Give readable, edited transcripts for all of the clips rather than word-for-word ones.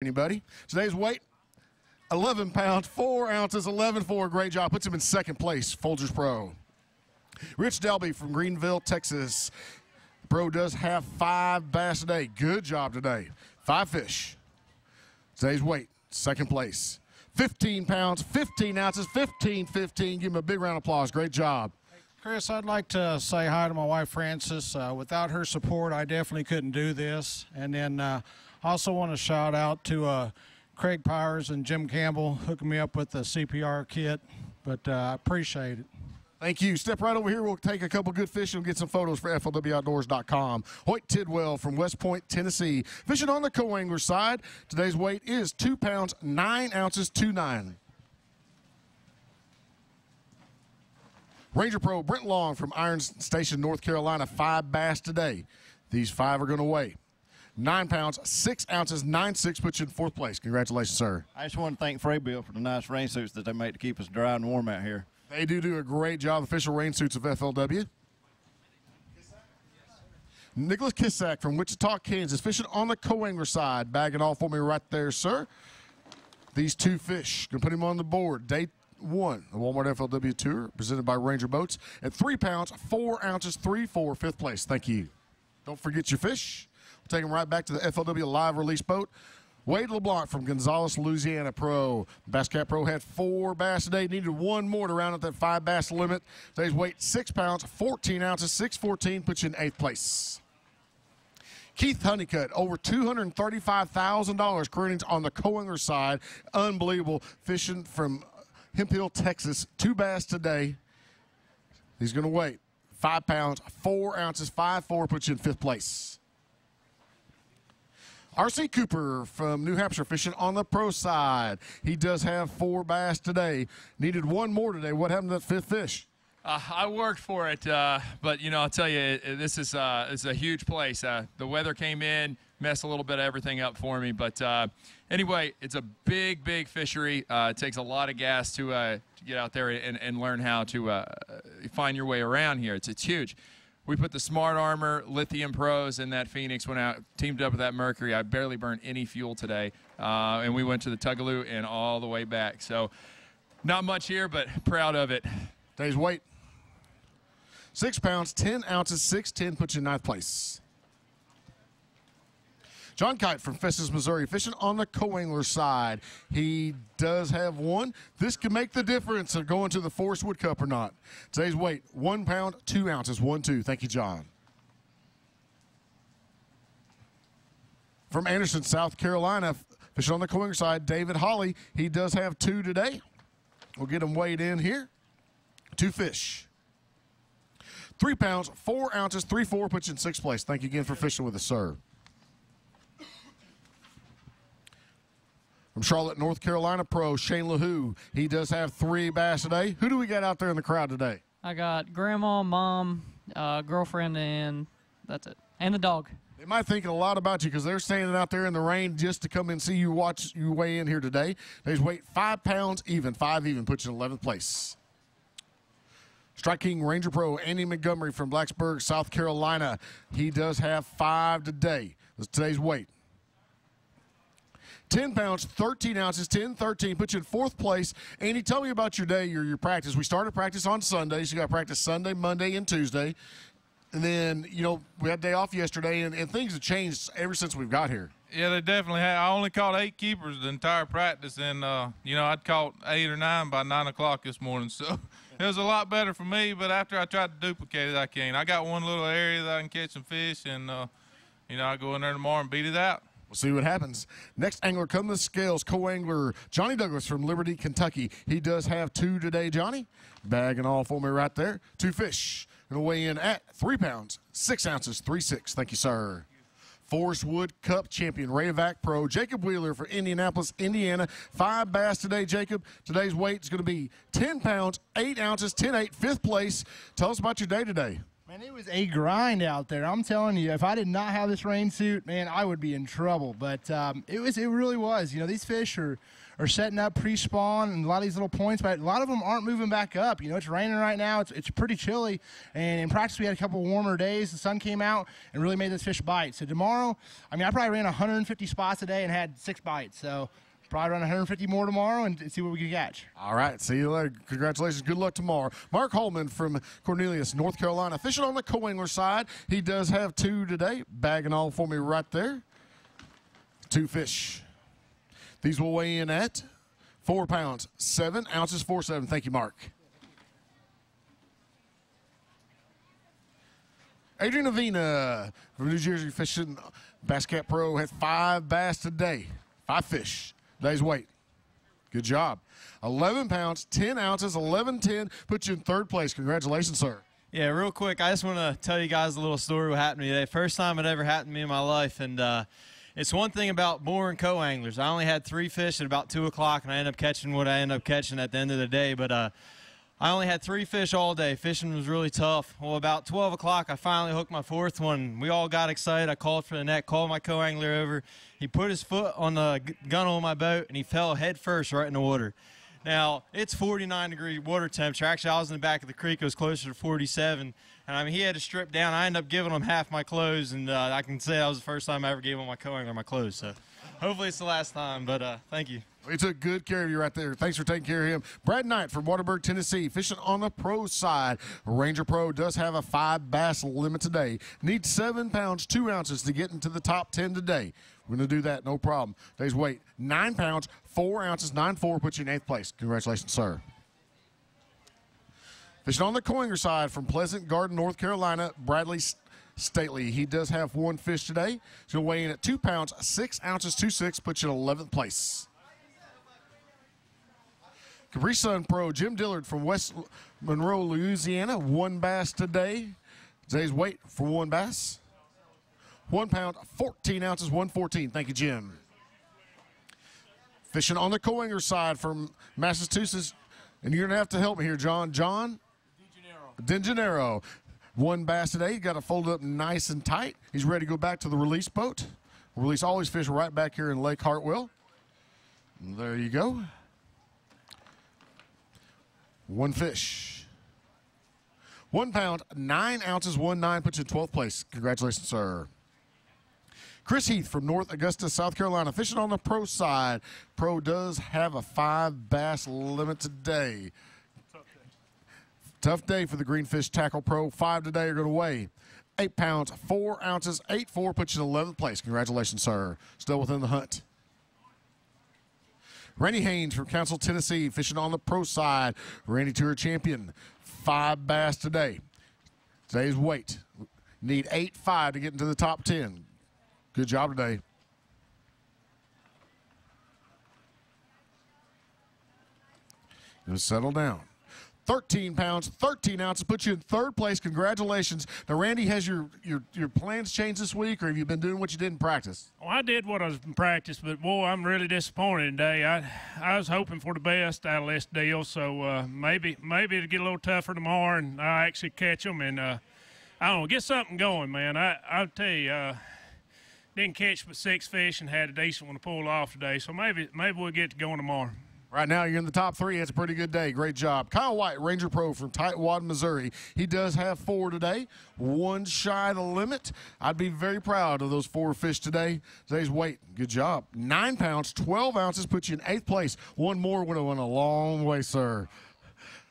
anybody. Today's weight, 11 pounds, 4 ounces, 11.4. Great job. Puts him in second place, Folgers Pro. Rich Delby from Greenville, Texas. The pro does have 5 bass today. Good job today. 5 fish. Today's weight, second place. 15 pounds, 15 ounces, 15.15. Give him a big round of applause. Great job. Chris, I'd like to say hi to my wife, Frances. Without her support, I definitely couldn't do this. And then also want to shout out to Craig Powers and Jim Campbell hooking me up with the CPR kit. But I appreciate it. Thank you. Step right over here. We'll take a couple good fish and get some photos for FLWOutdoors.com. Hoyt Tidwell from West Point, Tennessee. Fishing on the co-angler side. Today's weight is 2 pounds, 9 ounces, 2.9. Ranger Pro Brent Long from Iron Station, North Carolina. 5 bass today. These 5 are going to weigh 9 pounds, 6 ounces, 9.6. Puts you in 4th place. Congratulations, sir. I just want to thank Fraybill for the nice rain suits that they make to keep us dry and warm out here. They do a great job. Official rain suits of FLW. Nicholas Kissack from Wichita, Kansas. Fishing on the co-angler side. Bag it all for me right there, sir. These 2 fish. Going to put him on the board. Day 1, the Walmart FLW Tour, presented by Ranger Boats. At 3 pounds, 4 ounces, 3.4, 5th place. Thank you. Don't forget your fish. We'll take them right back to the FLW live release boat. Wade LeBlanc from Gonzales, Louisiana Pro. Bass Cat Pro had 4 bass today. Needed 1 more to round up that 5 bass limit. Today's weight, 6 pounds, 14 ounces, 6.14. Puts you in 8th place. Keith Honeycutt, over $235,000 earnings on the co-angler side. Unbelievable. Fishing from Hemp Hill, Texas. 2 bass today. He's going to weigh 5 pounds, 4 ounces, 5.4. Puts you in 5th place. R.C. Cooper from New Hampshire fishing on the pro side. He does have 4 bass today. Needed 1 more today. What happened to that 5th fish? I worked for it, but, you know, I'll tell you, this is a huge place. The weather came in, messed a little bit of everything up for me. But anyway, it's a big, big fishery. It takes a lot of gas to get out there and learn how to find your way around here. It's huge. We put the Smart Armor Lithium Pros in that Phoenix, went out, teamed up with that Mercury. I barely burned any fuel today. And we went to the Tugaloo and all the way back. So not much here, but proud of it. Today's weight, 6 pounds, 10 ounces, 6.10. Puts you in 9th place. John Kite from Festus, Missouri, fishing on the co-angler side. He does have 1. This can make the difference of going to the Forest Wood Cup or not. Today's weight, 1 pound, 2 ounces, 1.2. Thank you, John. From Anderson, South Carolina, fishing on the co-angler side, David Holly. He does have 2 today. We'll get him weighed in here. 2 fish. 3 pounds, 4 ounces, 3.4. Puts you in 6th place. Thank you again for fishing with us, sir. From Charlotte, North Carolina Pro, Shane LaHoo. He does have 3 bass today. Who do we got out there in the crowd today? I got grandma, mom, girlfriend, and that's it. And the dog. They might thinking a lot about you because they're standing out there in the rain just to come and see you watch you weigh in here today. Today's weight, 5 pounds even, 5 even, puts you in 11th place. Strike King Ranger Pro, Andy Montgomery from Blacksburg, South Carolina. He does have 5 today. That's today's weight. 10 pounds, 13 ounces, 10.13, puts you in 4th place. Andy, tell me about your day, your practice. We started practice on Sundays. You got to practice Sunday, Monday, and Tuesday. And then, you know, we had a day off yesterday, and things have changed ever since we've got here. Yeah, they definitely have. I only caught 8 keepers the entire practice, and, you know, I'd caught 8 or 9 by 9 o'clock this morning. So it was a lot better for me, but after I tried to duplicate it, I can't. I got one little area that I can catch some fish, and, you know, I go in there tomorrow and beat it out. We'll see what happens. Next angler come to the scales, co-angler Johnny Douglas from Liberty, Kentucky. He does have 2 today, Johnny. Bag and all for me right there. 2 fish. Going to weigh in at 3 pounds, 6 ounces, 3.6. Thank you, sir. Forest Wood Cup champion, Rayovac Pro, Jacob Wheeler for Indianapolis, Indiana. 5 bass today, Jacob. Today's weight is going to be 10 pounds, 8 ounces, 10.8, 5th place. Tell us about your day today. Man, it was a grind out there. I'm telling you, if I did not have this rain suit, man, I would be in trouble. But it really was. You know, these fish are setting up pre-spawn and a lot of these little points, but a lot of them aren't moving back up. You know, it's raining right now. It's pretty chilly. And in practice, we had a couple warmer days. The sun came out and really made this fish bite. So tomorrow, I mean, I probably ran 150 spots a day and had 6 bites. So probably run 150 more tomorrow and see what we can catch. All right. See you later. Congratulations. Good luck tomorrow. Mark Holman from Cornelius, North Carolina, fishing on the co-angler side. He does have 2 today. Bagging all for me right there. 2 fish. These will weigh in at 4 pounds, 7 ounces, 4.7. Thank you, Mark. Adrian Avina from New Jersey fishing Bass Cat Pro had 5 bass today. 5 fish. Day's weight. Good job. 11 pounds, 10 ounces, 11.10. Put you in 3rd place. Congratulations, sir. Yeah, real quick, I just want to tell you guys a little story what happened to me today. First time it ever happened to me in my life, and it's one thing about boring co-anglers. I only had 3 fish at about 2 o'clock, and I ended up catching what I ended up catching at the end of the day. But I only had 3 fish all day. Fishing was really tough. Well, about 12 o'clock, I finally hooked my 4th one. We all got excited. I called for the net, called my co-angler over. He put his foot on the gunnel of my boat, and he fell head first right in the water. Now, it's 49-degree water temperature. Actually, I was in the back of the creek. It was closer to 47. And, I mean, he had to strip down. I ended up giving him half my clothes, and I can say that was the first time I ever gave him my co-angler my clothes. So hopefully it's the last time, but thank you. He took good care of you right there. Thanks for taking care of him. Brad Knight from Waterburg, Tennessee, fishing on the pro side. Ranger Pro does have a 5 bass limit today. Needs 7 pounds, 2 ounces to get into the top 10 today. We're going to do that, no problem. Today's weight, 9 pounds, 4 ounces, 9.4, puts you in 8th place. Congratulations, sir. Fishing on the co-angler side from Pleasant Garden, North Carolina, Bradley Stately. He does have 1 fish today. He's going to weigh in at 2 pounds, 6 ounces, 2.6, puts you in 11th place. Capri Sun Pro, Jim Dillard from West Monroe, Louisiana, 1 bass today. Today's weight for 1 bass, 1 pound, 14 ounces, 1.14. Thank you, Jim. Fishing on the co-angler side from Massachusetts, and you're going to have to help me here, John. John DeGennaro. 1 bass today. He's got it folded up nice and tight. He's ready to go back to the release boat. Release all his fish right back here in Lake Hartwell. And there you go. 1 fish. 1 pound, 9 ounces, 1.9, puts you in 12th place. Congratulations, sir. Chris Heath from North Augusta, South Carolina, fishing on the pro side. Pro does have a 5 bass limit today. Tough day for the Greenfish Tackle Pro. 5 today are going to weigh 8 pounds, 4 ounces, 8.4, puts you in 11th place. Congratulations, sir. Still within the hunt. Randy Haynes from Council, Tennessee, fishing on the pro side. Randy Tour champion. 5 bass today. Today's weight. Need 8.5 to get into the top 10. Good job today. Just settle down. 13 pounds, 13 ounces, puts you in 3rd place. Congratulations. Now, Randy, has your plans changed this week, or have you been doing what you did in practice? Well, I did what I was in practice, but, boy, I'm really disappointed today. I was hoping for the best out of this deal, so maybe it'll get a little tougher tomorrow, and I'll actually catch them and, I don't know, get something going, man. I'll tell you, didn't catch but 6 fish and had a decent one to pull off today, so maybe we'll get to going tomorrow. Right now, you're in the top 3. It's a pretty good day. Great job. Kyle White, Ranger Pro from Tightwad, Missouri. He does have 4 today. 1 shy of the limit. I'd be very proud of those 4 fish today. Today's weight, good job. 9 pounds, 12 ounces, puts you in 8th place. 1 more would have went a long way, sir.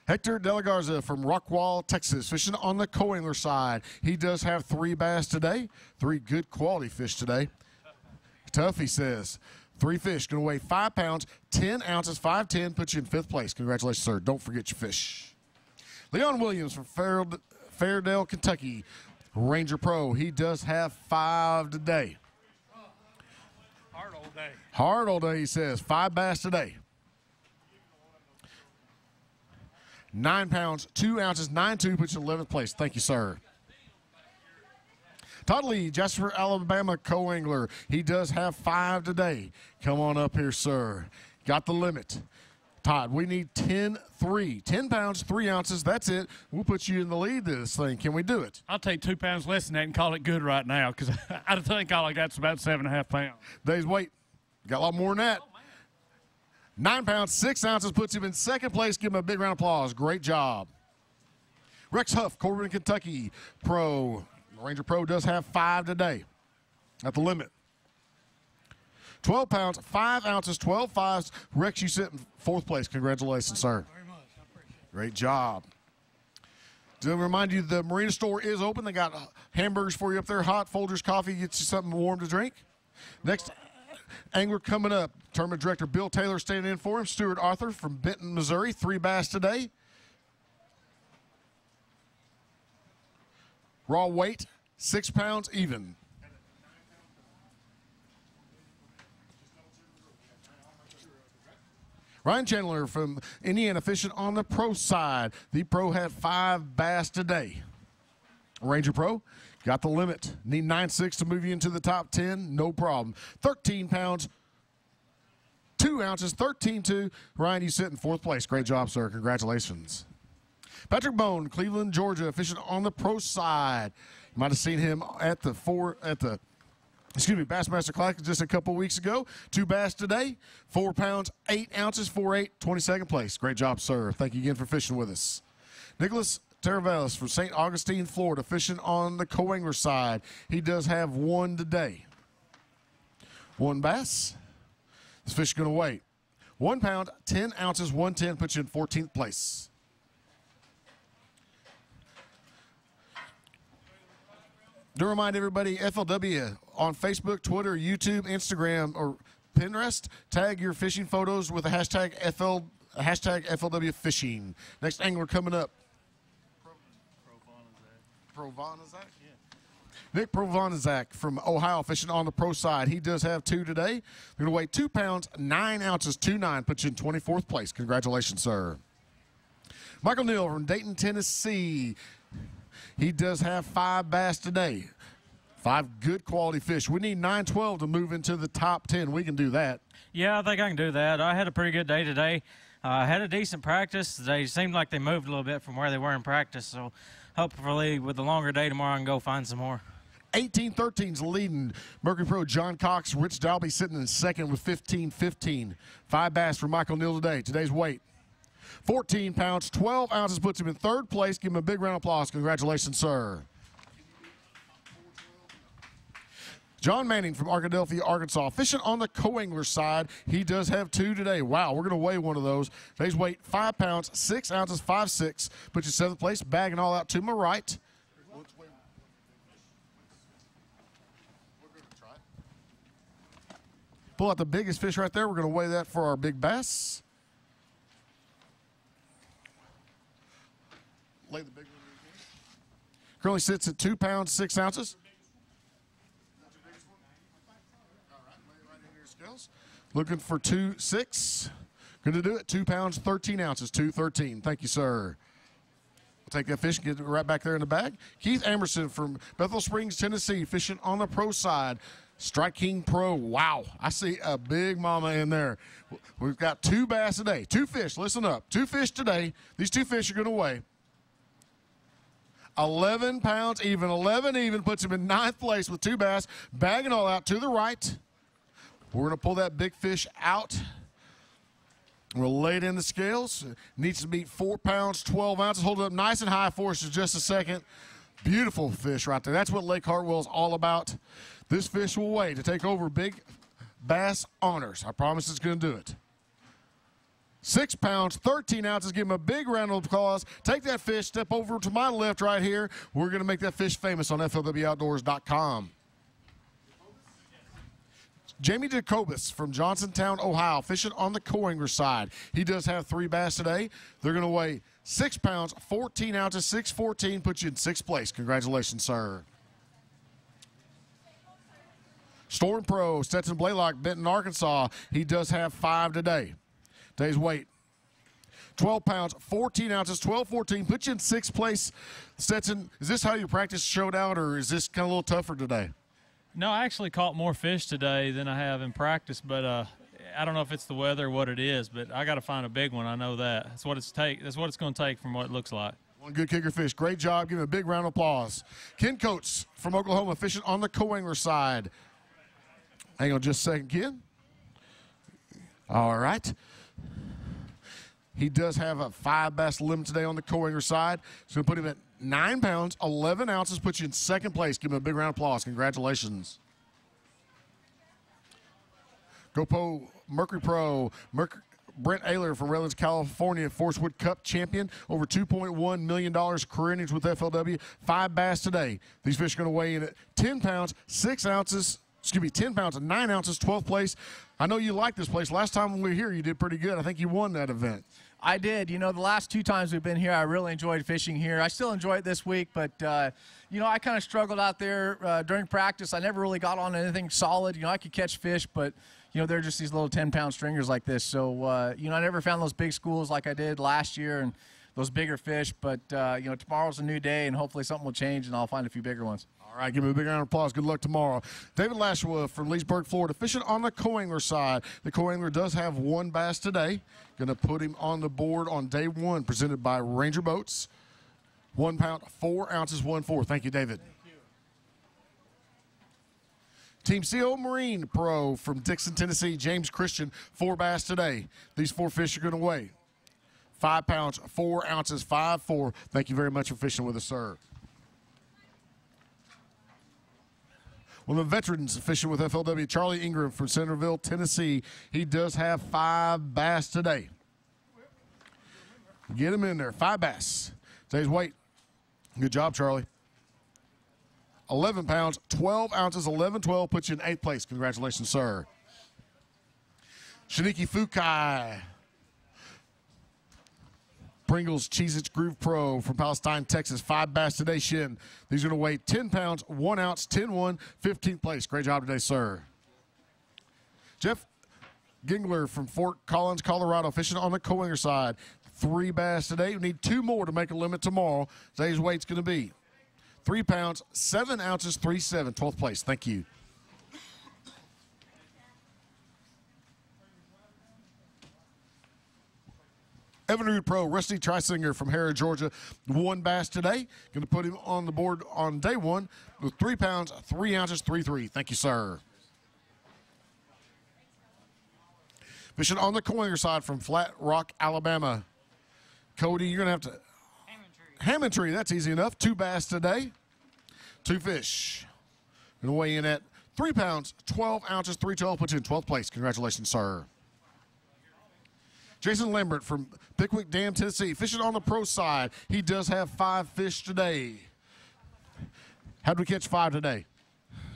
Hector De La Garza from Rockwall, Texas, fishing on the co-angler side. He does have 3 bass today. 3 good quality fish today. Tough, he says. 3 fish, going to weigh 5 pounds, 10 ounces, 5.10, puts you in 5th place. Congratulations, sir. Don't forget your fish. Leon Williams from Fairdale, Kentucky, Ranger Pro. He does have 5 today. Hard all day. Hard all day, he says. 5 bass today. 9 pounds, 2 ounces, 9.2, puts you in 11th place. Thank you, sir. Todd Lee, Jasper, Alabama co-angler. He does have 5 today. Come on up here, sir. Got the limit. Todd, we need 10-3. 10 pounds, 3 ounces. That's it. We'll put you in the lead to this thing. Can we do it? I'll take 2 pounds less than that and call it good right now because I think all I got's about 7.5 pounds. Day's weight. Got a lot more than that. 9 pounds, 6 ounces puts him in second place. Give him a big round of applause. Great job. Rex Huff, Corbin, Kentucky Pro. Ranger Pro does have 5 today at the limit. 12 pounds, 5 ounces, 12 fives. Rex, you sit in 4th place. Congratulations, sir. Very much. I appreciate it. Great job. To remind you, the Marina store is open. They got hamburgers for you up there, hot, Folgers coffee, get you something warm to drink. Next angler coming up, tournament director Bill Taylor standing in for him. Stuart Arthur from Benton, Missouri, 3 bass today. Raw weight, 6 pounds even. Ryan Chandler from Indiana fishing on the pro side. The pro had 5 bass today. Ranger Pro got the limit. Need 9.6 to move you into the top 10. No problem. 13 pounds, 2 ounces, 13.2. Ryan, you sit in 4th place. Great job, sir. Congratulations. Patrick Bone, Cleveland, Georgia, fishing on the pro side. You might have seen him at the Bassmaster Classic just a couple weeks ago. 2 bass today, 4 pounds, 8 ounces, 4.8, 22nd place. Great job, sir. Thank you again for fishing with us. Nicholas Taravelis from St. Augustine, Florida, fishing on the co-angler side. He does have 1 today. 1 bass. This fish is going to weigh 1 pound, 10 ounces, 110, puts you in 14th place. To remind everybody, FLW on Facebook, Twitter, YouTube, Instagram, or Pinterest, tag your fishing photos with the hashtag FLW Fishing. Next angler coming up. Provanizak? Yeah. Nick Provanizak from Ohio fishing on the pro side. He does have 2 today. They're going to weigh 2 pounds, 9 ounces, 2.9, puts you in 24th place. Congratulations, sir. Michael Neal from Dayton, Tennessee. He does have 5 bass today. 5 good quality fish. We need 9-12 to move into the top 10. We can do that. Yeah, I think I can do that. I had a pretty good day today. I had a decent practice. They seemed like they moved a little bit from where they were in practice, so hopefully with the longer day tomorrow I can go find some more. 18-13's leading. Mercury Pro John Cox, Rich Dalby sitting in second with 15-15. 5 bass for Michael Neal today. Today's weight, 14 pounds, 12 ounces, puts him in 3rd place. Give him a big round of applause. Congratulations, sir. John Manning from Arkadelphia, Arkansas, fishing on the co-angler side. He does have 2 today. Wow, we're going to weigh 1 of those. Today's weight, 5 pounds, 6 ounces, 5.6. Puts you 7th place. Bagging all out to my right. Pull out the biggest fish right there. We're going to weigh that for our big bass. Lay the big one in. Currently sits at 2 pounds, 6 ounces. Looking for 2.6. Going to do it. 2 pounds, 13 ounces, 2.13. Thank you, sir. We'll take that fish and get it right back there in the bag. Keith Amerson from Bethel Springs, Tennessee, fishing on the pro side. Strike King Pro. Wow. I see a big mama in there. We've got 2 bass today. 2 fish. Listen up. 2 fish today. These 2 fish are going to weigh 11 pounds even. 11 even puts him in 9th place with 2 bass. Bagging all out to the right. We're going to pull that big fish out. We'll lay it in the scales. Needs to be 4 pounds, 12 ounces. Hold it up nice and high for us in just a second. Beautiful fish right there. That's what Lake Hartwell is all about. This fish will weigh to take over big bass honors. I promise it's going to do it. 6 pounds, 13 ounces. Give him a big round of applause. Take that fish, step over to my left right here. We're going to make that fish famous on FLWOutdoors.com. Jamie Jacobus from Johnsontown, Ohio, fishing on the co-angler side. He does have 3 bass today. They're going to weigh 6 pounds, 14 ounces, 6.14, puts you in 6th place. Congratulations, sir. Storm Pro, Stetson Blaylock, Benton, Arkansas. He does have 5 today. Today's weight, 12 pounds, 14 ounces, 12.14, puts you in 6th place. Stetson, is this how your practice showed out, or is this kind of a little tougher today? No, I actually caught more fish today than I have in practice, but I don't know if it's the weather or what it is, but I got to find a big one. I know that. That's what it's going to take from what it looks like. One good kicker fish. Great job. Give him a big round of applause. Ken Coates from Oklahoma fishing on the co-angler side. Hang on just a second, Ken. All right. He does have a 5 bass limit today on the co-angler side. It's going to put him at 9 pounds, 11 ounces, put you in second place. Give him a big round of applause. Congratulations. GoPro Mercury Pro. Brent Ayler from Redlands, California, Forest Wood Cup champion, over $2.1 million career innings with FLW, 5 bass today. These fish are going to weigh in at 10 pounds, 6 ounces, 10 pounds and 9 ounces, 12th place. I know you like this place. Last time we were here, you did pretty good. I think you won that event. I did. You know, the last 2 times we've been here, I really enjoyed fishing here. I still enjoy it this week, but, you know, I kind of struggled out there during practice. I never really got on anything solid. You know, I could catch fish, but, you know, they're just these little 10-pound stringers like this. So, you know, I never found those big schools like I did last year and those bigger fish. But, you know, tomorrow's a new day, and hopefully something will change, and I'll find a few bigger ones. All right, give him a big round of applause. Good luck tomorrow. David Lashua from Leesburg, Florida, fishing on the co-angler side. The co-angler does have 1 bass today. Going to put him on the board on day 1, presented by Ranger Boats. 1 pound, 4 ounces, 1/4. Thank you, David. Team CO Marine Pro from Dixon, Tennessee, James Christian, 4 bass today. These 4 fish are going to weigh 5 pounds, 4 ounces, 5/4. Thank you very much for fishing with us, sir. One of the veterans fishing with FLW, Charlie Ingram from Centerville, Tennessee. He does have 5 bass today. Get him in there. 5 bass. Today's weight. Good job, Charlie. 11 pounds, 12 ounces, 11-12, puts you in 8th place. Congratulations, sir. Shiniki Fukai. Pringles Cheez-Its Groove Pro from Palestine, Texas. 5 bass today, Shin. These are going to weigh 10 pounds, 1 ounce, 10-1, 15th place. Great job today, sir. Jeff Gingler from Fort Collins, Colorado, fishing on the co-angler side. 3 bass today. We need 2 more to make a limit tomorrow. Today's weight's going to be 3 pounds, 7 ounces, 3/7, 12th place. Thank you. Evan Root Pro, Rusty Trisinger from Harrah, Georgia, 1 bass today. Going to put him on the board on day 1 with 3 pounds, 3 ounces, 3/3. Thank you, sir. Fishing on the co-angler side from Flat Rock, Alabama. Cody, you're going to have to... Hammond Tree, that's easy enough. 2 bass today. 2 fish. Going to weigh in at 3 pounds, 12 ounces, 3/12. Puts you in 12th place. Congratulations, sir. Jason Lambert from Pickwick Dam, Tennessee, fishing on the pro side. He does have 5 fish today. How'd we catch 5 today?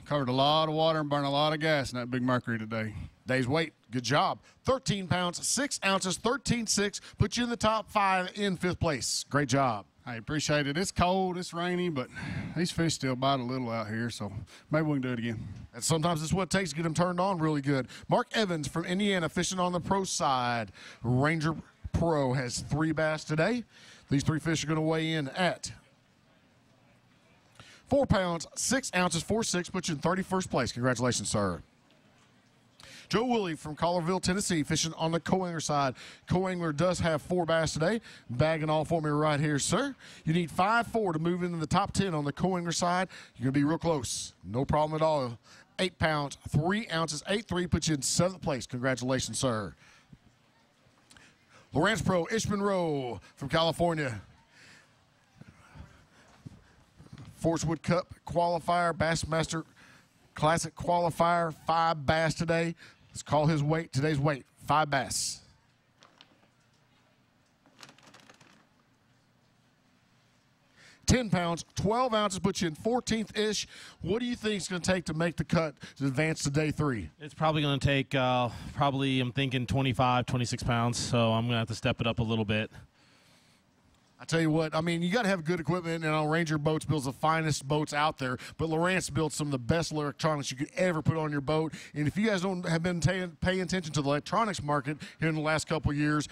Covered a lot of water and burned a lot of gas in that big Mercury today. Day's weight, good job. 13 pounds, 6 ounces, 13.6. Put you in the top 5 in 5th place. Great job. I appreciate it. It's cold, it's rainy, but these fish still bite a little out here, so maybe we can do it again. And sometimes it's what it takes to get them turned on really good. Mark Evans from Indiana, fishing on the pro side. Ranger Pro has 3 bass today. These 3 fish are going to weigh in at 4 pounds, 6 ounces, 4/6. Put you in 31st place. Congratulations, sir. Joe Willie from Collarville, Tennessee, fishing on the co-angler side. Co-angler does have 4 bass today. Bagging all for me right here, sir. You need 5-4 to move into the top 10 on the co-angler side. You're going to be real close. No problem at all. 8 pounds, 3 ounces, 8/3. Puts you in 7th place. Congratulations, sir. Lawrence Pro, Ishman Rowe from California. Forest Wood Cup qualifier, Bassmaster Classic qualifier, 5 bass today. Let's call his weight. Today's weight, 5 bass. £10, 12 ounces, puts you in 14th-ish. What do you think it's going to take to make the cut to advance to day 3? It's probably going to take, I'm thinking 25, 26 pounds, so I'm going to have to step it up a little bit. I tell you what, I mean, you got to have good equipment, and Ranger Boats builds the finest boats out there, but Lawrence built some of the best electronics you could ever put on your boat. And if you guys don't have been paying attention to the electronics market here in the last couple of years,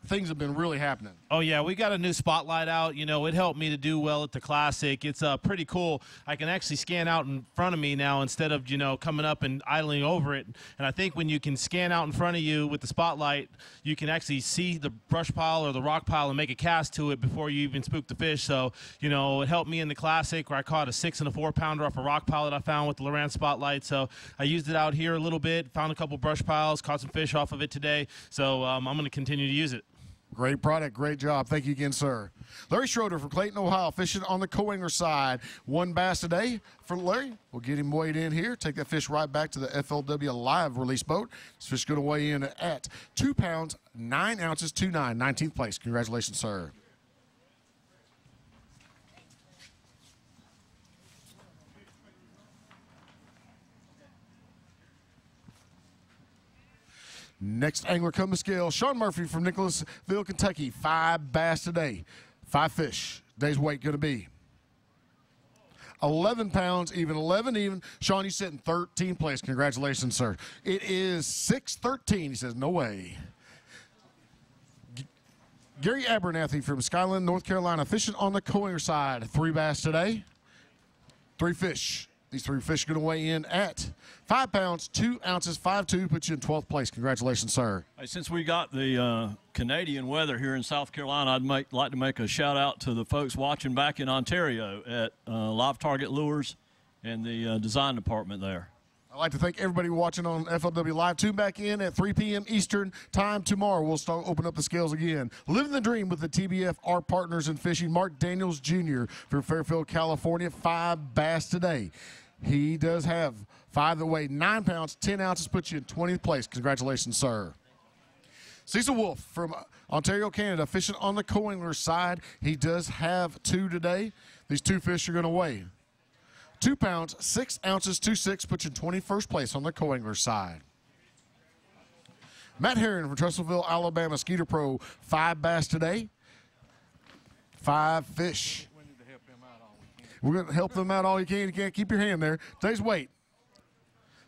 things have been really happening. Oh, yeah, we got a new spotlight out. You know, it helped me to do well at the Classic. It's pretty cool. I can actually scan out in front of me now instead of, you know, coming up and idling over it. And I think when you can scan out in front of you with the spotlight, you can actually see the brush pile or the rock pile and make a cast to it before you even spook the fish. So, you know, it helped me in the Classic where I caught a 6 and a 4 pounder off a rock pile that I found with the Lowrance spotlight. So I used it out here a little bit, found a couple brush piles, caught some fish off of it today. So I'm going to continue to use it. Great product, great job. Thank you again, sir. Larry Schroeder from Clayton, Ohio, fishing on the co-angler side. 1 bass today for Larry. We'll get him weighed in here. Take that fish right back to the FLW live release boat. This fish is going to weigh in at 2 pounds, 9 ounces, 2.9, 19th place. Congratulations, sir. Next angler come to scale, Sean Murphy from Nicholasville, Kentucky. 5 bass today, 5 fish. Today's weight going to be 11 pounds, even 11 even. Sean, you sit in 13th place. Congratulations, sir. It is 6:13. He says, no way. Gary Abernathy from Skyland, North Carolina, fishing on the co-angler side. 3 bass today, 3 fish. These 3 fish are going to weigh in at 5 pounds, 2 ounces, 5.2, puts you in 12th place. Congratulations, sir. Hey, since we got the Canadian weather here in South Carolina, I'd like to make a shout out to the folks watching back in Ontario at Live Target Lures and the design department there. I'd like to thank everybody watching on FLW Live. Tune back in at 3 p.m. Eastern time tomorrow. We'll start open up the scales again. Living the dream with the TBF, our partners in fishing. Mark Daniels Jr. from Fairfield, California. 5 bass today. He does have 5 that weigh 9 pounds, 10 ounces, puts you in 20th place. Congratulations, sir. Cecil Wolf from Ontario, Canada, fishing on the co-angler side. He does have 2 today. These 2 fish are going to weigh 2 pounds, 6 ounces, 2.6, puts you in 21st place on the co-angler side. Matt Herron from Trussellville, Alabama, Skeeter Pro, 5 bass today, 5 fish. We're going to help them out all you can. You can't keep your hand there. Today's weight,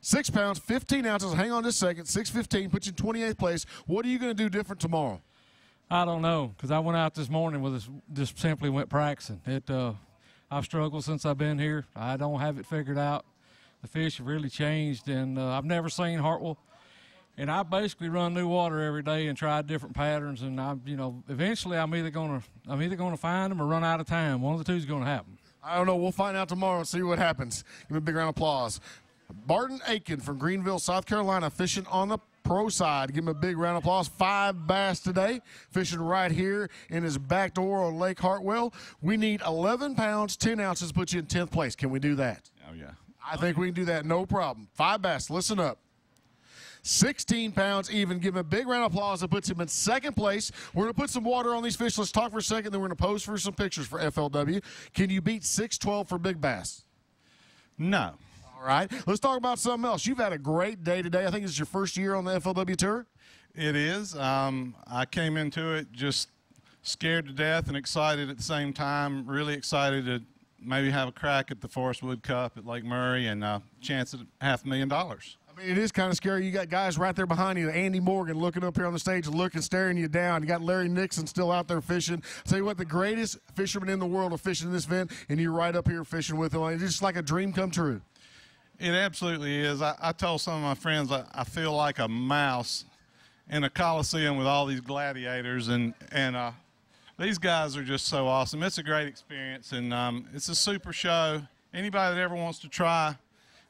6 pounds, 15 ounces. Hang on just a second. 6:15, puts you in 28th place. What are you going to do different tomorrow? I don't know, because I went out this morning with just simply went practicing. I've struggled since I've been here. I don't have it figured out. The fish have really changed, and I've never seen Hartwell. And I basically run new water every day and try different patterns. And eventually I'm either going to find them or run out of time. One of the two is going to happen. I don't know. We'll find out tomorrow and see what happens. Give him a big round of applause. Barton Aiken from Greenville, South Carolina, fishing on the pro side. Give him a big round of applause. 5 bass today, fishing right here in his back door on Lake Hartwell. We need 11 pounds, 10 ounces, put you in 10th place. Can we do that? Oh, yeah. I think we can do that, no problem. 5 bass, listen up. 16 pounds even. Give him a big round of applause. That puts him in 2nd place. We're going to put some water on these fish. Let's talk for a second, then we're going to pose for some pictures for FLW. Can you beat 6.12 for big bass? No. All right. Let's talk about something else. You've had a great day today. I think it's your first year on the FLW Tour. It is. I came into it just scared to death and excited at the same time. Really excited to maybe have a crack at the Forest Wood Cup at Lake Murray and a chance at $500,000. I mean, it is kind of scary. You got guys right there behind you. Andy Morgan looking up here on the stage, looking, staring you down. You got Larry Nixon still out there fishing. I'll tell you what, the greatest fishermen in the world are fishing in this event, and you're right up here fishing with them. It's just like a dream come true. It absolutely is. I told some of my friends I feel like a mouse in a coliseum with all these gladiators, and these guys are just so awesome. It's a great experience, and it's a super show. Anybody that ever wants to try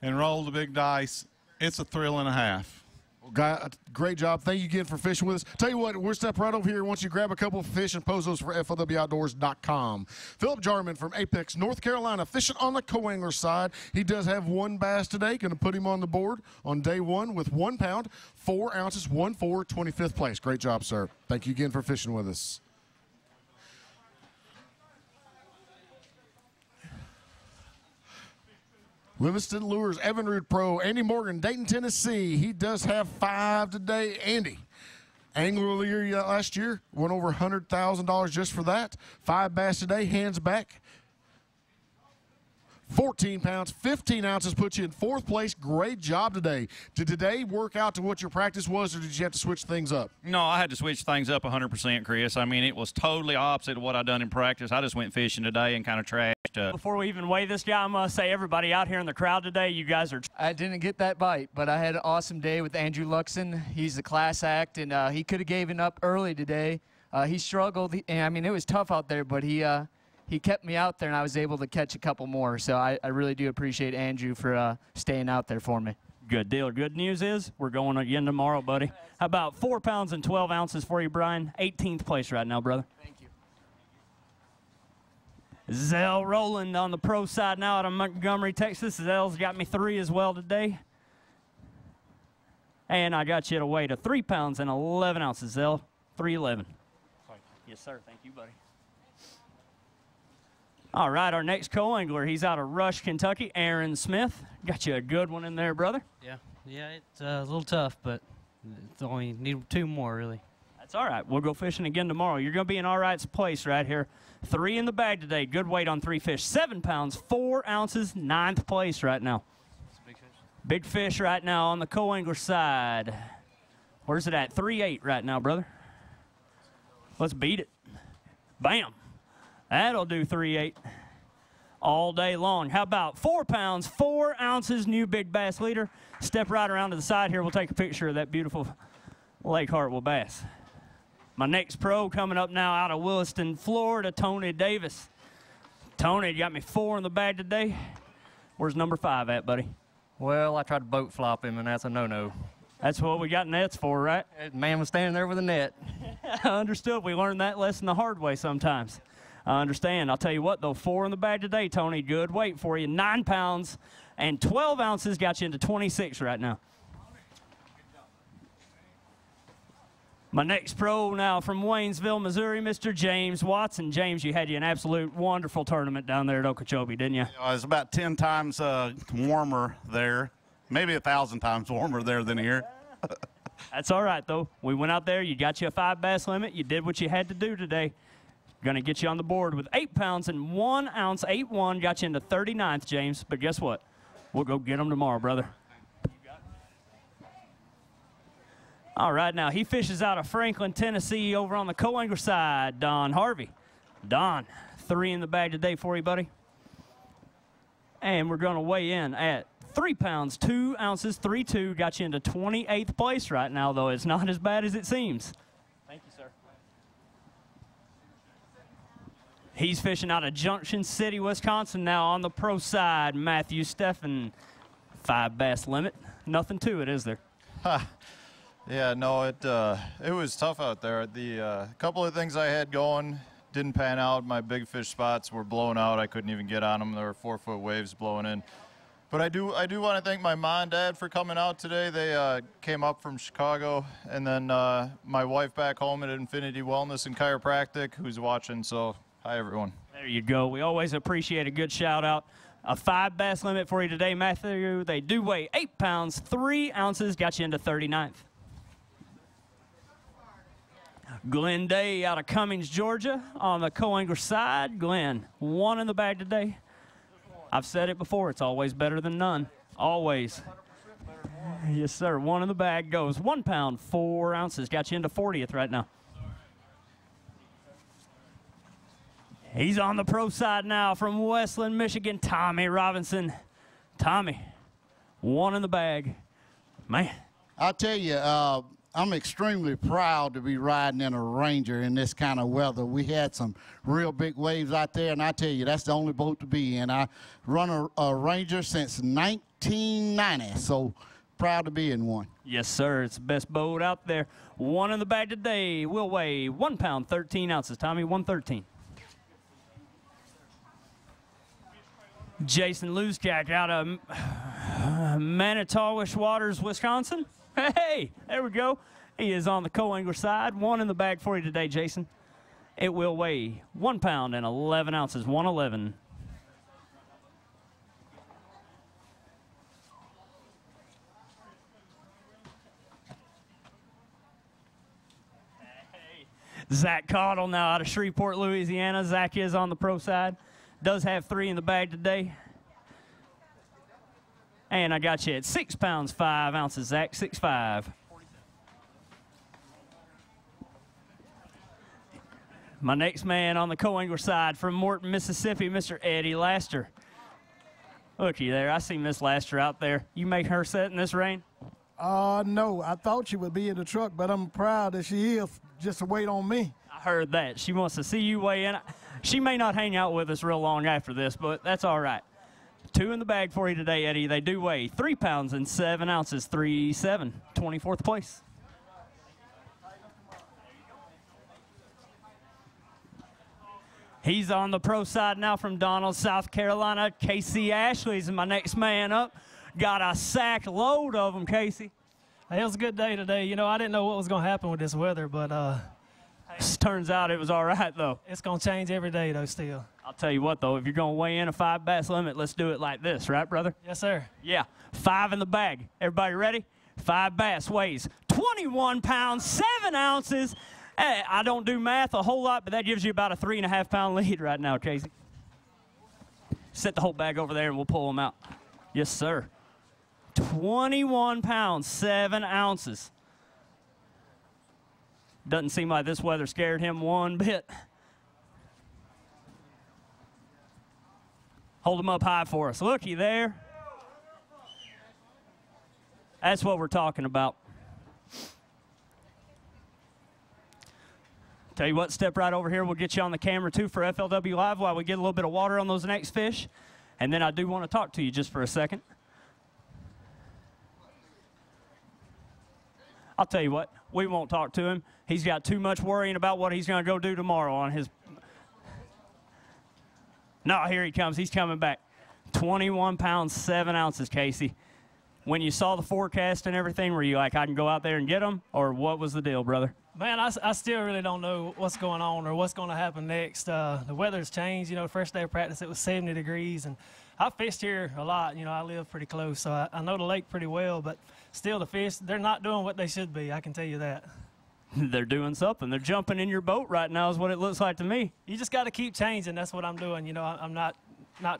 and roll the big dice, it's a thrill and a half. Well, guy, great job. Thank you again for fishing with us. Tell you what, we're step right over here. Once you grab a couple of fish and pose those for FLWOutdoors.com. Philip Jarman from Apex, North Carolina, fishing on the co-angler side. He does have 1 bass today. Going to put him on the board on day 1 with 1 pound, 4 ounces, 1.4, 25th place. Great job, sir. Thank you again for fishing with us. Livingston Lures, Evinrude Pro, Andy Morgan, Dayton, Tennessee. He does have 5 today. Andy, angler of the year last year, went over $100,000 just for that. 5 bass today, hands back. 14 pounds, 15 ounces puts you in 4th place. Great job today. Did today work out to what your practice was, or did you have to switch things up? No, I had to switch things up 100%, Chris. I mean, it was totally opposite of what I'd done in practice. I just went fishing today and kind of trashed up. Before we even weigh this guy, I must say, everybody out here in the crowd today, you guys are... I didn't get that bite, but I had an awesome day with Andrew Luxon. He's a class act, and he could have given up early today. He struggled. And I mean, it was tough out there, but he kept me out there, and I was able to catch a couple more. So I really do appreciate Andrew for staying out there for me. Good deal. Good news is we're going again tomorrow, buddy. How about 4 pounds and 12 ounces for you, Brian? 18th place right now, brother. Thank you. Zell Rowland on the pro side now out of Montgomery, Texas. Zell's got me 3 as well today. And I got you to weigh to 3 pounds and 11 ounces, Zell. 311. Yes, sir. Thank you, buddy. All right, our next co-angler, he's out of Rush, Kentucky, Aaron Smith. Got you a good one in there, brother. Yeah, it's a little tough, but it's only need 2 more, really. That's all right. We'll go fishing again tomorrow. You're going to be in all right place right here. 3 in the bag today. Good weight on 3 fish. 7 pounds, 4 ounces, 9th place right now. Big fish. Big fish right now on the co-angler side. Where's it at? 3.8 right now, brother. Let's beat it. Bam. That'll do 3.8 all day long. How about 4 pounds, 4 ounces, new big bass leader. Step right around to the side here. We'll take a picture of that beautiful Lake Hartwell bass. My next pro coming up now out of Williston, Florida, Tony Davis. Tony, you got me 4 in the bag today. Where's number 5 at, buddy? Well, I tried to boat flop him, and that's a no-no. That's what we got nets for, right? That man was standing there with a net. Understood. We learned that lesson the hard way sometimes. I understand. I'll tell you what, though, 4 in the bag today, Tony. Good weight for you. 9 pounds and 12 ounces got you into 26 right now. My next pro now from Waynesville, Missouri, Mr. James Watson. James, you had an absolute wonderful tournament down there at Okeechobee, didn't you? It was about 10 times warmer there. Maybe 1,000 times warmer there than here. That's all right, though. We went out there. You got you a 5 bass limit. You did what you had to do today. Going to get you on the board with 8 pounds and 1 ounce, 8-1. Got you into 39th, James. But guess what? We'll go get them tomorrow, brother. All right, now he fishes out of Franklin, Tennessee over on the co-angler side, Don Harvey. Don, 3 in the bag today for you, buddy. And we're going to weigh in at 3 pounds, 2 ounces, 3.2. Got you into 28th place right now, though. It's not as bad as it seems. Thank you, sir. He's fishing out of Junction City, Wisconsin now on the pro side. Matthew Steffen, 5 bass limit. Nothing to it, is there? Yeah, no, it was tough out there. The couple of things I had going didn't pan out. My big fish spots were blown out. I couldn't even get on them. There were 4-foot waves blowing in. But I do want to thank my mom and dad for coming out today. They came up from Chicago, and then my wife back home at Infinity Wellness and Chiropractic who's watching. So hi, everyone. There you go. We always appreciate a good shout out. A 5 bass limit for you today, Matthew. They do weigh 8 pounds, 3 ounces. Got you into 39th. Glenn Day out of Cummings, Georgia on the co-angler side. Glenn, 1 in the bag today. I've said it before, it's always better than none. Always. Yes, sir. 1 in the bag goes 1 pound, 4 ounces. Got you into 40th right now. He's on the pro side now from Westland, Michigan, Tommy Robinson. Tommy, 1 in the bag. Man. I'll tell you, I'm extremely proud to be riding in a Ranger in this kind of weather. We had some real big waves out there, and I tell you, that's the only boat to be in. I run a Ranger since 1990, so proud to be in one. Yes, sir. It's the best boat out there. 1 in the bag today. Will weigh 1 pound, 13 ounces. Tommy, 113. Jason Luzcak out of Manitowish Waters, Wisconsin. Hey, there we go. He is on the co-angler side. 1 in the bag for you today, Jason. It will weigh 1 pound and 11 ounces, 111. Zach Cottle now out of Shreveport, Louisiana. Zach is on the pro side. Does have 3 in the bag today. And I got you at 6 pounds, 5 ounces, Zach, 6'5". My next man on the co-angler side from Morton, Mississippi, Mr. Eddie Laster. Looky there, I see Miss Laster out there. You make her sit in this rain? No, I thought she would be in the truck, but I'm proud that she is just to wait on me. I heard that. She wants to see you weigh in. She may not hang out with us real long after this, but that's all right. 2 in the bag for you today, Eddie. They do weigh 3 pounds and 7 ounces, 3'7", 24th place. He's on the pro side now from Donald, South Carolina. Casey Ashley's my next man up. Got a sack load of them, Casey. It was a good day today. You know, I didn't know what was going to happen with this weather, but turns out it was all right, though. It's going to change every day, though, still. I'll tell you what, though, if you're going to weigh in a 5 bass limit, let's do it like this, right, brother? Yes, sir. Yeah, 5 in the bag. Everybody ready? 5 bass weighs 21 pounds, 7 ounces. Hey, I don't do math a whole lot, but that gives you about a 3.5 pound lead right now, Casey. Set the whole bag over there and we'll pull them out. Yes, sir. 21 pounds, 7 ounces. Doesn't seem like this weather scared him one bit. Hold them up high for us. Looky there. That's what we're talking about. Tell you what, step right over here. We'll get you on the camera, too, for FLW Live while we get a little bit of water on those next fish. And then I do want to talk to you just for a second. I'll tell you what, we won't talk to him. He's got too much worrying about what he's going to go do tomorrow on his... No, here he comes. He's coming back. 21 pounds, 7 ounces, Casey. When you saw the forecast and everything, were you like, I can go out there and get them? Or what was the deal, brother? Man, I still really don't know what's going on or what's going to happen next. The weather's changed. You know, the first day of practice, it was 70 degrees. And I fished here a lot. You know, I live pretty close, so I know the lake pretty well. But still, the fish, they're not doing what they should be. I can tell you that. They're doing something. They're jumping in your boat right now is what it looks like to me. You just got to keep changing. That's what I'm doing. You know, I'm not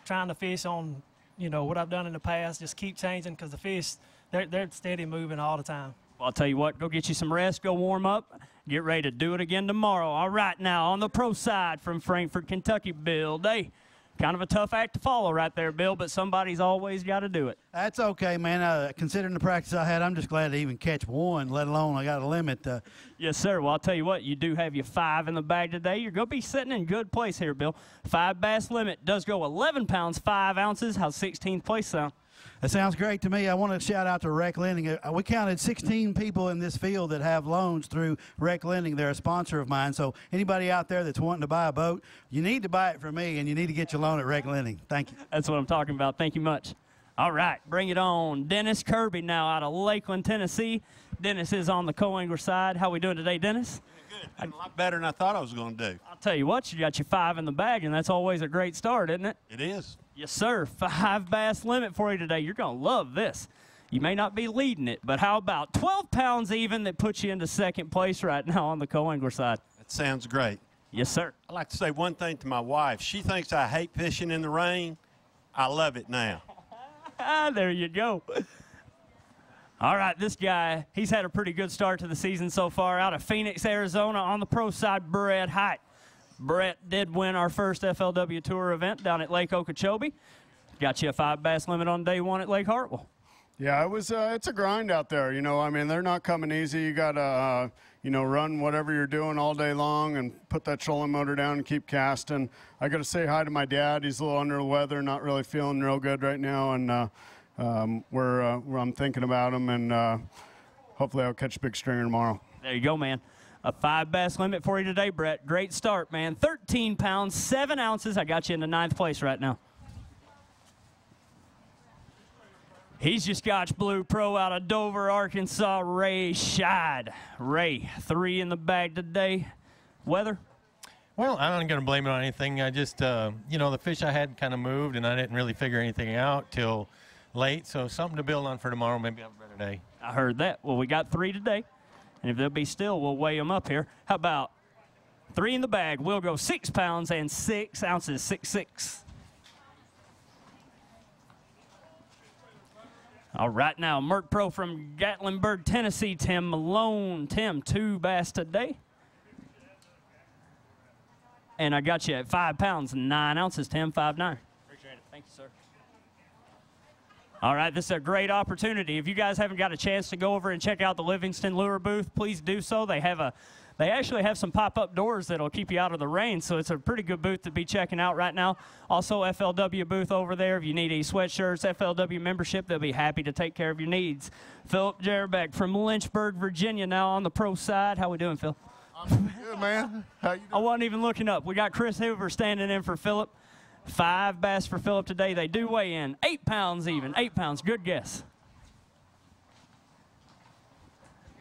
trying to fish on, you know, what I've done in the past. Just keep changing because the fish, they're steady moving all the time. Well, I'll tell you what, go get you some rest, go warm up, get ready to do it again tomorrow. All right, now on the pro side from Frankfort, Kentucky, Bill Day. Kind of a tough act to follow right there, Bill, but somebody's always got to do it. That's okay, man. Considering the practice I had, I'm just glad to even catch one, let alone I got a limit. Yes, sir. Well, I'll tell you what, you do have your 5 in the bag today. You're going to be sitting in good place here, Bill. 5 bass limit does go 11 pounds, 5 ounces. How's 16th place sound? That sounds great to me. I want to shout out to Rec Lending. We counted 16 people in this field that have loans through Rec Lending. They're a sponsor of mine. So anybody out there that's wanting to buy a boat, you need to buy it from me, and you need to get your loan at Rec Lending. Thank you. That's what I'm talking about. Thank you much. All right, bring it on. Dennis Kirby now out of Lakeland, Tennessee. Dennis is on the co-angler side. How we doing today, Dennis? Good. Doing a lot better than I thought I was going to do. I'll tell you what, you got your 5 in the bag, and that's always a great start, isn't it? It is. Yes, sir. 5 bass limit for you today. You're going to love this. You may not be leading it, but how about 12 pounds even that puts you into second place right now on the co-angler side? That sounds great. Yes, sir. I'd like to say one thing to my wife. She thinks I hate fishing in the rain. I love it now. There you go. All right, this guy, he's had a pretty good start to the season so far. Out of Phoenix, Arizona, on the pro side, Brett Height. Brett did win our first FLW Tour event down at Lake Okeechobee. Got you a 5 bass limit on day 1 at Lake Hartwell. Yeah, it's a grind out there. You know, I mean, they're not coming easy. You got to, you know, run whatever you're doing all day long and put that trolling motor down and keep casting. I got to say hi to my dad. He's a little under the weather, not really feeling real good right now, and I'm thinking about him, and hopefully I'll catch a big stringer tomorrow. There you go, man. A 5 bass limit for you today, Brett. Great start, man. 13 pounds, 7 ounces. I got you in the 9th place right now. He's your Scotch Blue Pro out of Dover, Arkansas, Ray Scheid. Ray, 3 in the bag today. Weather? Well, I'm not going to blame it on anything. I just, you know, the fish I had kind of moved, and I didn't really figure anything out till late. So something to build on for tomorrow. Maybe have a better day. I heard that. Well, we got 3 today. And if they'll be still, we'll weigh them up here. How about 3 in the bag? We'll go 6 pounds and 6 ounces, 6'6". All right, now, Merc Pro from Gatlinburg, Tennessee, Tim Malone. Tim, 2 bass today. And I got you at 5 pounds, 9 ounces, Tim, 5'9". Appreciate it. Thank you, sir. All right, this is a great opportunity. If you guys haven't got a chance to go over and check out the Livingston Lure booth, please do so. They actually have some pop-up doors that'll keep you out of the rain, so it's a pretty good booth to be checking out right now. Also, FLW booth over there. If you need any sweatshirts, FLW membership, they'll be happy to take care of your needs. Philip Jerbeck from Lynchburg, Virginia, now on the pro side. How we doing, Phil? I'm good, man. How you doing? I wasn't even looking up. We got Chris Hoover standing in for Philip. 5 bass for Philip today. They do weigh in 8 pounds even. 8 pounds. Good guess.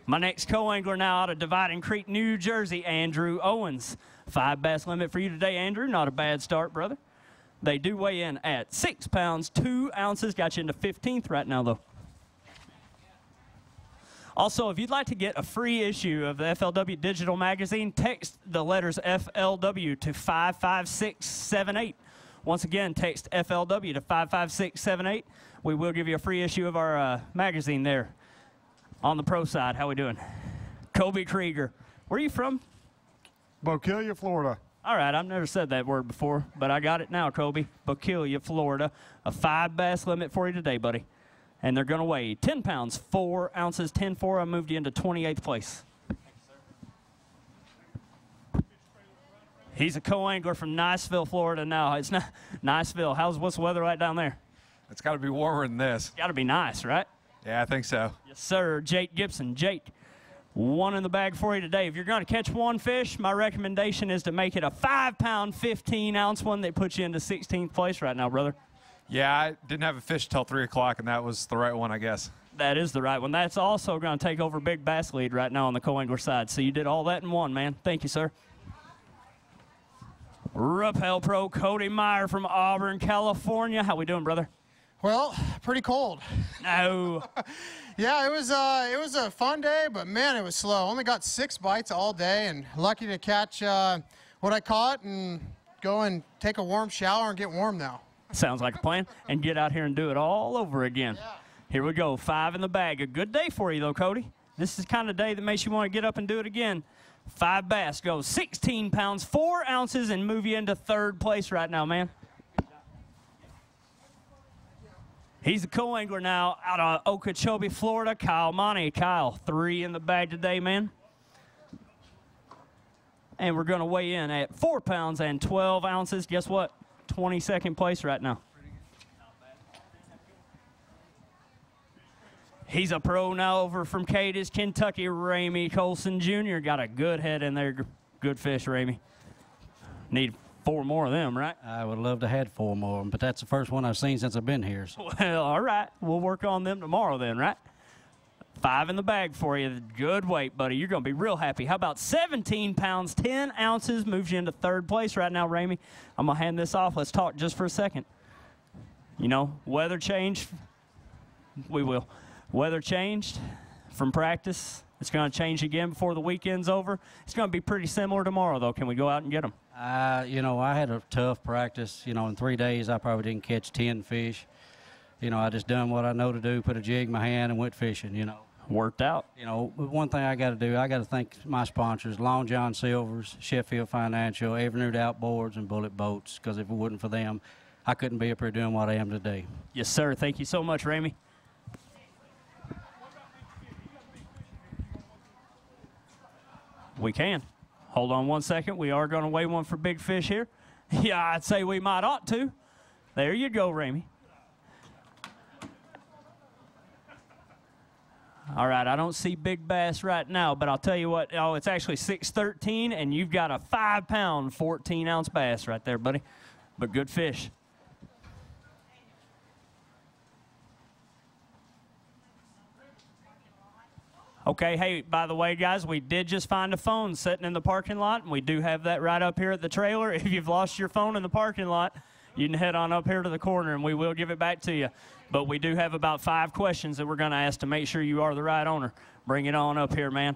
My next co-angler now out of Dividing Creek, New Jersey, Andrew Owens. 5 bass limit for you today, Andrew. Not a bad start, brother. They do weigh in at 6 pounds, 2 ounces. Got you into 15th right now, though. Also, if you'd like to get a free issue of the FLW Digital Magazine, text the letters FLW to 55678. Once again, text FLW to 55678. We will give you a free issue of our magazine there. On the pro side, how we doing? Kobe Krieger. Where are you from? Bokeelia, Florida. All right, I've never said that word before, but I got it now, Kobe. Bokeelia, Florida. A 5 bass limit for you today, buddy. And they're going to weigh 10 pounds, 4 ounces, 10-4. I moved you into 28th place. He's a co-angler from Niceville, Florida now. It's not Niceville. What's the weather like down there? It's got to be warmer than this. Got to be nice, right? Yeah, I think so. Yes, sir. Jake Gibson. Jake, 1 in the bag for you today. If you're going to catch 1 fish, my recommendation is to make it a 5-pound, 15-ounce one that puts you into 16th place right now, brother. Yeah, I didn't have a fish till 3 o'clock, and that was the right one, I guess. That is the right one. That's also going to take over Big Bass lead right now on the co-angler side. So you did all that in one, man. Thank you, sir. Rappel Pro Cody Meyer from Auburn, California. How we doing, brother? Well, pretty cold. No. Yeah, it was a fun day, but man, it was slow. Only got 6 bites all day, and lucky to catch what I caught and go and take a warm shower and get warm now. Sounds like a plan. And get out here and do it all over again. Yeah. Here we go. 5 in the bag. A good day for you, though, Cody. This is the kind of day that makes you want to get up and do it again. 5 bass goes 16 pounds, 4 ounces, and move you into 3rd place right now, man. He's a co-angler now out of Okeechobee, Florida. Kyle Monty. Kyle, 3 in the bag today, man. And we're going to weigh in at 4 pounds and 12 ounces. Guess what? 22nd place right now. He's a pro now over from Cadiz, Kentucky. Ramey Colson Jr. got a good head in there. Good fish, Ramey. Need 4 more of them, right? I would love to have 4 more, but that's the first one I've seen since I've been here. So. Well, all right. We'll work on them tomorrow then, right? 5 in the bag for you. Good weight, buddy. You're going to be real happy. How about 17 pounds, 10 ounces? Moves you into 3rd place right now, Ramey. I'm going to hand this off. Let's talk just for a second. You know, weather change. We will. Weather changed from practice. It's going to change again before the weekend's over. It's going to be pretty similar tomorrow, though. Can we go out and get them? You know, I had a tough practice. You know, in 3 days, I probably didn't catch 10 fish. You know, I just done what I know to do, put a jig in my hand and went fishing, you know. Worked out. You know, one thing I got to do, I got to thank my sponsors, Long John Silver's, Sheffield Financial, Evernude Outboards, and Bullet Boats, because if it wasn't for them, I couldn't be up here doing what I am today. Yes, sir. Thank you so much, Ramey. We can. Hold on 1 second. We are going to weigh one for big fish here. Yeah, I'd say we might ought to. There you go, Ramey. All right, I don't see big bass right now, but I'll tell you what. Oh, it's actually 613, and you've got a 5-pound, 14-ounce bass right there, buddy. But good fish. Okay, hey, by the way, guys, we did just find a phone sitting in the parking lot, and we do have that right up here at the trailer. If you've lost your phone in the parking lot, you can head on up here to the corner, and we will give it back to you. But we do have about 5 questions that we're going to ask to make sure you are the right owner. Bring it on up here, man.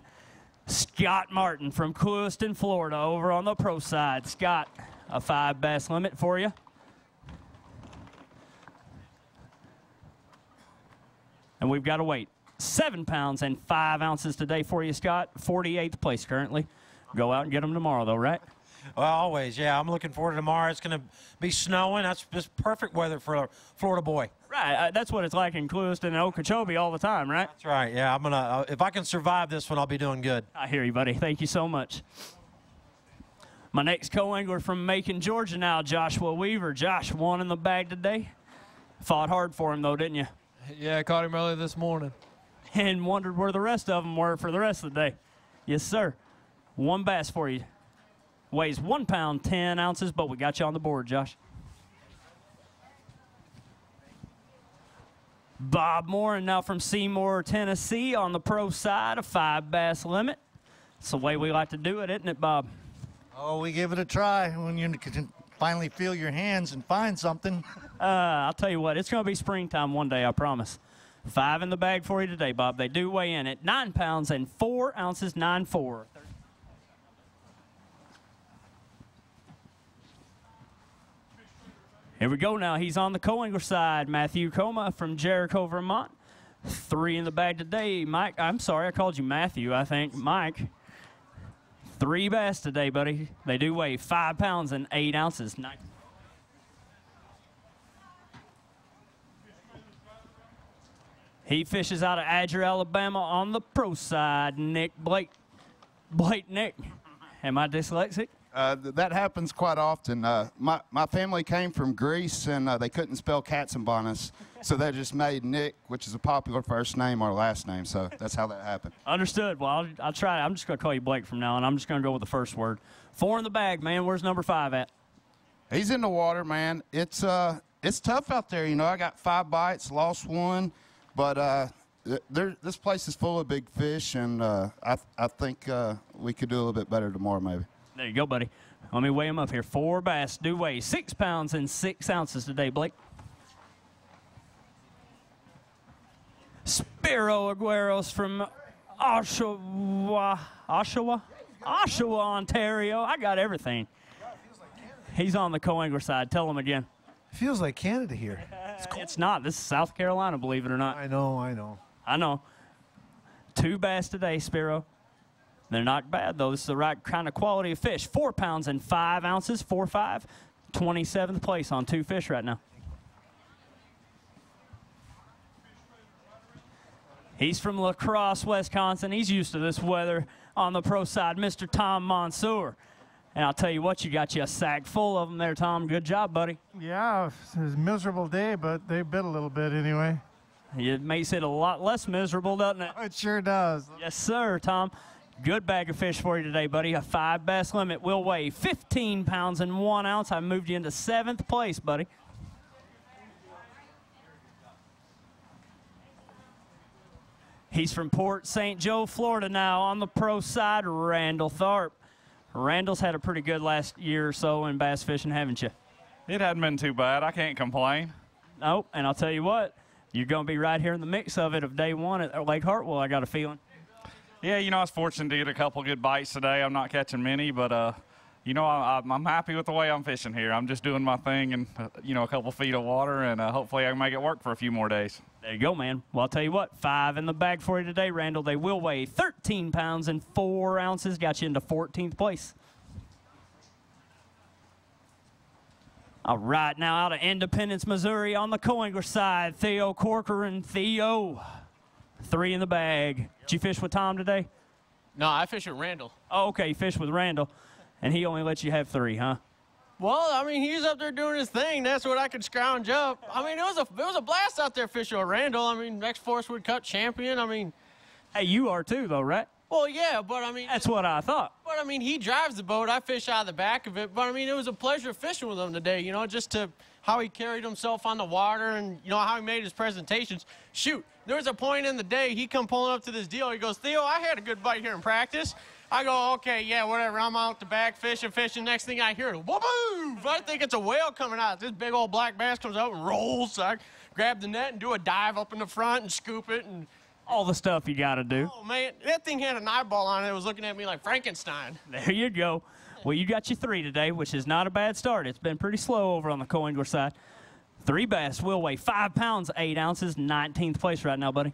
Scott Martin from Clewiston, Florida, over on the pro side. Scott, a 5 bass limit for you. And we've got to wait 7 pounds and 5 ounces today for you, Scott. 48th place currently. Go out and get them tomorrow, though, right? Well, always, yeah. I'm looking forward to tomorrow. It's going to be snowing. That's just perfect weather for a Florida boy. Right. That's what it's like in Clewiston and Okeechobee all the time, right? That's right. Yeah, I'm gonna. If I can survive this one, I'll be doing good. I hear you, buddy. Thank you so much. My next co-angler from Macon, Georgia now, Joshua Weaver. Josh won in the bag today. Fought hard for him, though, didn't you? Yeah, I caught him early this morning. And wondered where the rest of them were for the rest of the day. Yes, sir. One bass for you. Weighs 1 pound, 10 ounces, but we got you on the board, Josh. Bob Moore, now from Seymour, Tennessee, on the pro side, a 5 bass limit. It's the way we like to do it, isn't it, Bob? Oh, we give it a try when you can finally feel your hands and find something. I'll tell you what, it's going to be springtime one day, I promise. 5 in the bag for you today, Bob. They do weigh in at 9 pounds and 4 ounces, 9.4. Here we go now. He's on the co-angler side. Matthew Coma from Jericho, Vermont. 3 in the bag today. Mike, I'm sorry, I called you Matthew, I think. Mike. 3 bass today, buddy. They do weigh 5 pounds and 8 ounces. Nice. He fishes out of Adger, Alabama on the pro side. Nick Blake. Nick. Am I dyslexic? That happens quite often. My family came from Greece, and they couldn't spell Katzenbonus, so they just made Nick, which is a popular first name, our last name. So that's how that happened. Understood. Well, I'll try. I'm just going to call you Blake from now on. I'm just going to go with the first word. 4 in the bag, man. Where's number 5 at? He's in the water, man. It's tough out there. You know, I got 5 bites, lost 1, but this place is full of big fish, and I think we could do a little bit better tomorrow, maybe. There you go, buddy. Let me weigh him up here. 4 bass do weigh 6 pounds and 6 ounces today, Blake. Spiro Agueros from Oshawa, Ontario. I got everything. He's on the co-angler side. Tell him again. Feels like Canada here. It's not. This is South Carolina, believe it or not. I know. I know. 2 bass today, Spiro. They're not bad, though. This is the right kind of quality of fish. 4 pounds and 5 ounces, 4.5. 27th place on 2 fish right now. He's from La Crosse, Wisconsin. He's used to this weather on the pro side, Mr. Tom Mansour. And I'll tell you what, you got you a sack full of them there, Tom. Good job, buddy. Yeah, it was a miserable day, but they bit a little bit anyway. It makes it a lot less miserable, doesn't it? It sure does. Yes, sir, Tom. Good bag of fish for you today, buddy. A 5 bass limit will weigh 15 pounds and 1 ounce. I moved you into 7th place, buddy. He's from Port St. Joe, Florida now. On the pro side, Randall Tharp. Randall's had a pretty good last year or so in bass fishing, haven't you? It hadn't been too bad. I can't complain. Nope, and I'll tell you what, you're going to be right here in the mix of it of day 1 at Lake Hartwell, I got a feeling. Yeah, you know, I was fortunate to get a couple good bites today. I'm not catching many, but, you know, I'm happy with the way I'm fishing here. I'm just doing my thing in, you know, a couple feet of water, and hopefully I can make it work for a few more days. There you go, man. Well, I'll tell you what, 5 in the bag for you today, Randall. They will weigh 13 pounds and 4 ounces. Got you into 14th place. All right, now out of Independence, Missouri, on the co-angler side, Theo Corcoran. Theo, 3 in the bag. Did you fish with Tom today? No, I fish with Randall. Oh, okay, you fished with Randall, and he only lets you have 3, huh? Well, I mean, he's up there doing his thing. That's what I could scrounge up. I mean, it was a blast out there fishing with Randall. I mean, X-Force Wood Cup champion. I mean, hey, you are too, though, right? Well, yeah, but I mean, that's what I thought. But I mean, he drives the boat. I fish out of the back of it. But I mean, it was a pleasure fishing with him today. You know, just to how he carried himself on the water, and you know how he made his presentations. Shoot, there was a point in the day he come pulling up to this deal. He goes, Theo, I had a good bite here in practice. I go, okay, yeah, whatever. I'm out the back fishing. Next thing I hear, whoop-oo! I think it's a whale coming out. This big old black bass comes out and rolls. So I grab the net and do a dive up in the front and scoop it. And all the stuff you got to do. Oh, man, that thing had an eyeball on it. It was looking at me like Frankenstein. There you go. Well, you got your 3 today, which is not a bad start. It's been pretty slow over on the co-angler side. 3 bass will weigh 5 pounds, 8 ounces, 19th place right now, buddy.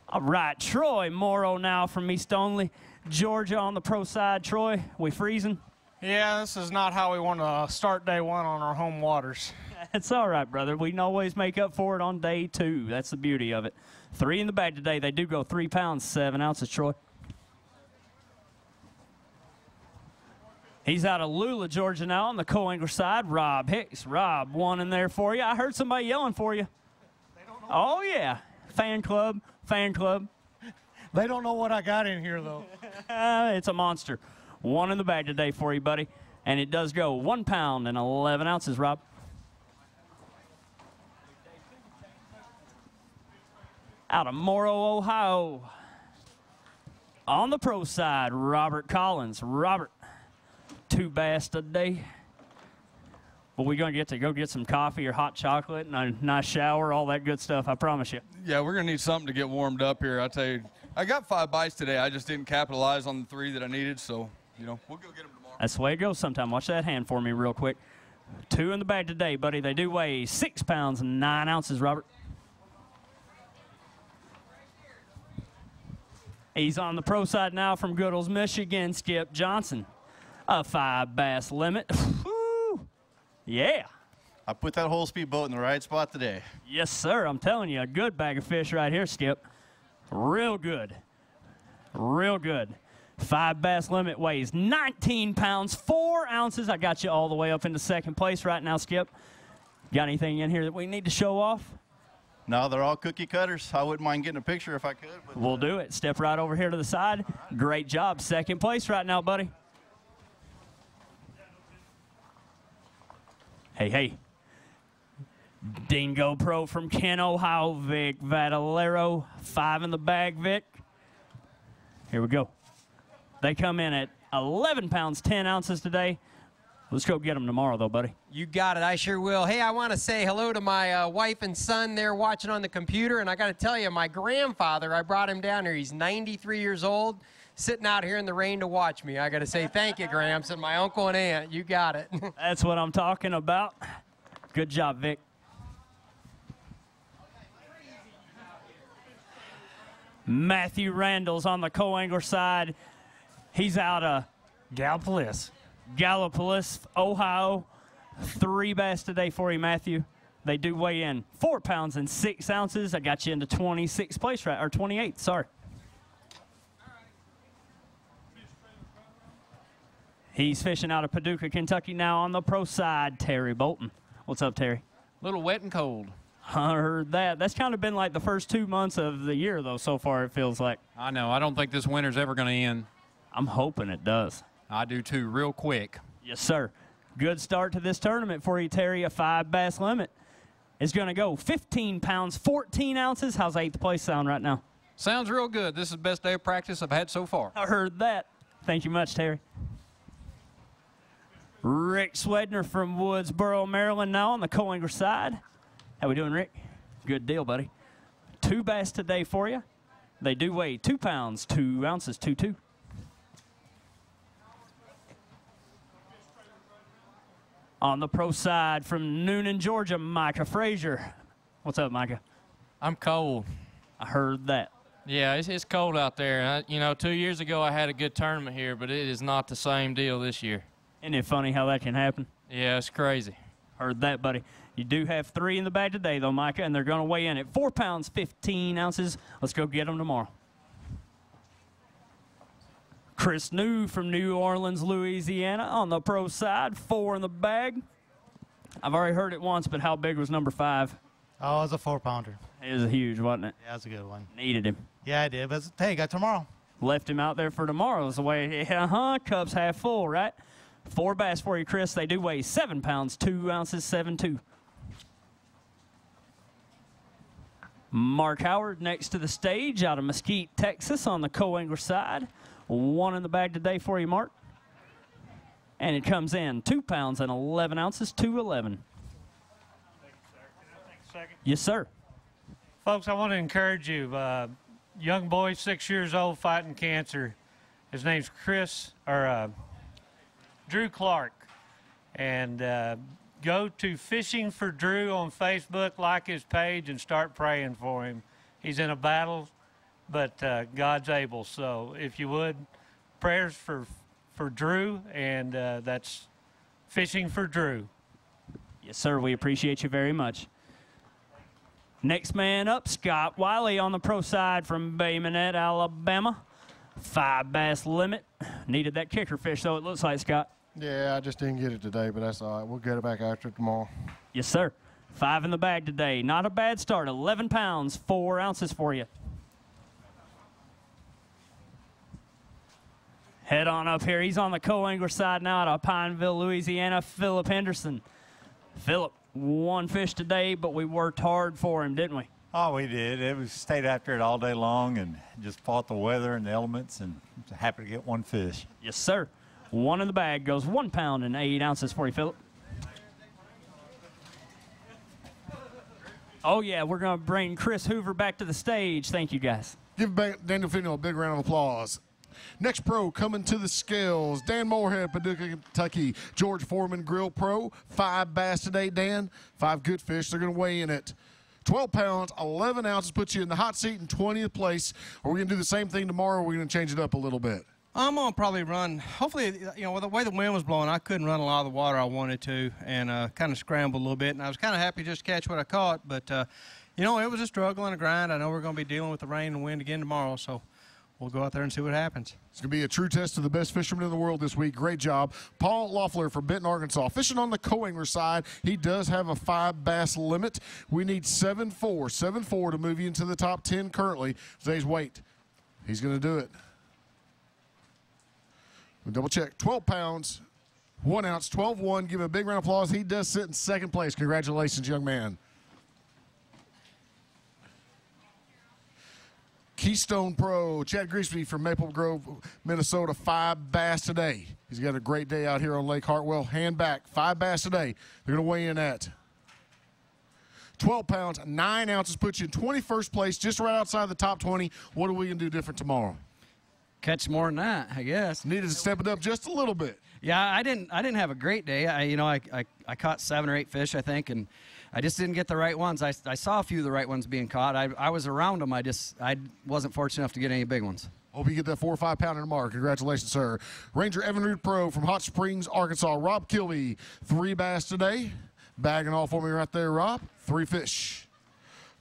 All right, Troy Morrow now from East Only, Georgia on the pro side. Troy, we freezing? Yeah, this is not how we want to start day one on our home waters. It's all right, brother. We can always make up for it on day 2. That's the beauty of it. 3 in the bag today. They do go 3 pounds, 7 ounces, Troy. He's out of Lula, Georgia now on the co-angler side. Rob Hicks. Rob, 1 in there for you. I heard somebody yelling for you. Oh, yeah. Fan club, fan club. They don't know what I got in here, though. It's a monster. 1 in the bag today for you, buddy. And it does go 1 pound and 11 ounces, Rob. Out of Morrow, Ohio. On the pro side, Robert Collins. Robert, 2 bass today. But we're going to get to go get some coffee or hot chocolate and a nice shower, all that good stuff, I promise you. Yeah, we're going to need something to get warmed up here. I tell you, I got 5 bites today. I just didn't capitalize on the 3 that I needed, so, you know, we'll go get them tomorrow. That's the way it goes sometime. Watch that hand for me real quick. 2 in the bag today, buddy. They do weigh 6 pounds and 9 ounces, Robert. He's on the pro side now from Goodles, Michigan, Skip Johnson. A 5 bass limit. Woo! Yeah. I put that whole speed boat in the right spot today. Yes, sir. I'm telling you, a good bag of fish right here, Skip. Real good. Real good. 5 bass limit weighs 19 pounds, 4 ounces. I got you all the way up into 2nd place right now, Skip. Got anything in here that we need to show off? No, they're all cookie cutters. I wouldn't mind getting a picture if I could. But we'll do it. Step right over here to the side. Great job. 2nd place right now, buddy. Hey, hey. Dingo Pro from Kent, Ohio, Vic Vadalero. 5 in the bag, Vic. Here we go. They come in at 11 pounds, 10 ounces today. Let's go get them tomorrow, though, buddy. You got it. I sure will. Hey, I want to say hello to my wife and son there watching on the computer. And I got to tell you, my grandfather, I brought him down here. He's 93 years old, sitting out here in the rain to watch me. I got to say thank you, Gramps, and my uncle and aunt. You got it. That's what I'm talking about. Good job, Vic. Matthew Randall's on the co-angler side. He's out of Gallipolis, Ohio. 3 bass today for you, Matthew. They do weigh in 4 pounds and 6 ounces. I got you into 26th place, right? Or 28th, sorry. He's fishing out of Paducah, Kentucky now on the pro side. Terry Bolton. What's up, Terry? A little wet and cold. I heard that. That's kind of been like the first 2 months of the year, though, so far, it feels like. I know. I don't think this winter's ever going to end. I'm hoping it does. I do, too, real quick. Yes, sir. Good start to this tournament for you, Terry. A 5 bass limit is going to go 15 pounds, 14 ounces. How's 8th place sound right now? Sounds real good. This is the best day of practice I've had so far. I heard that. Thank you much, Terry. Rick Swedner from Woodsboro, Maryland now on the co-angler side. How we doing, Rick? Good deal, buddy. 2 bass today for you. They do weigh 2 pounds, 2 ounces, 2.2. On the pro side from Noonan, Georgia, Micah Frazier. What's up, Micah? I'm cold. I heard that. Yeah, it's cold out there. You know, 2 years ago I had a good tournament here, but it is not the same deal this year. Isn't it funny how that can happen? Yeah, it's crazy. Heard that, buddy. You do have 3 in the bag today, though, Micah, and they're going to weigh in at 4 pounds, 15 ounces. Let's go get them tomorrow. Chris New from New Orleans, Louisiana on the pro side, 4 in the bag. I've already heard it once, but how big was number 5? Oh, it was a 4-pounder. It was huge, wasn't it? Yeah, it was a good one. Needed him. Yeah, I did. But hey, got tomorrow. Left him out there for tomorrow. Is the way, cup's half full, right? 4 bass for you, Chris. They do weigh 7 pounds, 2 ounces, 7.2. Mark Howard next to the stage out of Mesquite, Texas on the co-angler side. 1 in the bag today for you, Mark. And it comes in 2 pounds and 11 ounces, 2.11. Yes, sir. Folks, I want to encourage you. Young boy, 6 years old, fighting cancer. His name's Drew Clark. And go to Fishing for Drew on Facebook, like his page, and start praying for him. He's in a battle, but God's able. So if you would, prayers for Drew, and that's Fishing for Drew. Yes, sir. We appreciate you very much. Next man up, Scott Wiley on the pro side from Bay Minette, Alabama. 5 bass limit. Needed that kicker fish, though, it looks like, Scott. Yeah, I just didn't get it today, but that's all right. We'll get it back after tomorrow. Yes, sir. 5 in the bag today. Not a bad start. 11 pounds, 4 ounces for you. Head on up here. He's on the co-angler side now out of Pineville, Louisiana, Philip Henderson. Philip, 1 fish today, but we worked hard for him, didn't we? Oh, we did. It was stayed after it all day long and just fought the weather and the elements, and happy to get 1 fish. Yes, sir. 1 in the bag goes 1 pound and 8 ounces for you, Philip. Oh, yeah, we're going to bring Chris Hoover back to the stage. Thank you, guys. Give Daniel Fino a big round of applause. Next pro coming to the scales, Dan Moorhead, Paducah, Kentucky. George Foreman, Grill Pro. 5 bass today, Dan. 5 good fish. They're going to weigh in at 12 pounds, 11 ounces, puts you in the hot seat in 20th place. Are we going to do the same thing tomorrow, or are we going to change it up a little bit? I'm going to probably run, hopefully, you know, with the way the wind was blowing, I couldn't run a lot of the water I wanted to, and kind of scrambled a little bit. And I was kind of happy just to catch what I caught, but, you know, it was a struggle and a grind. I know we're going to be dealing with the rain and wind again tomorrow, so we'll go out there and see what happens. It's going to be a true test of the best fisherman in the world this week. Great job. Paul Loeffler from Benton, Arkansas. Fishing on the co-angler side. He does have a 5 bass limit. We need 7-4. 7-4 to move you into the top 10 currently. Today's weight. He's going to do it. We'll double check. 12 pounds, 1 ounce, 12-1. Give him a big round of applause. He does sit in 2nd place. Congratulations, young man. Keystone Pro, Chad Grigsby from Maple Grove, Minnesota, 5 bass today. He's got a great day out here on Lake Hartwell. Hand back, 5 bass today. They're going to weigh in at 12 pounds, 9 ounces, puts you in 21st place, just right outside the top 20. What are we going to do different tomorrow? Catch more than that, I guess. Needed to step it up just a little bit. Yeah, I didn't have a great day. I caught 7 or 8 fish, I think, and I just didn't get the right ones. I saw a few of the right ones being caught. I was around them. I wasn't fortunate enough to get any big ones. Hope you get that 4 or 5 pounder tomorrow. Congratulations, sir. Ranger Evan Root Pro from Hot Springs, Arkansas. Rob Kilby, 3 bass today. Bagging all for me right there, Rob. 3 fish.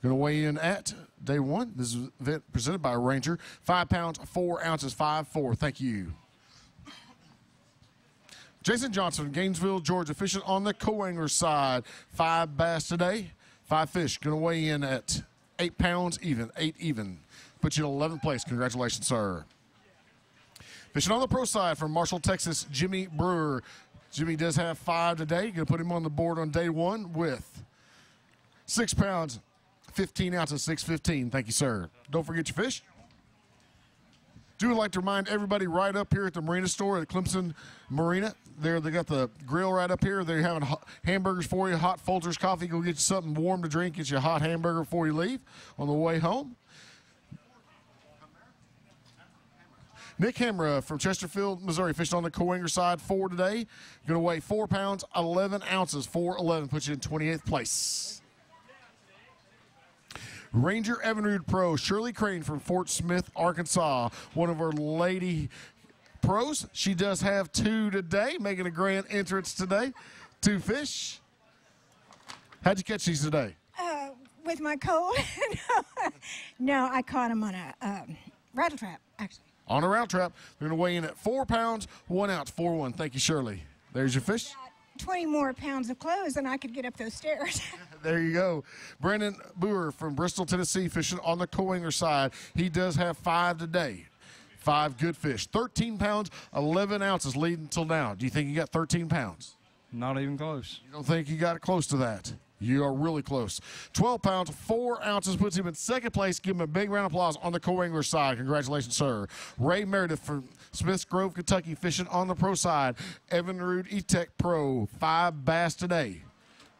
Going to weigh in at day 1. This is event presented by Ranger. 5 pounds, 4 ounces, 5-4. Thank you. Jason Johnson, Gainesville, Georgia, fishing on the co-angler side. 5 bass today. 5 fish. Going to weigh in at 8 pounds even. 8 even. Put you in 11th place. Congratulations, sir. Fishing on the pro side from Marshall, Texas, Jimmy Brewer. Jimmy does have 5 today. Going to put him on the board on day 1 with 6 pounds, 15 ounces, 6.15. Thank you, sir. Don't forget your fish. Do like to remind everybody right up here at the Marina store at Clemson Marina. There, they got the grill right up here. They're having hamburgers for you, hot Folgers coffee. Go get you something warm to drink. Get you a hot hamburger before you leave on the way home. Nick Hamra from Chesterfield, Missouri, fishing on the co-angler side. 4 today. Going to weigh 4 pounds, 11 ounces, 4.11. Puts you in 28th place. Ranger Evinrude Pro, Shirley Crane from Fort Smith, Arkansas. One of our lady pros. She does have 2 today, making a grand entrance today. 2 fish. How'd you catch these today? With my cold. No, I caught them on a rattle trap, actually. On a rattle trap. They're going to weigh in at 4 pounds, 1 ounce, 4.1. Thank you, Shirley. There's your fish. 20 more pounds of clothes and I could get up those stairs. There you go. Brandon Boer from Bristol, Tennessee, fishing on the co-angler side. He does have 5 today. 5 good fish. 13 pounds, 11 ounces leading until now. Do you think you got 13 pounds? Not even close. You don't think you got it close to that? You are really close. 12 pounds, 4 ounces, puts him in 2nd place. Give him a big round of applause on the co-angler side. Congratulations, sir. Ray Meredith from Smiths Grove, Kentucky, fishing on the pro side. Evan Rude E-Tech Pro, 5 bass today.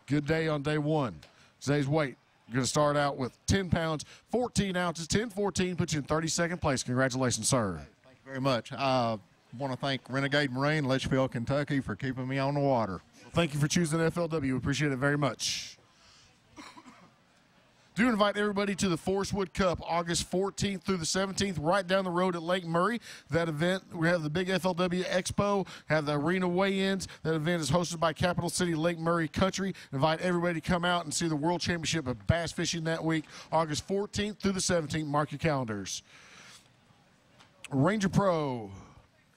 Good day on day 1. Today's weight, you're going to start out with 10 pounds, 14 ounces, 10-14, puts you in 32nd place. Congratulations, sir. Thank you very much. I want to thank Renegade Marine, Litchfield, Kentucky, for keeping me on the water. Well, Thank you for choosing FLW. We appreciate it very much. Do invite everybody to the Forest Wood Cup, August 14th through the 17th, right down the road at Lake Murray. That event, we have the big FLW Expo, have the arena weigh-ins. That event is hosted by Capital City Lake Murray Country. Invite everybody to come out and see the World Championship of Bass Fishing that week, August 14th through the 17th. Mark your calendars. Ranger Pro.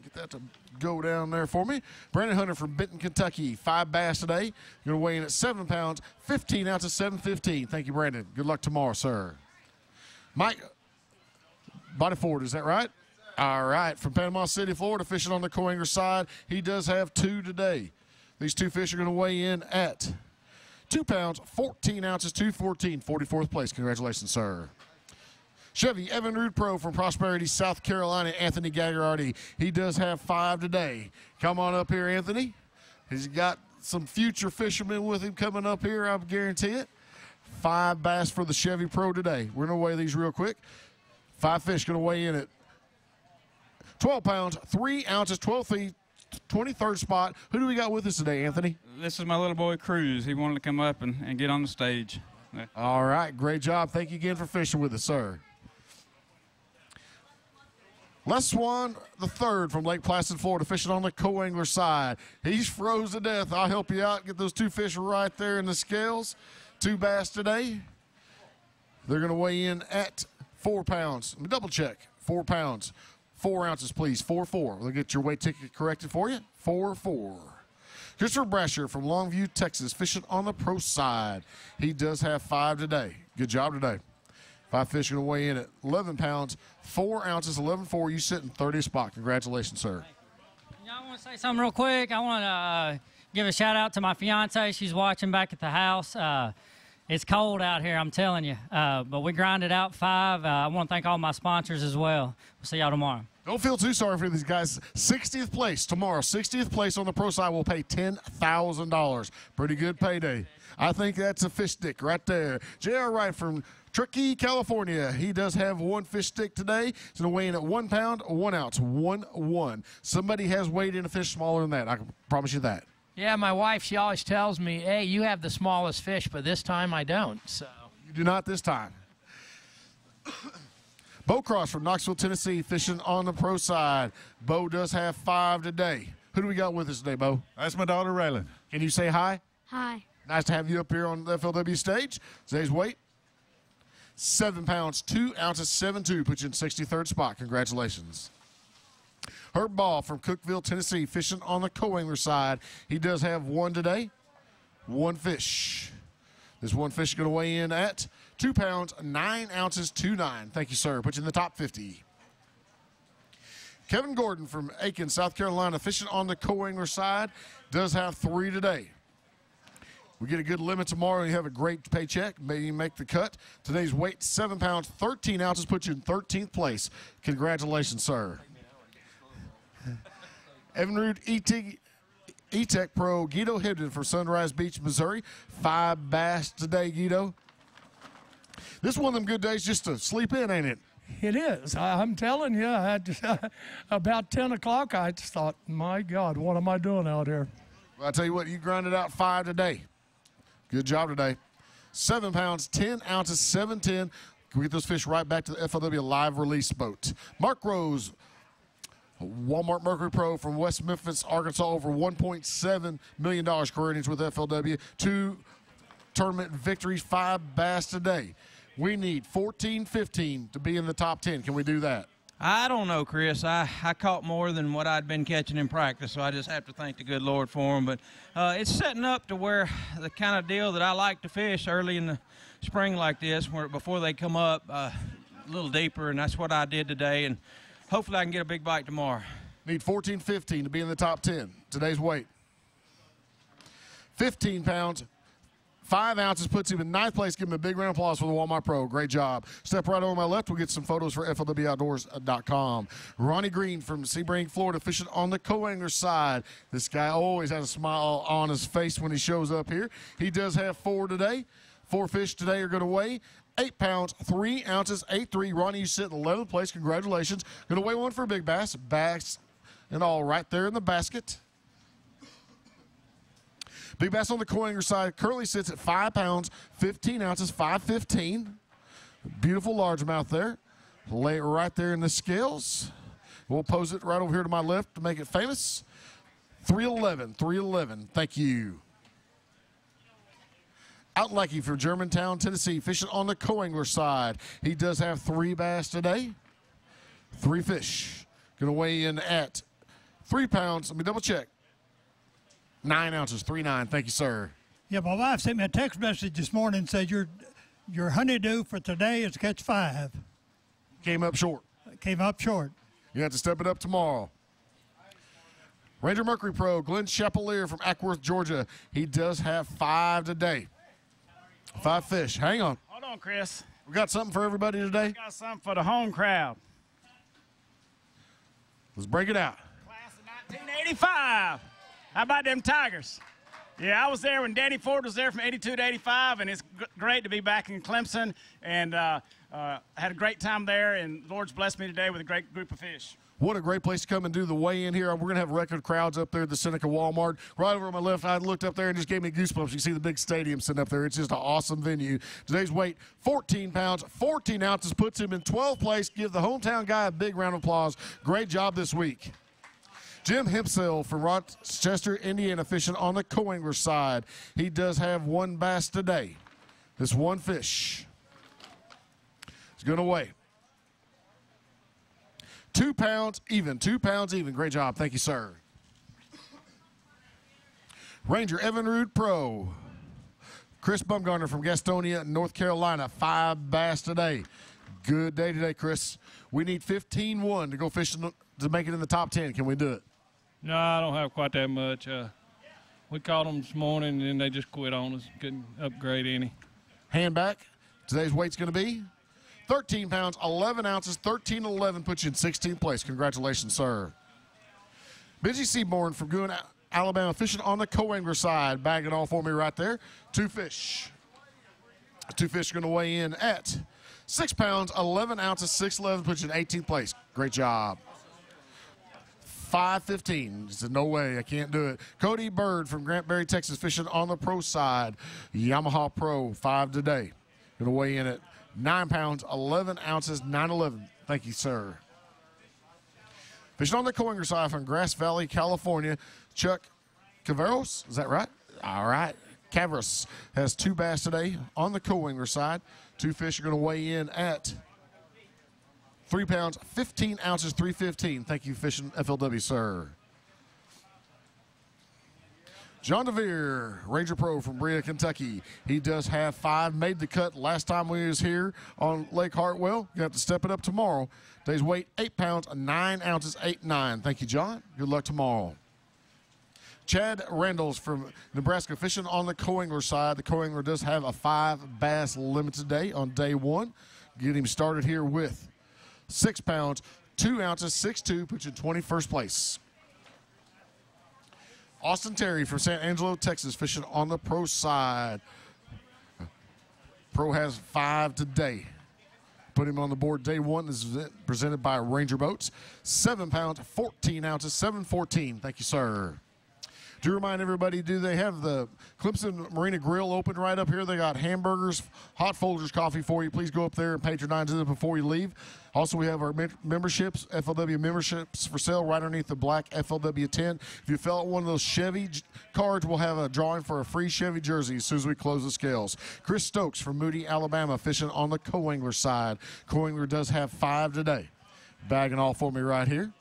Get that to go down there for me. Brandon Hunter from Benton, Kentucky. 5 bass today. Going to weigh in at 7 pounds, 15 ounces, 715. Thank you, Brandon. Good luck tomorrow, sir. Mike Bodyford, is that right? All right. From Panama City, Florida, fishing on the Coanger side. He does have 2 today. These 2 fish are going to weigh in at 2 pounds, 14 ounces, 214. 44th place. Congratulations, sir. Chevy Evinrude Pro from Prosperity, South Carolina, Anthony Gagliardi. He does have 5 today. Come on up here, Anthony. He's got some future fishermen with him coming up here, I guarantee it. 5 bass for the Chevy Pro today. We're going to weigh these real quick. 5 fish going to weigh in at 12 pounds, 3 ounces, 12 feet, 23rd spot. Who do we got with us today, Anthony? This is my little boy, Cruz. He wanted to come up and get on the stage. Yeah. All right, great job. Thank you again for fishing with us, sir. Les Swan III from Lake Placid, Florida, fishing on the co-angler side. He's froze to death. I'll help you out. Get those 2 fish right there in the scales. 2 bass today. They're going to weigh in at 4 pounds. Let me double check. 4 pounds. 4 ounces, please. 4-4. We'll get your weight ticket corrected for you. 4-4. Christopher Brasher from Longview, Texas, fishing on the pro side. He does have 5 today. Good job today. 5 fish going to weigh in at 11 pounds, 4 ounces, 11.4. You sit in 30th spot. Congratulations, sir. I want to say something real quick. I want to give a shout out to my fiance. She's watching back at the house. It's cold out here, I'm telling you. But we grinded out 5. I want to thank all my sponsors as well. We'll see y'all tomorrow. Don't feel too sorry for these guys. 60th place tomorrow. 60th place on the pro side will pay $10,000. Pretty good payday. I think that's a fish stick right there. J.R. Wright from Truckee, California. He does have 1 fish stick today. He's going to weigh in at 1 pound, 1 ounce, 1-1. Somebody has weighed in a fish smaller than that. I can promise you that. Yeah, my wife, she always tells me, hey, you have the smallest fish, but this time I don't. So you do not this time. Bo Cross from Knoxville, Tennessee, fishing on the pro side. Bo does have 5 today. Who do we got with us today, Bo? That's my daughter, Raylan. Can you say hi? Hi. Nice to have you up here on the FLW stage. Today's weight, 7 pounds, 2 ounces, 7.2. Put you in 63rd spot. Congratulations. Herb Ball from Cookeville, Tennessee, fishing on the co-angler side. He does have 1 today. 1 fish. This 1 fish is going to weigh in at 2 pounds, 9 ounces, 2.9. Thank you, sir. Put you in the top 50. Kevin Gordon from Aiken, South Carolina, fishing on the co-angler side. Does have 3 today. We get a good limit tomorrow, and you have a great paycheck. Maybe you make the cut. Today's weight, 7 pounds, 13 ounces, puts you in 13th place. Congratulations, sir. Evinrude E-Tech Pro, Guido Hibden from Sunrise Beach, Missouri. 5 bass today, Guido. This is one of them good days just to sleep in, ain't it? It is. I'm telling you, about 10 o'clock, I just thought, my God, what am I doing out here? Well, I tell you what, you grinded out 5 today. Good job today. 7 pounds, 10 ounces, 7.10. Can we get those fish right back to the FLW live release boat? Mark Rose, Walmart Mercury Pro from West Memphis, Arkansas, over $1.7 million career earnings with FLW. 2 tournament victories, 5 bass today. We need 14, 15 to be in the top 10. Can we do that? I don't know, Chris. I caught more than what I'd been catching in practice, so I just have to thank the good Lord for them. But it's setting up to where the kind of deal that I like to fish early in the spring like this, where before they come up a little deeper, and that's what I did today. And hopefully I can get a big bite tomorrow. Need 14, 15 to be in the top 10. Today's weight, 15 pounds, 5 ounces, puts him in 9th place. Give him a big round of applause for the Walmart Pro. Great job. Step right on my left. We'll get some photos for FLWOutdoors.com. Ronnie Green from Sebring, Florida, fishing on the co-angler side. This guy always has a smile on his face when he shows up here. He does have 4 today. 4 fish today are going to weigh 8 pounds, 3 ounces, 8.3. Ronnie, you sit in 11th place. Congratulations. Going to weigh 1 for a big bass. Bass and all right there in the basket. Big bass on the co-angler side currently sits at 5 pounds, 15 ounces, 515. Beautiful largemouth there. Lay it right there in the scales. We'll pose it right over here to my left to make it famous. 311, 311. Thank you. Outlackey from Germantown, Tennessee, fishing on the co-angler side. He does have 3 bass today. 3 fish. Going to weigh in at 3 pounds. Let me double check. 9 ounces, 3.9. Thank you, sir. Yeah, my wife sent me a text message this morning and said your honeydew for today is to catch 5. Came up short. Came up short. You have to step it up tomorrow. Ranger Mercury Pro, Glenn Chapelier from Ackworth, Georgia. He does have 5 today. 5 fish. Hang on. Hold on, Chris. We got something for everybody today? We got something for the home crowd. Let's break it out. Class of 1985. How about them Tigers? Yeah, I was there when Danny Ford was there from 82 to 85, and it's great to be back in Clemson. And had a great time there, and the Lord's blessed me today with a great group of fish. What a great place to come and do the weigh-in here. We're going to have record crowds up there at the Seneca Walmart. Right over on my left, I looked up there and just gave me goosebumps. You see the big stadium sitting up there. It's just an awesome venue. Today's weight, 14 pounds, 14 ounces, puts him in 12th place. Give the hometown guy a big round of applause. Great job this week. Jim Hempsell from Rochester, Indiana, fishing on the co-angler side. He does have 1 bass today. This 1 fish. It's going to weigh 2 pounds even, 2 pounds even. Great job. Thank you, sir. Ranger Evan Rude Pro. Chris Bumgarner from Gastonia, North Carolina. 5 bass today. Good day today, Chris. We need 15-1 to go fishing to make it in the top 10. Can we do it? No, I don't have quite that much. We caught them this morning, and then they just quit on us. Couldn't upgrade any. Hand back. Today's weight's going to be 13 pounds, 11 ounces, 13.11 puts you in 16th place. Congratulations, sir. Benji Seaborn from Goon, Alabama, fishing on the co-angler side. Bagging all for me right there. 2 fish. 2 fish are going to weigh in at 6 pounds, 11 ounces, 6.11 puts you in 18th place. Great job. 5:15. Said, no way, I can't do it. Cody Bird from Grant Berry, Texas, fishing on the pro side. Yamaha Pro, 5 today. Going to weigh in at 9 pounds, 11 ounces, 9.11. Thank you, sir. Fishing on the co-angler side from Grass Valley, California, Chuck Caveros. Is that right? All right. Caveros has 2 bass today on the co-angler side. 2 fish are going to weigh in at 3 pounds, 15 ounces, 3.15. Thank you, Fishing FLW, sir. John DeVere, Ranger Pro from Berea, Kentucky. He does have 5. Made the cut last time we was here on Lake Hartwell. You have to step it up tomorrow. Today's weight, 8 pounds, 9 ounces, 8.9. Thank you, John. Good luck tomorrow. Chad Randalls from Nebraska, fishing on the co-angler side. The co-angler does have a 5 bass limit today on day 1. Get him started here with 6 pounds, 2 ounces, 6.2, puts you in 21st place. Austin Terry from San Angelo, Texas, fishing on the pro side. Pro has 5 today. Put him on the board day 1. This is presented by Ranger Boats. 7 pounds, 14 ounces, 7.14. Thank you, sir. To remind everybody, do they have the Clemson Marina Grill open right up here? They got hamburgers, hot Folgers coffee for you. Please go up there and patronize it before you leave. Also, we have our memberships, FLW memberships for sale right underneath the black FLW tent. If you fill out one of those Chevy cards, we'll have a drawing for a free Chevy jersey as soon as we close the scales. Chris Stokes from Moody, Alabama, fishing on the co-angler side. Co-angler does have 5 today. Bagging all for me right here.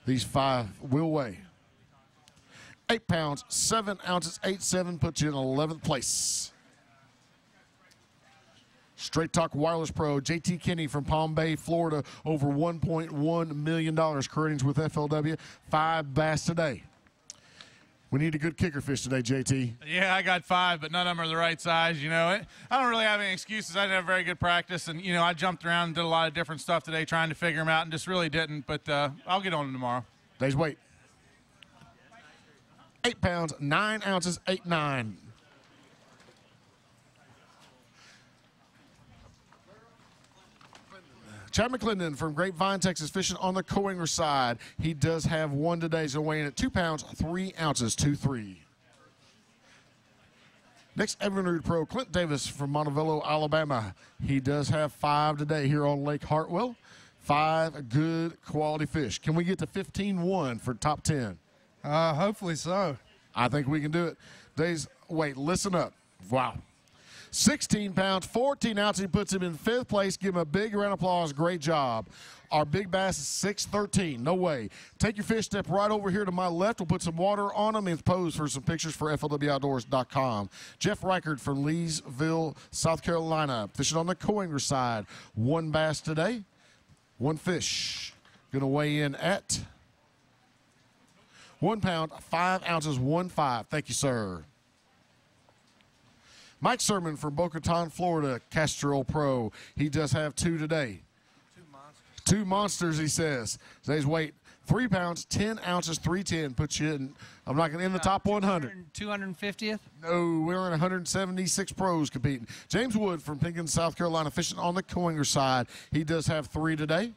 These 5 will weigh 8 pounds, 7 ounces, 8.7 puts you in 11th place. Straight Talk Wireless Pro, JT Kinney from Palm Bay, Florida, over $1.1 million earnings with FLW. 5 bass today. We need a good kicker fish today, JT. Yeah, I got 5, but none of them are the right size. You know, I don't really have any excuses. I didn't have very good practice, and you know, I jumped around and did a lot of different stuff today, trying to figure them out, and just really didn't. But I'll get on them tomorrow. Day's weight. 8 pounds, 9 ounces, 8.9. Chad McClendon from Grapevine, Texas, fishing on the co-angler side. He does have 1 today, so weighing at 2 pounds, 3 ounces, 2.3. Next, Evinrude Pro, Clint Davis from Montevallo, Alabama. He does have 5 today here on Lake Hartwell. 5 good quality fish. Can we get to 15-1 for top 10? Hopefully so. I think we can do it. Wait, listen up. Wow. 16 pounds, 14 ounces. He puts him in 5th place. Give him a big round of applause. Great job. Our big bass is 613. No way. Take your fish, step right over here to my left. We'll put some water on them and pose for some pictures for FLWOutdoors.com. Jeff Reichard from Leesville, South Carolina, fishing on the Coinger side. 1 bass today, 1 fish. Going to weigh in at 1 pound, 5 ounces, 1.5. Thank you, sir. Mike Sermon from Boca Raton, Florida, Castrol Pro. He does have 2 today. 2 monsters, he says. Today's weight, 3 pounds, 10 ounces, 310. Puts you in, I'm not going to in the top 100. 250th? No, we're in 176 pros competing. James Wood from Pinkins, South Carolina, fishing on the Coinger side. He does have 3 today.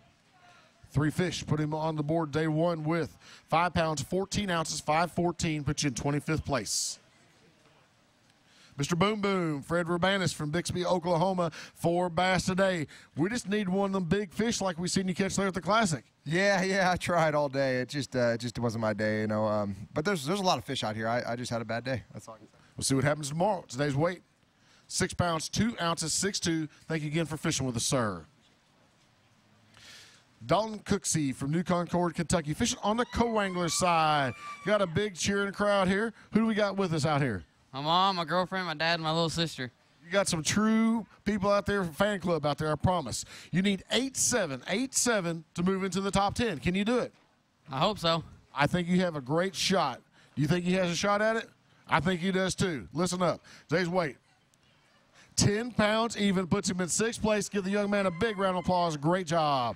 3 fish. Put him on the board day 1 with 5 pounds, 14 ounces, 514. Puts you in 25th place. Mr. Boom Boom, Fred Rubanis from Bixby, Oklahoma, 4 bass today. We just need one of them big fish like we seen you catch there at the Classic. Yeah, I tried all day. It just wasn't my day, you know. But there's a lot of fish out here. I just had a bad day. That's all I can say. We'll see what happens tomorrow. Today's weight, 6 pounds, 2 ounces, 6'2". Thank you again for fishing with us, sir. Dalton Cooksey from New Concord, Kentucky, fishing on the co-angler side. Got a big cheering crowd here. Who do we got with us out here? My mom, my girlfriend, my dad, and my little sister. You got some true people out there, fan club out there, I promise. You need 8-7 to move into the top 10. Can you do it? I hope so. I think you have a great shot. Do you think he has a shot at it? I think he does too. Listen up. Today's weight, 10 pounds even, puts him in 6th place. Give the young man a big round of applause. Great job.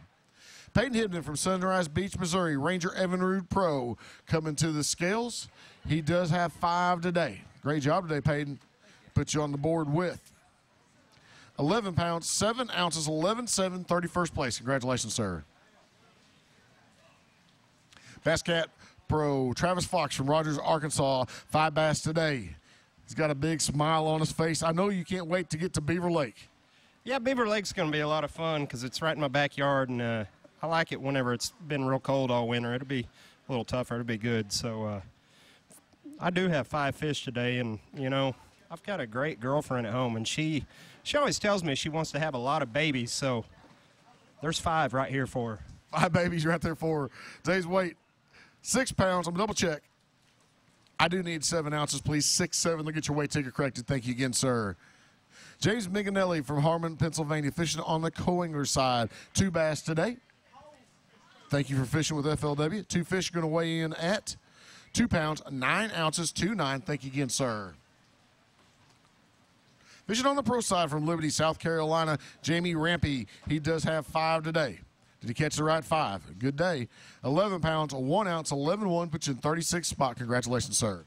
Peyton Hibden from Sunrise Beach, Missouri, Ranger Evinrude Pro, coming to the scales. He does have 5 today. Great job today, Peyton. Put you on the board with 11 pounds, 7 ounces, 11.7, 31st place. Congratulations, sir. Bass Cat Pro, Travis Fox from Rogers, Arkansas, 5 bass today. He's got a big smile on his face. I know you can't wait to get to Beaver Lake. Yeah, Beaver Lake's going to be a lot of fun because it's right in my backyard, and I like it whenever it's been real cold all winter. It'll be a little tougher. It'll be good. So I do have 5 fish today, and, you know, I've got a great girlfriend at home, and she always tells me she wants to have a lot of babies, so there's 5 right here for her. 5 babies right there for her. Today's weight, 6 pounds. I'm going to double check. I do need 7 ounces, please. 6'7". They'll get your weight ticker corrected. Thank you again, sir. James Miganelli from Harmon, Pennsylvania, fishing on the Coinger side. 2 bass today. Thank you for fishing with FLW. 2 fish are going to weigh in at 2 pounds, 9 ounces, 2.9. Thank you again, sir. Fishing on the pro side from Liberty, South Carolina, Jamie Rampy. He does have 5 today. Did he catch the right 5? Good day. 11 pounds, 1 ounce, 11.1. Puts you in 36th spot. Congratulations, sir.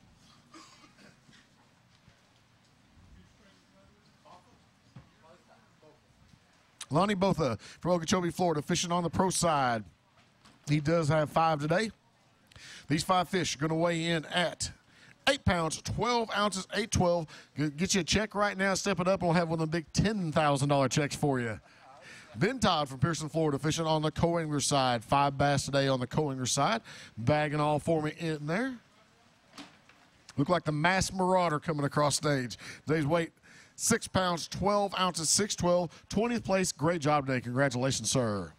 Lonnie Botha from Okeechobee, Florida, fishing on the pro side. He does have 5 today. These 5 fish are going to weigh in at 8 pounds, 12 ounces, 8.12. Get you a check right now. Step it up, and we'll have one of the big $10,000 checks for you. Ben Todd from Pearson, Florida, fishing on the Coinger side. 5 bass today on the Coinger side. Bagging all for me in there. Look like the mass marauder coming across stage. Today's weight, 6 pounds, 12 ounces, 6.12. 20th place. Great job today. Congratulations, sir.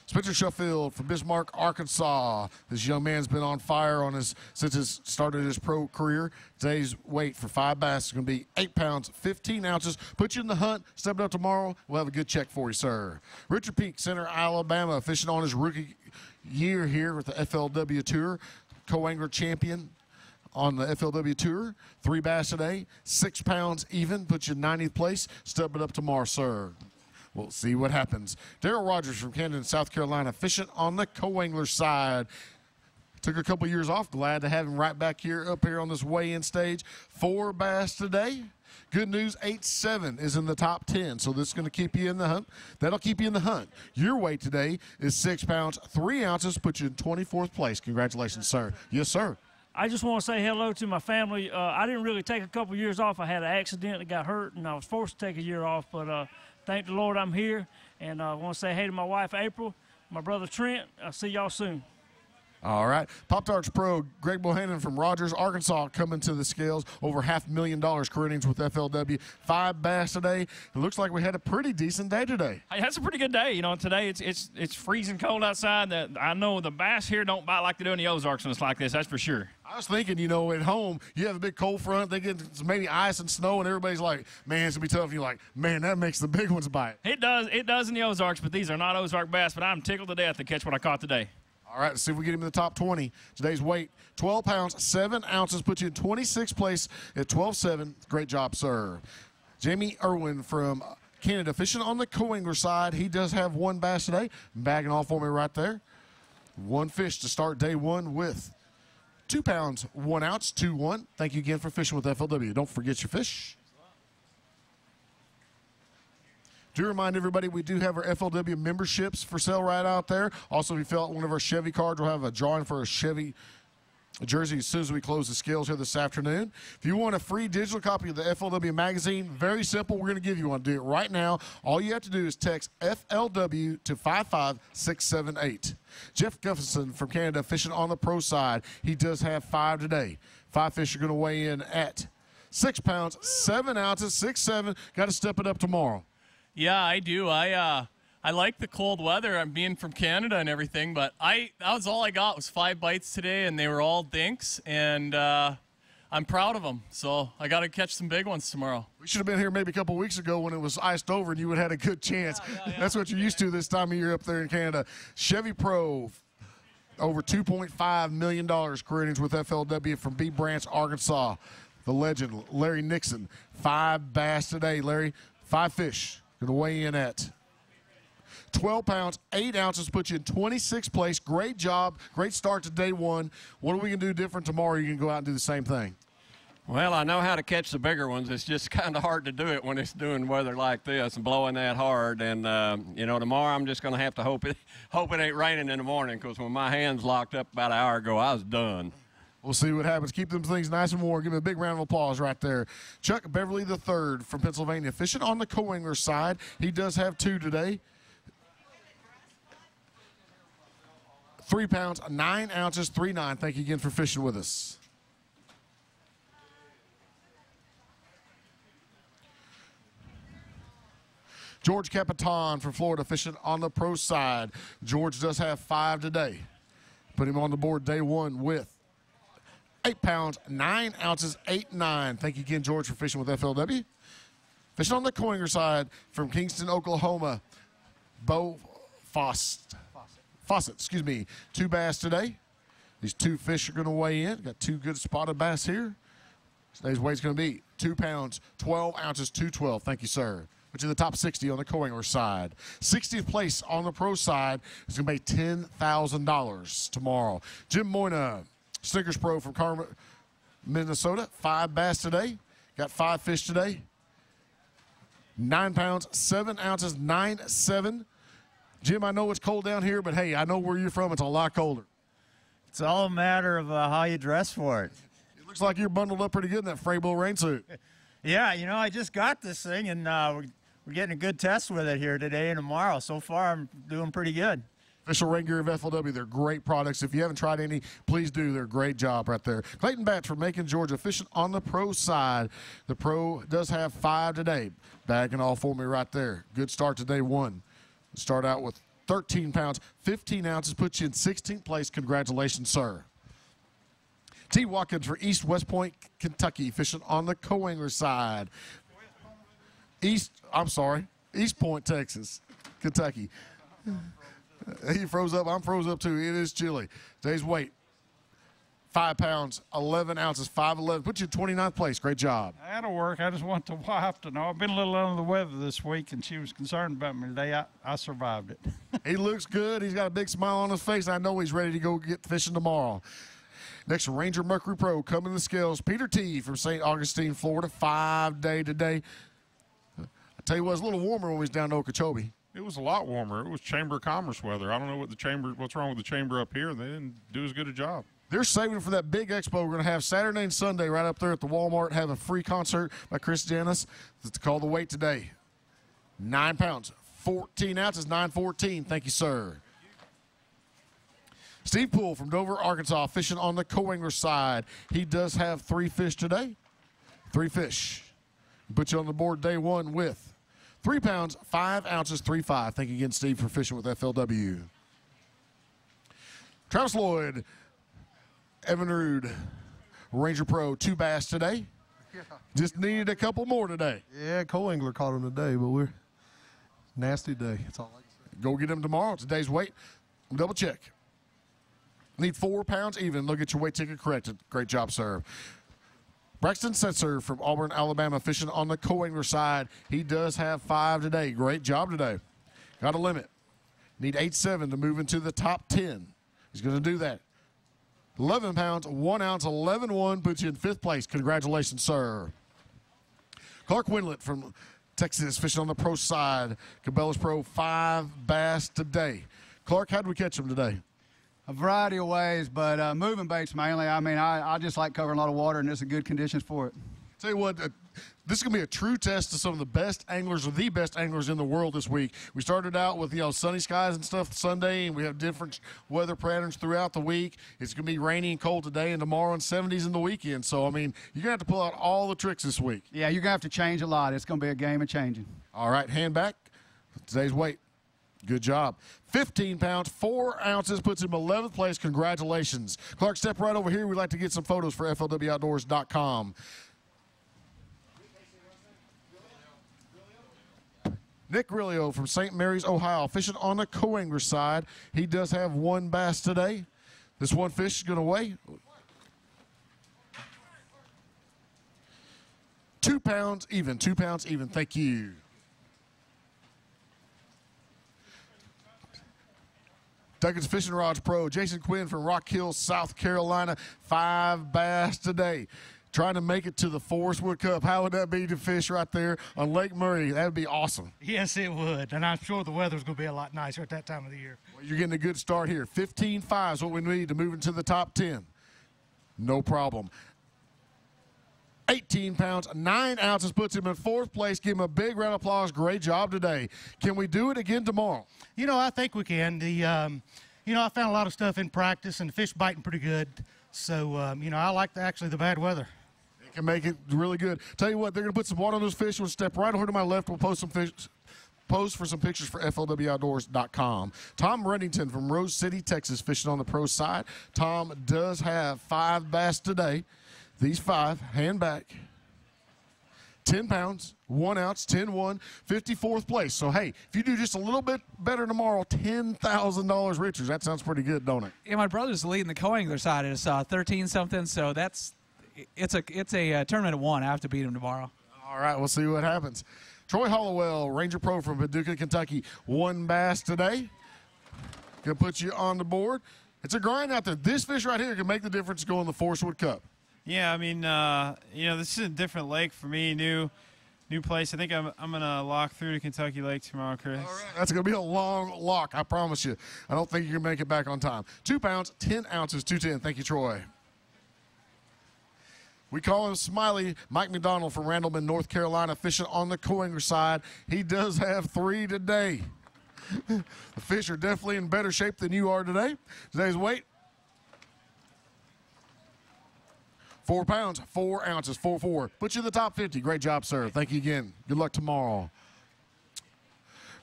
Spencer Sheffield from Bismarck, Arkansas. This young man's been on fire since he started his pro career. Today's weight for 5 bass is going to be 8 pounds, 15 ounces. Put you in the hunt. Step it up tomorrow. We'll have a good check for you, sir. Richard Peak, Center, Alabama, fishing on his rookie year here with the FLW Tour. Co-angler champion on the FLW Tour. 3 bass today, 6 pounds even. Put you in 90th place. Step it up tomorrow, sir. We'll see what happens. Darrell Rogers from Camden, South Carolina, fishing on the co-angler side. Took a couple years off. Glad to have him right back here, up here on this weigh-in stage. 4 bass today. Good news, 8-7 is in the top 10, so this is going to keep you in the hunt. That'll keep you in the hunt. Your weight today is 6 pounds, 3 ounces, put you in 24th place. Congratulations, sir. Yes, sir. I just want to say hello to my family. I didn't really take a couple years off. I had an accident and got hurt, and I was forced to take a year off. But thank the Lord I'm here. And I want to say hey to my wife, April, my brother, Trent. I'll see y'all soon. All right. Pop-Tarts Pro, Greg Bohannon from Rogers, Arkansas, coming to the scales. Over $500,000 career innings with FLW. 5 bass today. It looks like we had a pretty decent day today. Hey, that's a pretty good day. You know, today it's freezing cold outside. I know the bass here don't bite like they do in the Ozarks when it's like this. That's for sure. I was thinking, you know, at home, you have a big cold front. They get maybe ice and snow, and everybody's like, man, it's going to be tough. And you're like, man, that makes the big ones bite. It does in the Ozarks, but these are not Ozark bass. But I'm tickled to death to catch what I caught today. All right, let's see if we get him in the top 20. Today's weight, 12 pounds, 7 ounces, puts you in 26th place at 12.7. Great job, sir. Jamie Irwin from Canada, fishing on the co-angler side. He does have 1 bass today. Bagging off for me right there. 1 fish to start day 1 with 2 pounds, 1 ounce, 2-1. Thank you again for fishing with FLW. Don't forget your fish. Do remind everybody we do have our FLW memberships for sale right out there. Also, if you fill out one of our Chevy cards, we'll have a drawing for a Chevy jersey as soon as we close the scales here this afternoon. If you want a free digital copy of the FLW magazine, very simple. We're going to give you one. Do it right now. All you have to do is text FLW to 55678. Jeff Guffinson from Canada, fishing on the pro side. He does have 5 today. 5 fish are going to weigh in at 6 pounds, 7 ounces, 6'7". Got to step it up tomorrow. Yeah, I do. I like the cold weather. I'm being from Canada and everything, but that was all I got was 5 bites today, and they were all dinks, and I'm proud of them. So I got to catch some big ones tomorrow. We should have been here maybe a couple weeks ago when it was iced over, and you would have had a good chance. Yeah. That's what you're used to this time of year up there in Canada. Chevy Pro, over $2.5 million career innings with FLW from B Branch, Arkansas. The legend, Larry Nixon, 5 bass today. Larry, 5 fish. Going to weigh in at 12 pounds, 8 ounces, put you in 26th place. Great job. Great start to day 1. What are we going to do different tomorrow? You can go out and do the same thing. Well, I know how to catch the bigger ones. It's just kind of hard to do it when it's doing weather like this and blowing that hard. And, you know, tomorrow I'm just going to have to hope it ain't raining in the morning, because when my hands locked up about an hour ago, I was done. We'll see what happens. Keep them things nice and warm. Give him a big round of applause right there. Chuck Beverly III from Pennsylvania, fishing on the co-angler side. He does have 2 today. 3 pounds, 9 ounces, 3.9. Thank you again for fishing with us. George Capitan from Florida, fishing on the pro side. George does have 5 today. Put him on the board day 1 with 8 pounds, 9 ounces, 8.9. Thank you again, George, for fishing with FLW. Fishing on the co-angler side from Kingston, Oklahoma, Bo Fawcett, 2 bass today. These 2 fish are going to weigh in. Got 2 good spotted bass here. Today's weight's going to be 2 pounds, 12 ounces, 212. Thank you, sir. Which is the top 60 on the co-angler side. 60th place on the pro side is going to pay $10,000 tomorrow. Jim Moyna, Snickers Pro from Carmel, Minnesota. 5 bass today. Got 5 fish today. 9 pounds, 7 ounces, 9.7. Jim, I know it's cold down here, but hey, I know where you're from. It's a lot colder. It's all a matter of how you dress for it. It looks like you're bundled up pretty good in that Freybo rain suit. Yeah, you know, I just got this thing, and we're getting a good test with it here today and tomorrow. So far, I'm doing pretty good. Official rain gear of FLW. They're great products. If you haven't tried any, please do. They're a great job right there. Clayton Batch from Macon, Georgia, fishing on the pro side. The pro does have 5 today. Bagging all for me right there. Good start to day 1. Start out with 13 pounds, 15 ounces, puts you in 16th place. Congratulations, sir. T. Watkins for East West Point, Kentucky, fishing on the co-angler side. East Point, Texas, Kentucky. He froze up. I'm froze up, too. It is chilly. Today's weight, 5 pounds, 11 ounces, 5'11". Put you in 29th place. Great job. That'll work. I just want the wife to know. I've been a little under the weather this week, and she was concerned about me today. I survived it. He looks good. He's got a big smile on his face. I know he's ready to go get fishing tomorrow. Next, Ranger Mercury Pro coming to the scales. Peter T. from St. Augustine, Florida, 5-day today. I tell you what, it's a little warmer when we was down to Okeechobee. It was a lot warmer. It was Chamber of Commerce weather. I don't know what's wrong with the chamber up here. They didn't do as good a job. They're saving for that big expo we're going to have Saturday and Sunday right up there at the Walmart. Have a free concert by Chris Janis. Let's call the weight today. 9 pounds, 14 ounces, 914. Thank you, sir. Steve Poole from Dover, Arkansas, fishing on the co-angler side. He does have 3 fish today. 3 fish. Put you on the board day 1 with 3 pounds, 5 ounces, 3.5. Thank you again, Steve, for fishing with FLW. Travis Lloyd, Evan Rude, Ranger Pro, 2 bass today. Just needed a couple more today. Yeah, co-angler caught him today, but we're nasty day. That's all I can say. Go get him tomorrow. Today's weight. Double check. Need 4 pounds even. They'll get your weight ticket corrected. Great job, sir. Braxton Setzer from Auburn, Alabama, fishing on the co-angler side. He does have 5 today. Great job today. Got a limit. Need 8.7 to move into the top 10. He's going to do that. 11 pounds, 1 ounce, 11.1 puts you in 5th place. Congratulations, sir. Clark Winlet from Texas, fishing on the pro side. Cabela's Pro, 5 bass today. Clark, how did we catch him today? A variety of ways, but moving baits mainly. I mean, I just like covering a lot of water, and there's some good conditions for it. Tell you what, this is going to be a true test to some of the best anglers or the best anglers in the world this week. We started out with, sunny skies and stuff Sunday, and we have different weather patterns throughout the week. It's going to be rainy and cold today and tomorrow and 70s in the weekend. So, I mean, you're going to have to pull out all the tricks this week. Yeah, you're going to have to change a lot. It's going to be a game of changing. All right, hand back. Today's weight. Good job. 15 pounds, 4 ounces, puts him 11th place. Congratulations. Clark, step right over here. We'd like to get some photos for FLWOutdoors.com. Nick Grillo from St. Mary's, Ohio, fishing on the co-angler side. He does have 1 bass today. This 1 fish is going to weigh 2 pounds even. 2 pounds even. Thank you. Duggan's Fishing Rods Pro, Jason Quinn from Rock Hill, South Carolina, 5 bass today. Trying to make it to the Forest Wood Cup. How would that be to fish right there on Lake Murray? That would be awesome. Yes, it would, and I'm sure the weather's going to be a lot nicer at that time of the year. Well, you're getting a good start here. 15.5 is what we need to move into the top 10. No problem. 18 pounds, 9 ounces, puts him in 4th place. Give him a big round of applause. Great job today. Can we do it again tomorrow? I think we can. I found a lot of stuff in practice, and the fish biting pretty good. So, I like the bad weather. It can make it really good. Tell you what, they're going to put some water on those fish. We'll step right over to my left. We'll post for some pictures for FLWOutdoors.com. Tom Reddington from Rose City, Texas, fishing on the pro side. Tom does have 5 bass today. These 5, hand back, 10 pounds, 1 ounce, 10.1, 54th place. So, hey, if you do just a little bit better tomorrow, $10,000 richer. That sounds pretty good, don't it? Yeah, my brother's leading the co-angler side. It's 13-something, so it's a tournament of 1. I have to beat him tomorrow. All right, we'll see what happens. Troy Hollowell, Ranger Pro from Paducah, Kentucky, 1 bass today. Going to put you on the board. It's a grind out there. This fish right here can make the difference going to the Forest Wood Cup. Yeah, I mean, this is a different lake for me, new place. I think I'm gonna lock through to Kentucky Lake tomorrow, Chris. All right. That's gonna be a long lock, I promise you. I don't think you can make it back on time. 2 pounds, 10 ounces, 210. Thank you, Troy. We call him Smiley. Mike McDonald from Randleman, North Carolina, fishing on the co-angler side. He does have 3 today. The fish are definitely in better shape than you are today. Today's weight. 4 pounds, 4 ounces, 4.4. Put you in the top 50. Great job, sir. Thank you again. Good luck tomorrow.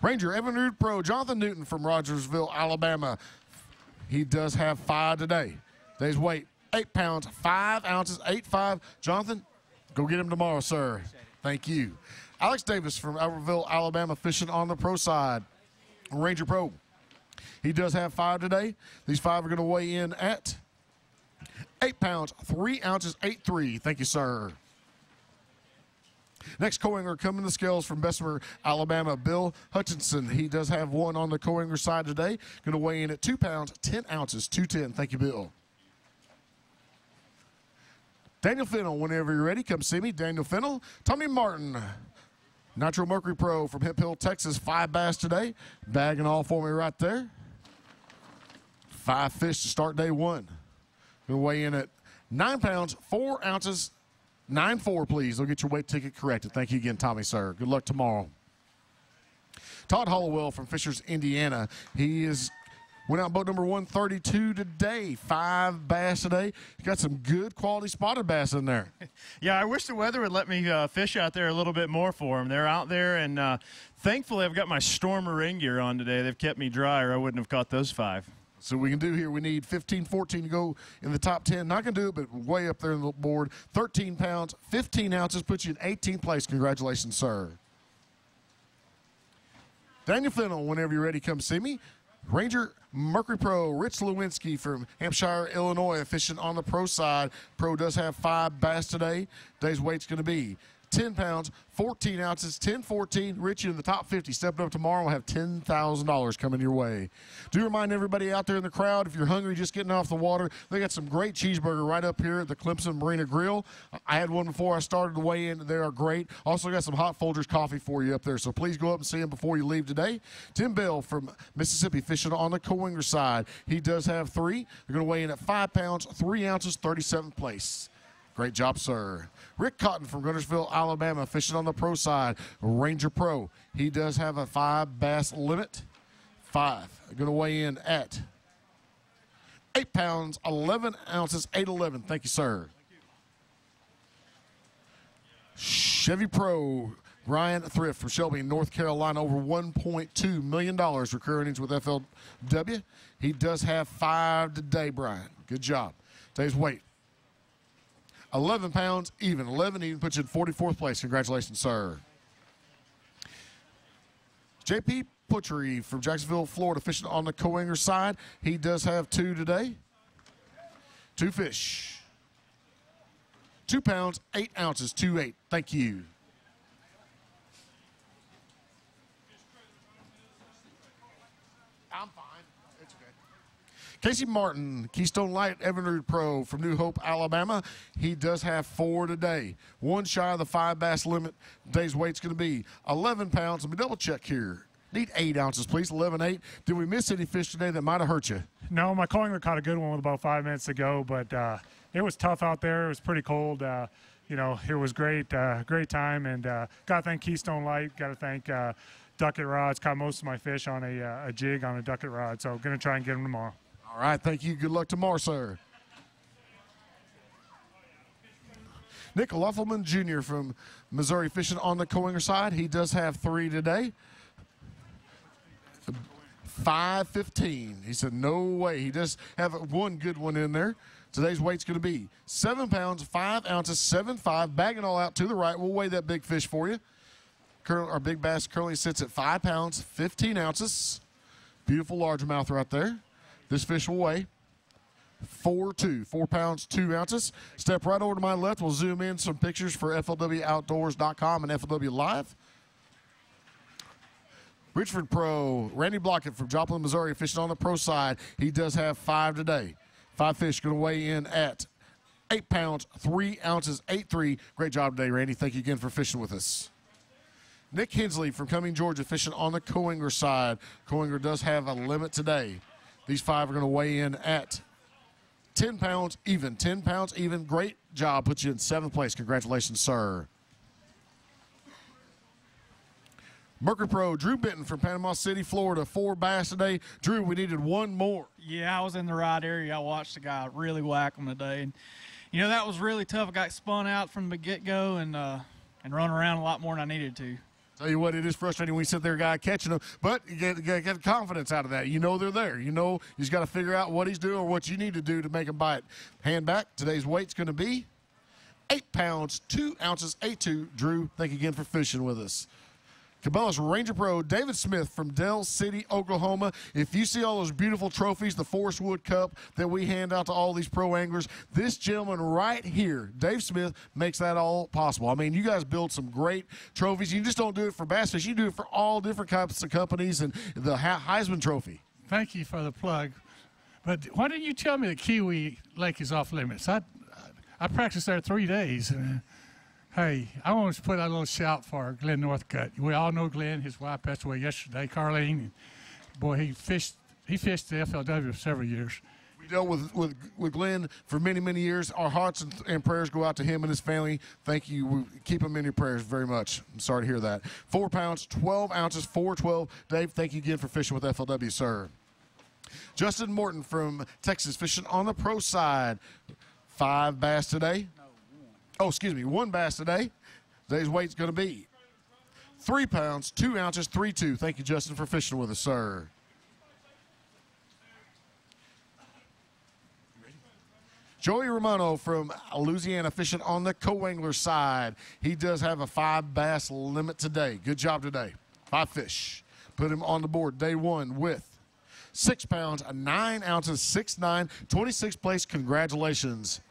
Ranger Evan Rude Pro, Jonathan Newton from Rogersville, Alabama. He does have 5 today. Today's weight, 8 pounds, 5 ounces, 8.5. Jonathan, go get him tomorrow, sir. Thank you. Alex Davis from Albertville, Alabama, fishing on the pro side. Ranger Pro. He does have 5 today. These 5 are going to weigh in at 8 pounds, 3 ounces, 8.3. Thank you, sir. Next co-angler coming to the scales from Bessemer, Alabama, Bill Hutchinson. He does have 1 on the co-angler side today. Going to weigh in at 2 pounds, 10 ounces, 210. Thank you, Bill. Daniel Fennell, whenever you're ready, come see me. Daniel Fennell. Tommy Martin, Nitro Mercury Pro from Hemp Hill, Texas. 5 bass today. Bagging all for me right there. 5 fish to start day 1. Going to weigh in at 9 pounds, 4 ounces, 9.4, please. They'll get your weight ticket corrected. Thank you again, Tommy, sir. Good luck tomorrow. Todd Hollowell from Fishers, Indiana. He went out boat number 132 today. 5 bass today. He's got some good quality spotted bass in there. Yeah, I wish the weather would let me fish out there a little bit more for them. They're out there, and thankfully I've got my Stormer rain gear on today. They've kept me dry, or I wouldn't have caught those 5. So we can do here, we need 15, 14 to go in the top 10. Not going to do it, but way up there on the board. 13 pounds, 15 ounces, puts you in 18th place. Congratulations, sir. Daniel Fennell, whenever you're ready, come see me. Ranger Mercury Pro, Rich Lewinsky from Hampshire, Illinois, fishing on the pro side. Pro does have 5 bass today. Today's weight's going to be 10 pounds, 14 ounces, 10-14. Rich, you in the top 50. Stepping up tomorrow, we'll have $10,000 coming your way. Do remind everybody out there in the crowd, if you're hungry, just getting off the water, they got some great cheeseburger right up here at the Clemson Marina Grill. I had one before I started to weigh in. They are great. Also got some Hot Folgers coffee for you up there, so please go up and see them before you leave today. Tim Bell from Mississippi fishing on the Cowinger side. He does have 3. They're going to weigh in at 5 pounds, 3 ounces, 37th place. Great job, sir. Rick Cotton from Guntersville, Alabama, fishing on the pro side. Ranger Pro. He does have a 5 bass limit. 5. Going to weigh in at 8 pounds, 11 ounces, 8.11. Thank you, sir. Chevy Pro. Ryan Thrift from Shelby, North Carolina, over $1.2 million recurring earnings with FLW. He does have 5 today, Brian. Good job. Today's weight. 11 pounds even. 11 even puts you in 44th place. Congratulations, sir. J.P. Putchery from Jacksonville, Florida, fishing on the Cowinger side. He does have 2 today. 2 fish. 2 pounds, 8 ounces, 2.8. Thank you. I'm fine. It's okay. Casey Martin, Keystone Light Evinrude Pro from New Hope, Alabama. He does have 4 today. 1 shy of the 5 bass limit. Today's weight's going to be 11 pounds. Let me double check here. Need 8 ounces, please. 11.8. Did we miss any fish today that might have hurt you? No, my Cowinger caught a good one with about 5 minutes to go, but it was tough out there. It was pretty cold. You know, it was great, great time, and got to thank Keystone Light. Got to thank Ducket Rods. Caught most of my fish on a jig on a Ducket Rod, so going to try and get them tomorrow. All right, thank you. Good luck tomorrow, sir. Nick Luffelman Jr. from Missouri fishing on the Cowinger side. He does have 3 today. 5.15. He said, no way. He does have 1 good one in there. Today's weight's going to be 7 pounds, 5 ounces, 7.5. Bagging all out to the right. We'll weigh that big fish for you. Our big bass currently sits at 5 pounds, 15 ounces. Beautiful largemouth right there. This fish will weigh 4 pounds, 2 ounces. Step right over to my left. We'll zoom in some pictures for FLWOutdoors.com and FLW Live. Richford Pro, Randy Blockett from Joplin, Missouri, fishing on the pro side. He does have 5 today. 5 fish going to weigh in at 8 pounds, 3 ounces, 8.3. Great job today, Randy. Thank you again for fishing with us. Nick Hensley from Cumming, Georgia, fishing on the Cowinger side. Cowinger does have a limit today. These 5 are going to weigh in at 10 pounds even. 10 pounds even. Great job. Puts you in 7th place. Congratulations, sir. Mercury Pro, Drew Benton from Panama City, Florida. 4 bass today. Drew, we needed 1 more. Yeah, I was in the right area. I watched the guy really whack him today. And, you know, that was really tough. I got spun out from the get-go and run around a lot more than I needed to. Tell you what, it is frustrating when you sit there, guy catching them, but you get confidence out of that. You know they're there. You know you just got to figure out what he's doing or what you need to do to make him bite. Hand back. Today's weight's going to be 8 pounds, 2 ounces, 8.2. Drew, thank you again for fishing with us. Cabela's Ranger Pro, David Smith from Dell City, Oklahoma. If you see all those beautiful trophies, the Forest Wood Cup that we hand out to all these pro anglers, this gentleman right here, Dave Smith, makes that all possible. I mean, you guys build some great trophies. You just don't do it for bass fish. You do it for all different types of companies and the Heisman Trophy. Thank you for the plug. But why didn't you tell me that Kiwi Lake is off limits? I practiced there 3 days. Hey, I want to put out a little shout for Glenn Northcutt. We all know Glenn. His wife passed away yesterday, Carlene. Boy, he fished the FLW for several years. dealt with Glenn for many, many years. Our hearts and prayers go out to him and his family. Thank you. We keep him in your prayers very much. I'm sorry to hear that. 4 pounds, 12 ounces, 412. Dave, thank you again for fishing with FLW, sir. Justin Morton from Texas fishing on the pro side. 5 bass today. Oh, excuse me, 1 bass today. Today's weight's going to be 3 pounds, 2 ounces, 3.2. Thank you, Justin, for fishing with us, sir. Joey Romano from Louisiana fishing on the co-angler side. He does have a 5 bass limit today. Good job today. 5 fish. Put him on the board day 1 with 6 pounds, 9 ounces, 6'9", 26th place. Congratulations.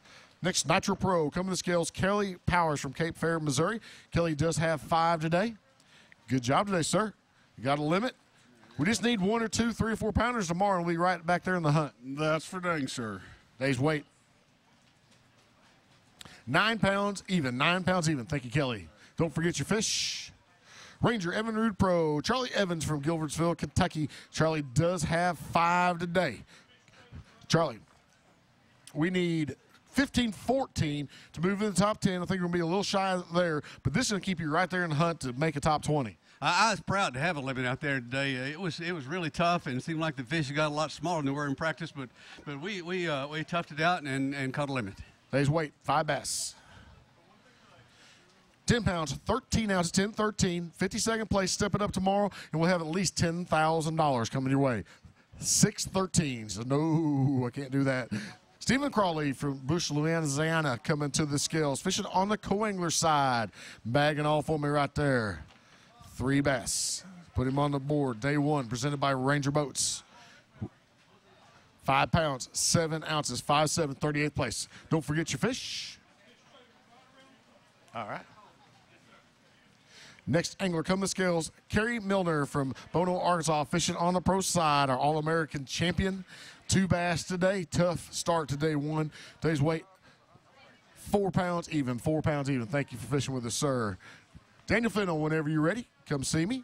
Next, Nitro Pro coming to the scales. Kelly Powers from Cape Fear, Missouri. Kelly does have 5 today. Good job today, sir. You got a limit. We just need 1 or 2, 3 or 4 pounders tomorrow, and we'll be right back there in the hunt. That's for dang sure. Day's weight. 9 pounds even. 9 pounds even. Thank you, Kelly. Don't forget your fish. Ranger Evan Rude Pro. Charlie Evans from Gilbertsville, Kentucky. Charlie does have 5 today. Charlie, we need 15, 14 to move in the top 10. I think we're going to be a little shy there, but this is going to keep you right there in the hunt to make a top 20. I was proud to have a limit out there today. It was really tough, and it seemed like the fish got a lot smaller than they were in practice, but we toughed it out and caught a limit. Day's weight, 5 bass. 10 pounds, 13 ounces, 10, 13. 52nd place, step it up tomorrow, and we'll have at least $10,000 coming your way. 6 13s. No, I can't do that. Stephen Crawley from Bush, Louisiana, coming to the scales, fishing on the co-angler side. Bagging all for me right there. 3 bass. Put him on the board. Day 1, presented by Ranger Boats. 5 pounds, 7 ounces, 5'7", 38th place. Don't forget your fish. All right. Next angler coming to the scales, Kerry Milner from Bono, Arkansas, fishing on the pro side, our All-American champion. 2 bass today. Tough start to day 1. Today's weight, 4 pounds even. 4 pounds even. Thank you for fishing with us, sir. Daniel Fennell, whenever you're ready, come see me.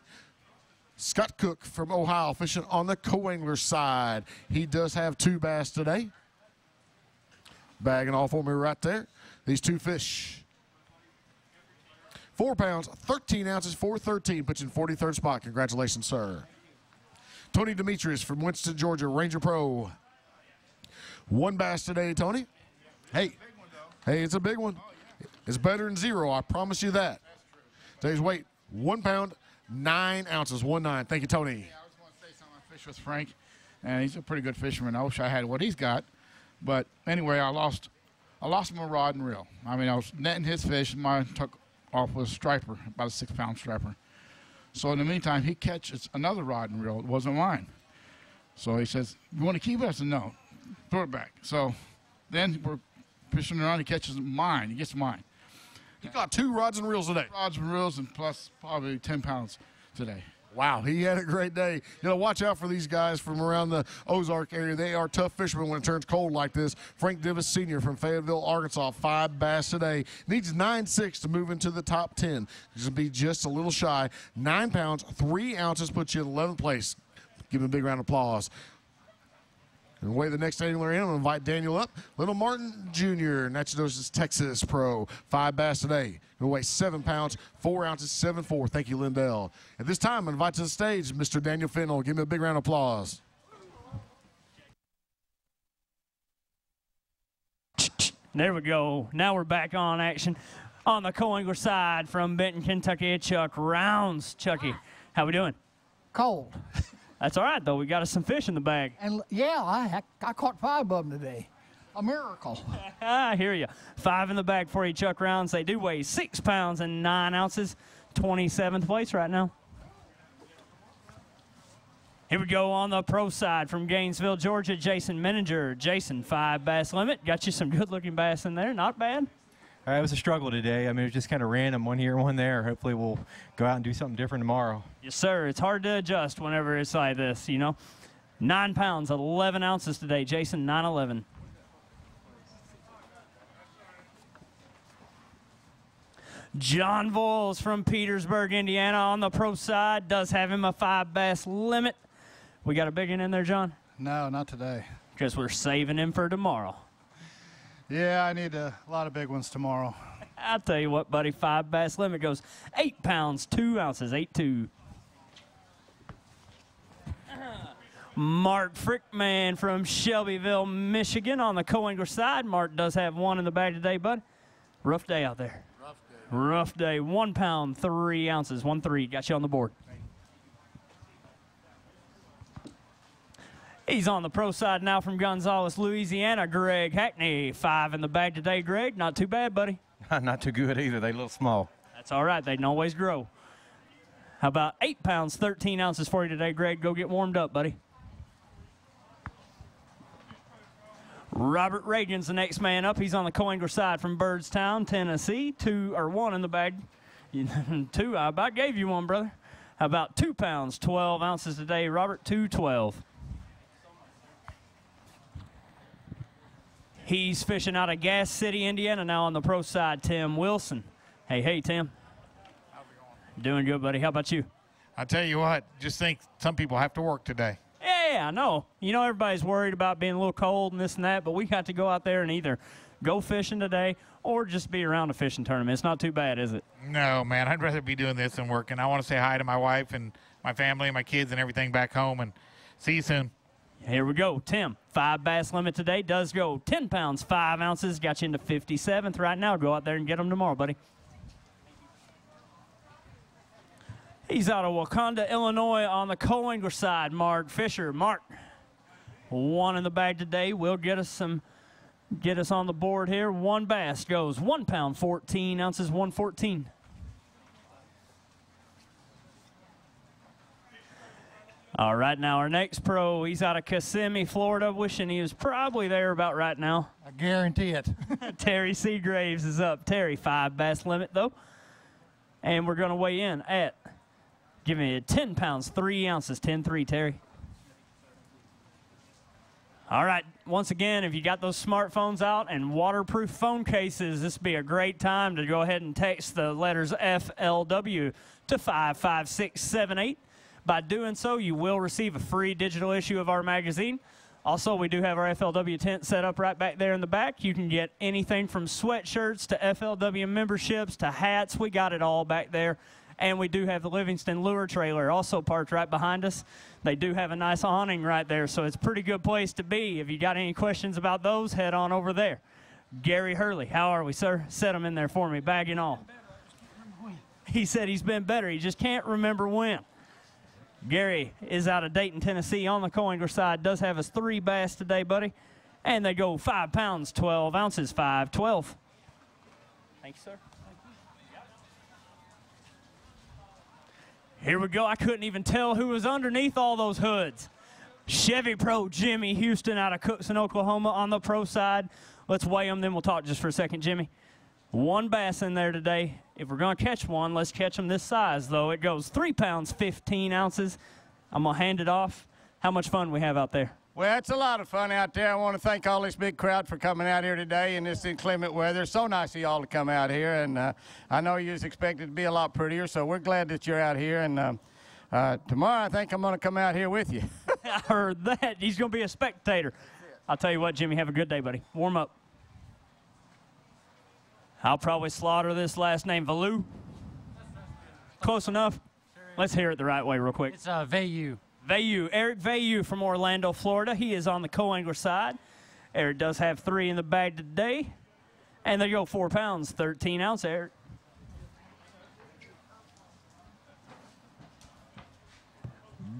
Scott Cook from Ohio fishing on the co-angler side. He does have 2 bass today. Bagging all for me right there. These 2 fish. 4 pounds, 13 ounces, 413, puts you in 43rd spot. Congratulations, sir. Tony Demetrius from Winston, Georgia, Ranger Pro. 1 bass today, Tony. Hey, it's a big one. It's better than 0, I promise you that. Today's weight, 1 pound, 9 ounces, 1.9. Thank you, Tony. Yeah, I was going to say something. I fish with Frank, and he's a pretty good fisherman. I wish I had what he's got, but anyway, I lost him a rod and reel. I mean, I was netting his fish, and mine took off with a striper, about a 6-pound striper. So in the meantime, he catches another rod and reel. It wasn't mine. So he says, "You want to keep it?" I said, "No, throw it back." So then we're fishing around. He catches mine. He gets mine. He caught 2 rods and reels today. Rods and reels, and plus probably 10 pounds today. Wow, he had a great day. You know, watch out for these guys from around the Ozark area. They are tough fishermen when it turns cold like this. Frank Divis Sr. from Fayetteville, Arkansas, 5 bass today. Needs 9.6 to move into the top 10. He's going to be just a little shy. 9 pounds, 3 ounces, puts you in 11th place. Give him a big round of applause. And away the next angler in, I'm going to invite Daniel up. Little Martin Jr., Natchitoches, Texas Pro, 5 bass today. He'll weigh 7 pounds, 4 ounces, 7'4". Thank you, Lindell. At this time, I invite to the stage Mr. Daniel Fennell. Give him a big round of applause. There we go. Now we're back on action on the co-angler side from Benton, Kentucky. Chuck Rounds. Chucky, how we doing? Cold. That's all right, though. We got us some fish in the bag. And yeah, I caught 5 of them today. A miracle. I hear you. 5 in the bag for you, Chuck Rounds. They do weigh 6 pounds and 9 ounces. 27th place right now. Here we go on the pro side from Gainesville, Georgia, Jason Menninger. Jason, 5 bass limit. Got you some good-looking bass in there. Not bad. It was a struggle today. I mean, it was just kind of random, one here, one there. Hopefully we'll go out and do something different tomorrow. Yes, sir. It's hard to adjust whenever it's like this, you know. 9 pounds, 11 ounces today. Jason, 9'11". John Voiles from Petersburg, Indiana on the pro side. Does have him a 5 bass limit. We got a big one in there, John? No, not today. because we're saving him for tomorrow. Yeah, I need a lot of big ones tomorrow. I'll tell you what, buddy, 5 bass limit goes 8 pounds, 2 ounces, 8.2. Mark Frickman from Shelbyville, Michigan on the co-angler side. Mark does have one in the bag today, bud. Rough day out there. Rough day. 1 pound, 3 ounces, 1.3. Got you on the board. He's on the pro side now from Gonzales, Louisiana. Greg Hackney, 5 in the bag today, Greg. Not too bad, buddy. Not too good either. They a little small. That's all right. They can always grow. How about 8 pounds, 13 ounces for you today, Greg? Go get warmed up, buddy. Robert Reagan's the next man up. He's on the co-angler side from Byrdstown, Tennessee. 1 in the bag. 2, I about gave you one, brother. How about 2 pounds, 12 ounces today, Robert? 2.12. He's fishing out of Gas City, Indiana, now on the pro side, Tim Wilson. Hey, Tim. How's it going? Doing good, buddy. How about you? I tell you what, just think some people have to work today. Yeah, I know. You know, everybody's worried about being a little cold and this and that, but we got to go out there and either go fishing today or just be around a fishing tournament. It's not too bad, is it? No, man, I'd rather be doing this than working. I want to say hi to my wife and my family and my kids and everything back home, and see you soon. Here we go. Tim, 5 bass limit today does go 10 pounds, 5 ounces. Got you into 57th right now. Go out there and get them tomorrow, buddy. He's out of Wakanda, Illinois on the co-angler side, Mark Fisher. Mark, 1 in the bag today. Will get us on the board here. 1 bass goes 1 pound, 14 ounces, 114. All right, now our next pro, he's out of Kissimmee, Florida. Wishing he was probably there about right now. I guarantee it. Terry Seagraves is up. Terry, 5 bass limit, though. And we're going to weigh in at, give me 10 pounds, 3 ounces, 10.3, Terry. All right, once again, if you got those smartphones out and waterproof phone cases, this would be a great time to go ahead and text the letters FLW to 55678. By doing so, you will receive a free digital issue of our magazine. Also, we do have our FLW tent set up right back there in the back. You can get anything from sweatshirts to FLW memberships to hats. We got it all back there. And we do have the Livingston Lure Trailer also parked right behind us. They do have a nice awning right there, so it's a pretty good place to be. If you got any questions about those, head on over there. Gary Hurley, how are we, sir? Set them in there for me, bag and all. He said he's been better. He just can't remember when. Gary is out of Dayton, Tennessee on the co-angler side. Does have us 3 bass today, buddy. And they go 5 pounds, 12 ounces, 5.12. Thank you, sir. Here we go. I couldn't even tell who was underneath all those hoods. Chevy Pro Jimmy Houston out of Cookson, Oklahoma on the pro side. Let's weigh them, then we'll talk just for a second, Jimmy. 1 bass in there today. If we're going to catch one, let's catch them this size, though. It goes 3 pounds, 15 ounces. I'm going to hand it off. How much fun we have out there? Well, it's a lot of fun out there. I want to thank all this big crowd for coming out here today in this inclement weather. It's so nice of y'all to come out here, and I know you was expected to be a lot prettier, so we're glad that you're out here. And tomorrow I think I'm going to come out here with you. I heard that. He's going to be a spectator. I'll tell you what, Jimmy, have a good day, buddy. Warm up. I'll probably slaughter this last name, Valou. Close enough? Let's hear it the right way real quick. It's Vayu. Vayu, Eric Vayu from Orlando, Florida. He is on the co-angler side. Eric does have 3 in the bag today. And they go 4 pounds, 13 ounce, Eric.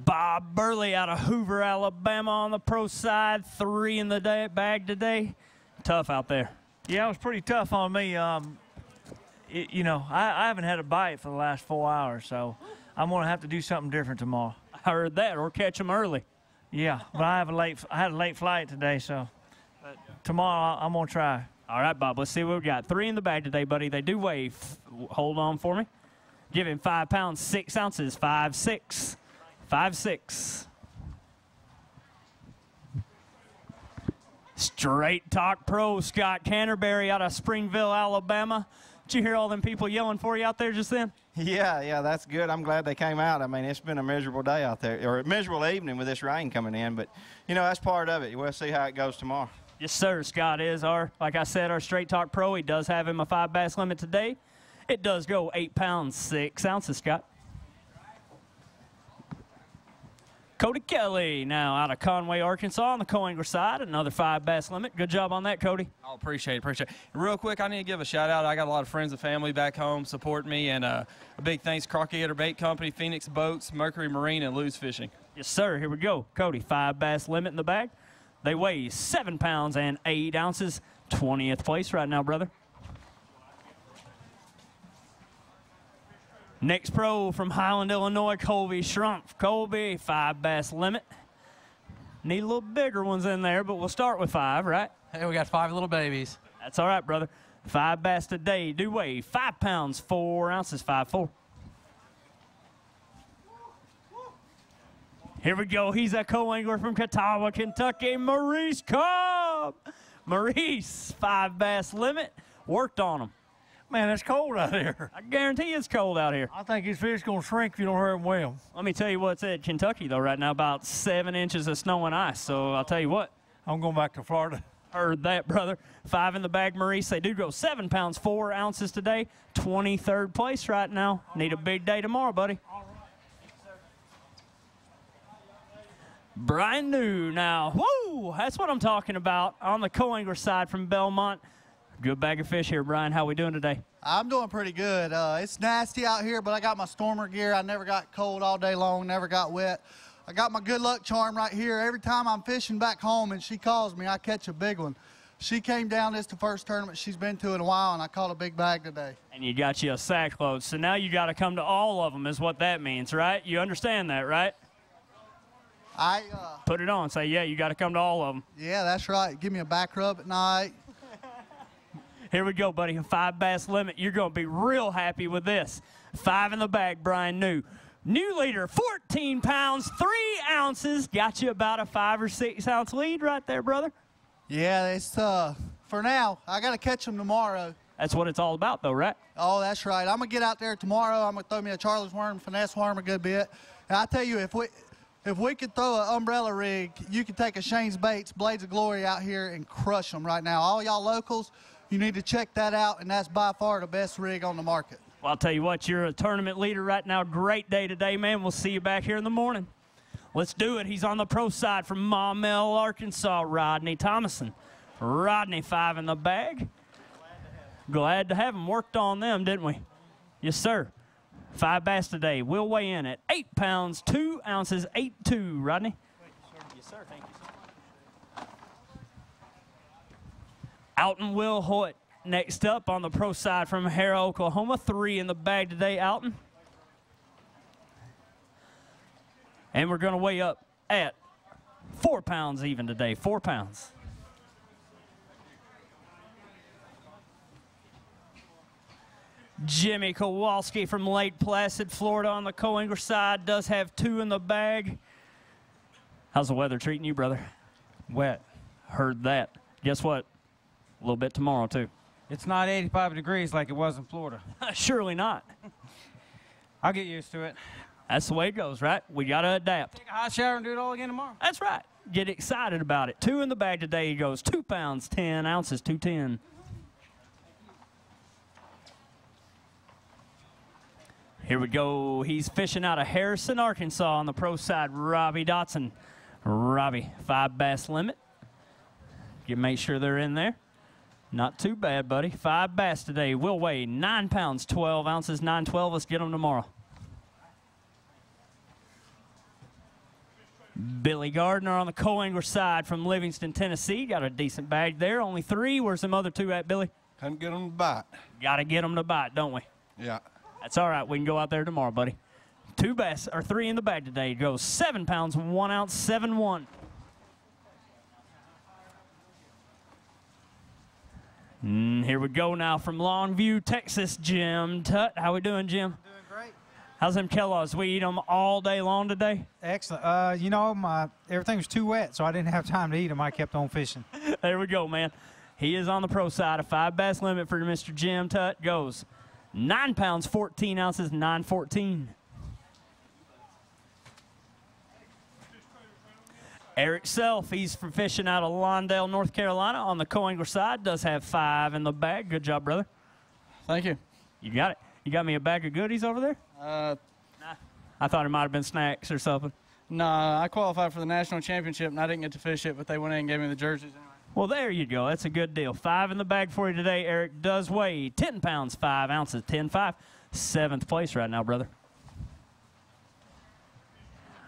Bob Burley out of Hoover, Alabama on the pro side. 3 in the bag today. Tough out there. Yeah, it was pretty tough on me. I haven't had a bite for the last 4 hours, so I'm going to have to do something different tomorrow. I heard that, or catch them early. Yeah, but I had a late flight today, so tomorrow I'm going to try. All right, Bob, let's see what we got. 3 in the bag today, buddy. They do weigh. Hold on for me. Give him 5 pounds, 6 ounces, 5.6. 5.6. Straight Talk Pro Scott Canterbury out of Springville, Alabama. Did you hear all them people yelling for you out there just then? Yeah, that's good. I'm glad they came out. I mean, it's been a miserable day out there, or a miserable evening with this rain coming in, but, you know, that's part of it. We'll see how it goes tomorrow. Yes, sir. Scott is like I said, our Straight Talk Pro. He does have him a 5 bass limit today. It does go 8 pounds, 6 ounces, Scott. Cody Kelly now out of Conway, Arkansas on the Co-Angler side. Another 5 bass limit. Good job on that, Cody. Oh, appreciate it. Real quick, I need to give a shout out. I got a lot of friends and family back home supporting me, and a big thanks Crockett Bait Company, Phoenix Boats, Mercury Marine, and Lou's Fishing. Yes, sir. Here we go. Cody, 5 bass limit in the bag. They weigh 7 pounds and 8 ounces. 20th place right now, brother. Next pro from Highland, Illinois, Colby Schrumpf. Colby, 5 bass limit. Need a little bigger ones in there, but we'll start with 5, right? Hey, we got 5 little babies. That's all right, brother. 5 bass today do weigh 5 pounds, 4 ounces, 5'4". Here we go. He's a co-angler from Catawba, Kentucky, Maurice Cobb. Maurice, 5 bass limit. Worked on him. Man, it's cold out here. I guarantee it's cold out here. I think his fish going to shrink if you don't hurry him well. Let me tell you what's at Kentucky, though, right now. About 7 inches of snow and ice. So I'll tell you what. I'm going back to Florida. Heard that, brother. 5 in the bag, Maurice. They do go 7 pounds, 4 ounces today. 23rd place right now. Need a big day tomorrow, buddy. Brian New now. Woo! That's what I'm talking about on the co-angler side from Belmont. Good bag of fish here, Brian. How we doing today? I'm doing pretty good. It's nasty out here, but I got my stormer gear. I never got cold all day long, never got wet. I got my good luck charm right here. Every time I'm fishing back home and she calls me, I catch a big one. She came down. This the first tournament she's been to in a while, and I caught a big bag today. And you got you a sack load. So now you got to come to all of them is what that means, right? You understand that, right? Put it on. Say, yeah, you got to come to all of them. Yeah, that's right. Give me a back rub at night. Here we go, buddy. A 5 bass limit. You're going to be real happy with this. 5 in the bag, Brian New. New leader, 14 pounds, 3 ounces. Got you about a 5 or 6 ounce lead right there, brother. Yeah, it's for now. I got to catch them tomorrow. That's what it's all about, though, right? Oh, that's right. I'm going to get out there tomorrow. I'm going to throw me a Charlie's worm, finesse worm a good bit. And I tell you, if we could throw an umbrella rig, you could take a Shane's Baits, Blades of Glory out here and crush them right now. All y'all locals, you need to check that out, and that's by far the best rig on the market. Well, I'll tell you what, you're a tournament leader right now. Great day today, man. We'll see you back here in the morning. Let's do it. He's on the pro side from Maumelle, Arkansas, Rodney Thomason. Rodney, 5 in the bag. Glad to have him. Worked on them, didn't we? Yes, sir. 5 bass today. We'll weigh in at 8 pounds, 2 ounces, 8'2", Rodney. Yes, sir. Thank you, sir. Alton Will Hoyt next up on the pro side from Harrow, Oklahoma. 3 in the bag today, Alton. And we're going to weigh up at 4 pounds even today, 4 pounds. Jimmy Kowalski from Lake Placid, Florida on the co-angler side does have 2 in the bag. How's the weather treating you, brother? Wet. Heard that. Guess what? A little bit tomorrow, too. It's not 85 degrees like it was in Florida. Surely not. I'll get used to it. That's the way it goes, right? We got to adapt. Take a hot shower and do it all again tomorrow. That's right. Get excited about it. 2 in the bag today. He goes 2 pounds, 10 ounces, 210. Here we go. He's fishing out of Harrison, Arkansas on the pro side. Robbie Dotson. Robbie, 5 bass limit. You make sure they're in there. Not too bad, buddy. 5 bass today. We'll weigh 9 pounds, 12 ounces, 912. Let's get them tomorrow. Billy Gardner on the co-angler side from Livingston, Tennessee. Got a decent bag there. Only 3. Where's them other 2 at, Billy? Couldn't get them to bite. Got to get them to bite, don't we? Yeah. That's all right. We can go out there tomorrow, buddy. 2 bass, or 3 in the bag today. It goes 7 pounds, 1 ounce, 7'1". Here we go now from Longview, Texas, Jim Tutt. How we doing, Jim? Doing great. How's them Kellogg's? We eat them all day long today? Excellent. You know, everything was too wet, so I didn't have time to eat them. I kept on fishing. There we go, man. He is on the pro side. A 5 bass limit for Mr. Jim Tutt goes 9 pounds, 14 ounces, 914. Eric Self, he's from fishing out of Lawndale, North Carolina on the co-angler side. Does have 5 in the bag. Good job, brother. Thank you. You got it. You got me a bag of goodies over there? Nah. I thought it might have been snacks or something. Nah, I qualified for the national championship, and I didn't get to fish it, but they went in and gave me the jerseys anyway. Well, there you go. That's a good deal. 5 in the bag for you today. Eric does weigh 10 pounds, 5 ounces, 10.5. 7th place right now, brother.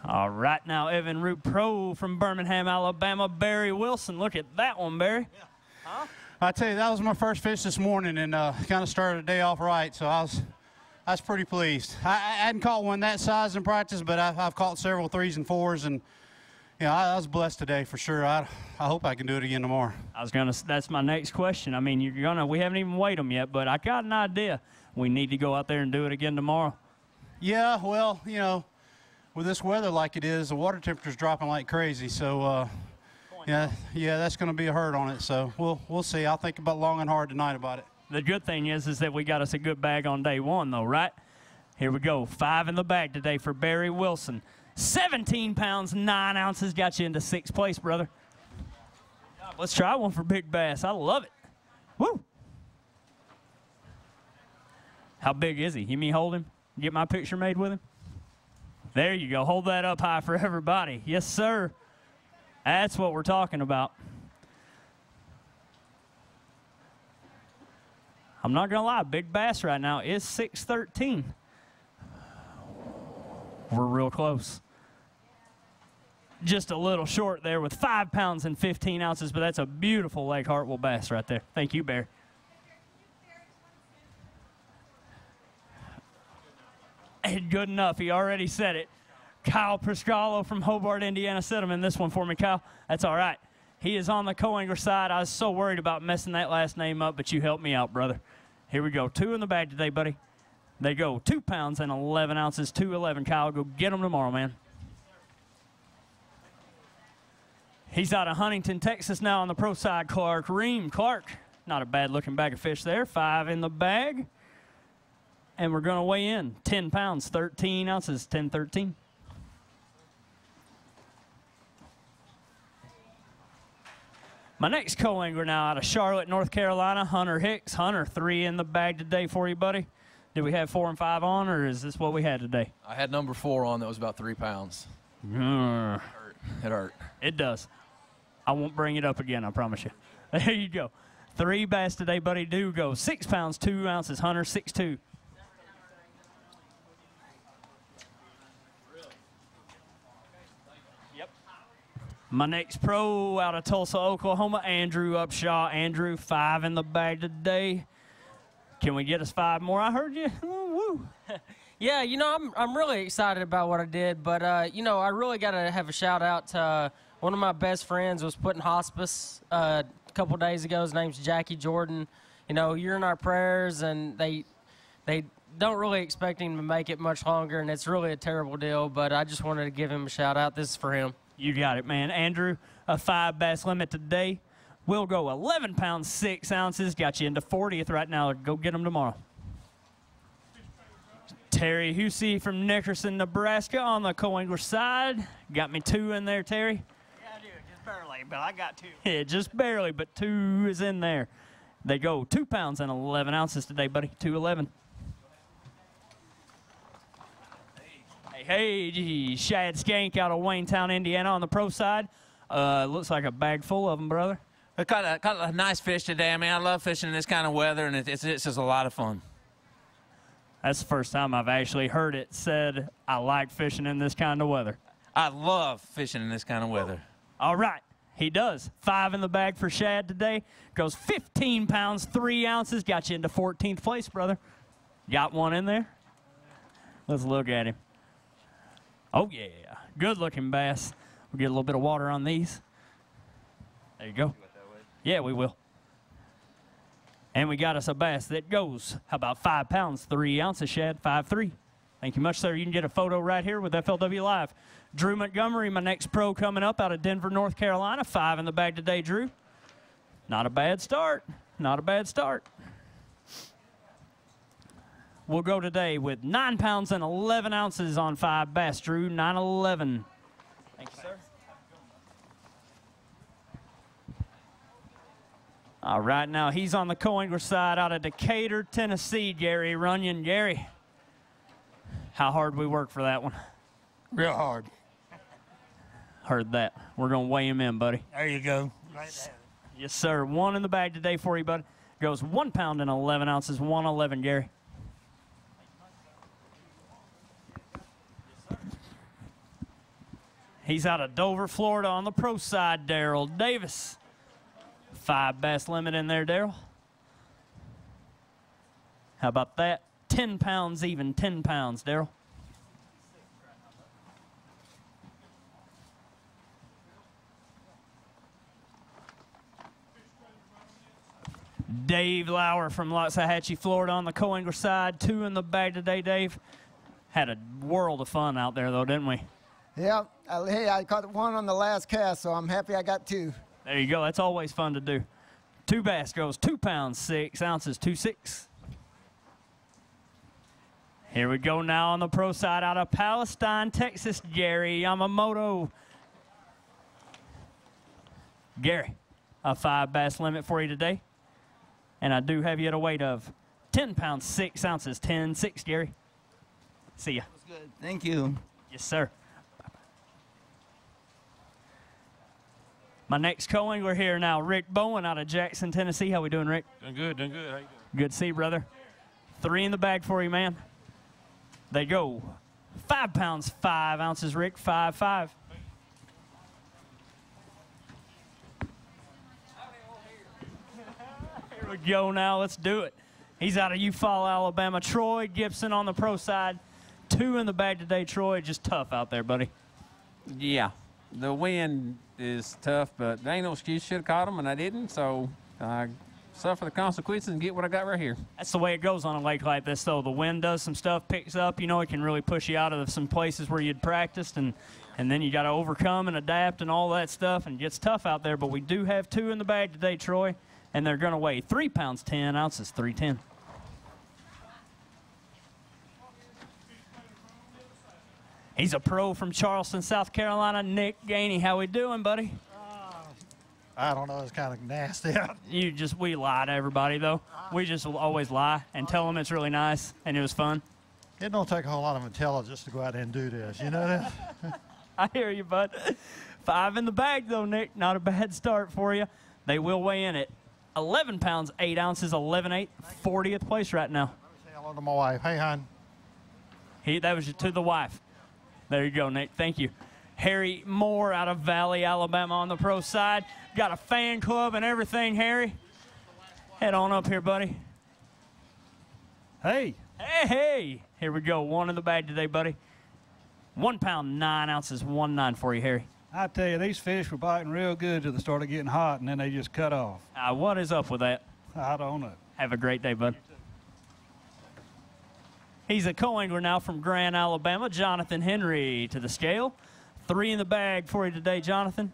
All right, now Evan Root Pro from Birmingham, Alabama, Barry Wilson. Look at that one, Barry. Yeah. Huh? I tell you, that was my first fish this morning, and kind of started the day off right, so I was pretty pleased. I hadn't caught one that size in practice, but I've caught several 3s and 4s, and I was blessed today for sure. I hope I can do it again tomorrow. That's my next question. I mean, we haven't even weighed them yet, but I got an idea. We need to go out there and do it again tomorrow. Yeah, well, with this weather like it is, the water temperature's dropping like crazy, so yeah, that's going to be a hurt on it. So we'll see. I'll think about long and hard tonight about it. The good thing is that we got us a good bag on day 1, though, right? Here we go. 5 in the bag today for Barry Wilson. 17 pounds, 9 ounces. Got you into 6th place, brother. Let's try one for big bass. I love it. Woo! How big is he? You mean hold him? Get my picture made with him? There you go. Hold that up high for everybody. Yes, sir. That's what we're talking about. I'm not going to lie. Big bass right now is 613. We're real close. Just a little short there with 5 pounds and 15 ounces, but that's a beautiful Lake Hartwell bass right there. Thank you, Bear. And good enough. He already said it. Kyle Prescalo from Hobart, Indiana. Set him in this one for me, Kyle. That's all right. He is on the co-angler side. I was so worried about messing that last name up, but you helped me out, brother. Here we go. 2 in the bag today, buddy. They go 2 pounds and 11 ounces, 211. Kyle, go get them tomorrow, man. He's out of Huntington, Texas now on the pro side. Clark Ream. Clark, not a bad-looking bag of fish there. 5 in the bag. And we're going to weigh in. 10 pounds, 13 ounces, 1013. My next co-angler now out of Charlotte, North Carolina, Hunter Hicks. Hunter, 3 in the bag today for you, buddy. Did we have 4 and 5 on, or is this what we had today? I had number 4 on. That was about 3 pounds. It hurt. It does. I won't bring it up again, I promise you. There you go. 3 bass today, buddy. Do go 6 pounds, 2 ounces. Hunter, 6'2". My next pro out of Tulsa, Oklahoma, Andrew Upshaw. Andrew, 5 in the bag today. Can we get us 5 more? I heard you. Woo. Yeah, I'm really excited about what I did, but, I really got to have a shout-out to one of my best friends was put in hospice a couple days ago. His name's Jackie Jordan. You're in our prayers, and they don't really expect him to make it much longer, and it's really a terrible deal, but I just wanted to give him a shout-out. This is for him. You got it, man. Andrew, a 5 bass limit today. We'll go 11 pounds, 6 ounces. Got you into 40th right now. Go get them tomorrow. Terry Hussey from Nickerson, Nebraska on the co-angler side. Got me 2 in there, Terry. Yeah, I do. Just barely, but I got 2. Yeah, just barely, but 2 is in there. They go 2 pounds and 11 ounces today, buddy. 211. Hey, Shad Skank out of Waynetown, Indiana on the pro side. Looks like a bag full of them, brother. I caught a nice fish today. I mean, I love fishing in this kind of weather, and it's just a lot of fun. That's the first time I've actually heard it said, I like fishing in this kind of weather. I love fishing in this kind of weather. All right, he does. 5 in the bag for Shad today. Goes 15 pounds, 3 ounces. Got you into 14th place, brother. Got one in there? Let's look at him. Oh, yeah. Good-looking bass. We'll get a little bit of water on these. There you go. Yeah, we will. And we got us a bass that goes, how about 5 pounds, 3 ounces, Shad, 5'3". Thank you much, sir. You can get a photo right here with FLW Live. Drew Montgomery, my next pro coming up out of Denver, North Carolina. 5 in the bag today, Drew. Not a bad start. Not a bad start. We'll go today with 9 pounds and 11 ounces on 5 bass. Drew, 911. Thank you, sir. All right, now he's on the co-angler side out of Decatur, Tennessee, Gary Runyon. Gary, how hard we work for that one? Real hard. Heard that. We're going to weigh him in, buddy. There you go. Right there. Yes, sir. 1 in the bag today for you, buddy. Goes 1 pound and 11 ounces, 111, Gary. He's out of Dover, Florida on the pro side, Daryl Davis. 5 bass limit in there, Daryl. How about that? 10 pounds even, 10 pounds, Daryl. Dave Lauer from Loxahatchee, Florida on the co-angler side. 2 in the bag today, Dave. Had a world of fun out there, though, didn't we? Yeah. Hey, I caught 1 on the last cast, so I'm happy I got 2. There you go. That's always fun to do. 2 bass goes 2 pounds, 6 ounces, 2.6. Here we go now on the pro side out of Palestine, Texas, Gary Yamamoto. Gary, a 5 bass limit for you today. And I do have you at a weight of 10 pounds, 6 ounces, 10.6, Gary. See ya. That's good. Thank you. Yes, sir. My next co-angler here now, Rick Bowen out of Jackson, Tennessee. How we doing, Rick? Doing good, doing good. How you doing? Good to see you, brother. 3 in the bag for you, man. They go 5 pounds, 5 ounces, Rick, 5.5. Here we go now. Let's do it. He's out of Eufaula, Alabama. Troy Gibson on the pro side. 2 in the bag today, Troy. Just tough out there, buddy. Yeah. The wind is tough, but there ain't no excuse. Should have caught them, and I didn't, so I suffer the consequences and get what I got right here. That's the way it goes on a lake like this, though. The wind does some stuff, picks up. You know, it can really push you out of some places where you'd practiced, and then you got to overcome and adapt and all that stuff, and it gets tough out there. But we do have 2 in the bag today, Troy, and they're going to weigh 3 pounds, 10 ounces, 310. He's a pro from Charleston, South Carolina, Nick Gainey. How we doing, buddy? I don't know. It's kind of nasty. We lie to everybody, though. We just always lie and tell them it's really nice and it was fun. It don't take a whole lot of intelligence to go out there and do this. You know that? I hear you, bud. 5 in the bag, though, Nick. Not a bad start for you. They will weigh in at 11 pounds, 8 ounces, 11.8, 40th place right now. Say hello to my wife. Hey, hon. That was to the wife. There you go, Nick. Thank you. Harry Moore out of Valley, Alabama on the pro side. Got a fan club and everything, Harry. Head on up here, buddy. Hey. Hey, hey. Here we go. 1 in the bag today, buddy. 1 pound, 9 ounces, 1.9 for you, Harry. I tell you, these fish were biting real good till they started getting hot, and then they just cut off. What is up with that? I don't know. Have a great day, bud. He's a co-angler now from Grant, Alabama. Jonathan Henry to the scale. 3 in the bag for you today, Jonathan.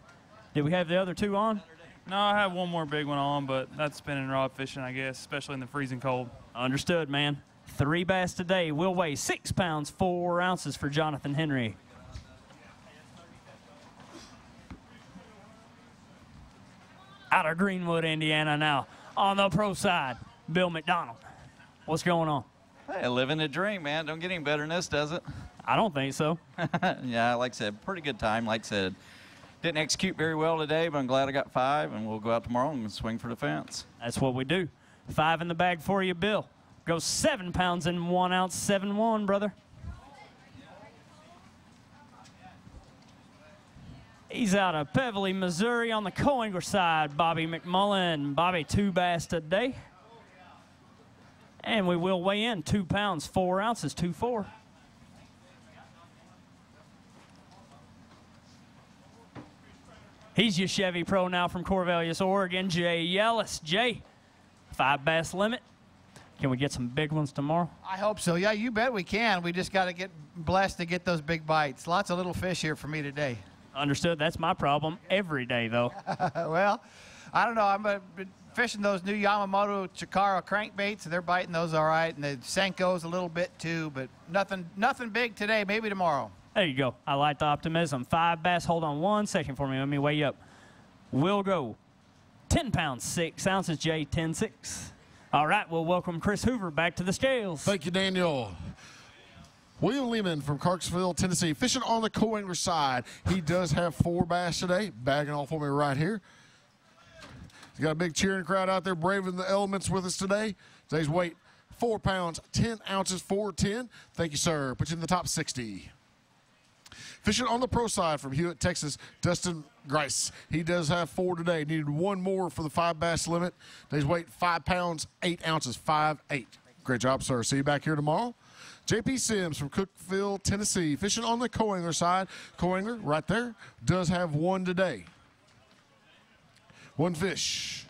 Did we have the other 2 on? No, I have one more big one on, but that's spinning rod fishing, I guess, especially in the freezing cold. Understood, man. 3 bass today will weigh 6 pounds, 4 ounces for Jonathan Henry. Out of Greenwood, Indiana now. On the pro side, Bill McDonald. What's going on? Hey, living the dream, man. Don't get any better than this, does it? I don't think so. Yeah, like I said, pretty good time. Like I said, didn't execute very well today, but I'm glad I got 5, and we'll go out tomorrow and swing for the fence. That's what we do. 5 in the bag for you, Bill. Goes 7 pounds and 1 ounce, 7.1, brother. He's out of Beverly, Missouri on the co-angler side, Bobby McMullen. Bobby, 2 bass today. And we will weigh in 2 pounds, 4 ounces, 2.4. He's your Chevy pro now from Corvallis, Oregon, Jay Yellis. Jay, 5 bass limit. Can we get some big ones tomorrow? I hope so. Yeah, you bet we can. We just got to get blessed to get those big bites. Lots of little fish here for me today. Understood. That's my problem every day, though. Well, I don't know. Been fishing those new Yamamoto Chikara crankbaits. They're biting those all right, and the Senko's a little bit too, but nothing big today. Maybe tomorrow. There you go. I like the optimism. 5 bass. Hold on 1 second for me. Let me weigh you up. We'll go 10 pounds, 6 ounces, Jay, 10-6. All right, we'll welcome Chris Hoover back to the scales. Thank you, Daniel. William Lehman from Clarksville, Tennessee, fishing on the co-angler side. He does have 4 bass today, bagging off for me right here. He's got a big cheering crowd out there braving the elements with us today. Today's weight, 4 pounds, 10 ounces, 410. Thank you, sir. Put you in the top 60. Fishing on the pro side from Hewitt, Texas, Dustin Grice. He does have 4 today. Needed 1 more for the 5 bass limit. Today's weight, 5 pounds, 8 ounces, 5'8". Great job, sir. See you back here tomorrow. JP Sims from Cookeville, Tennessee, fishing on the co-angler side. Co-angler right there does have 1 today. 1 fish.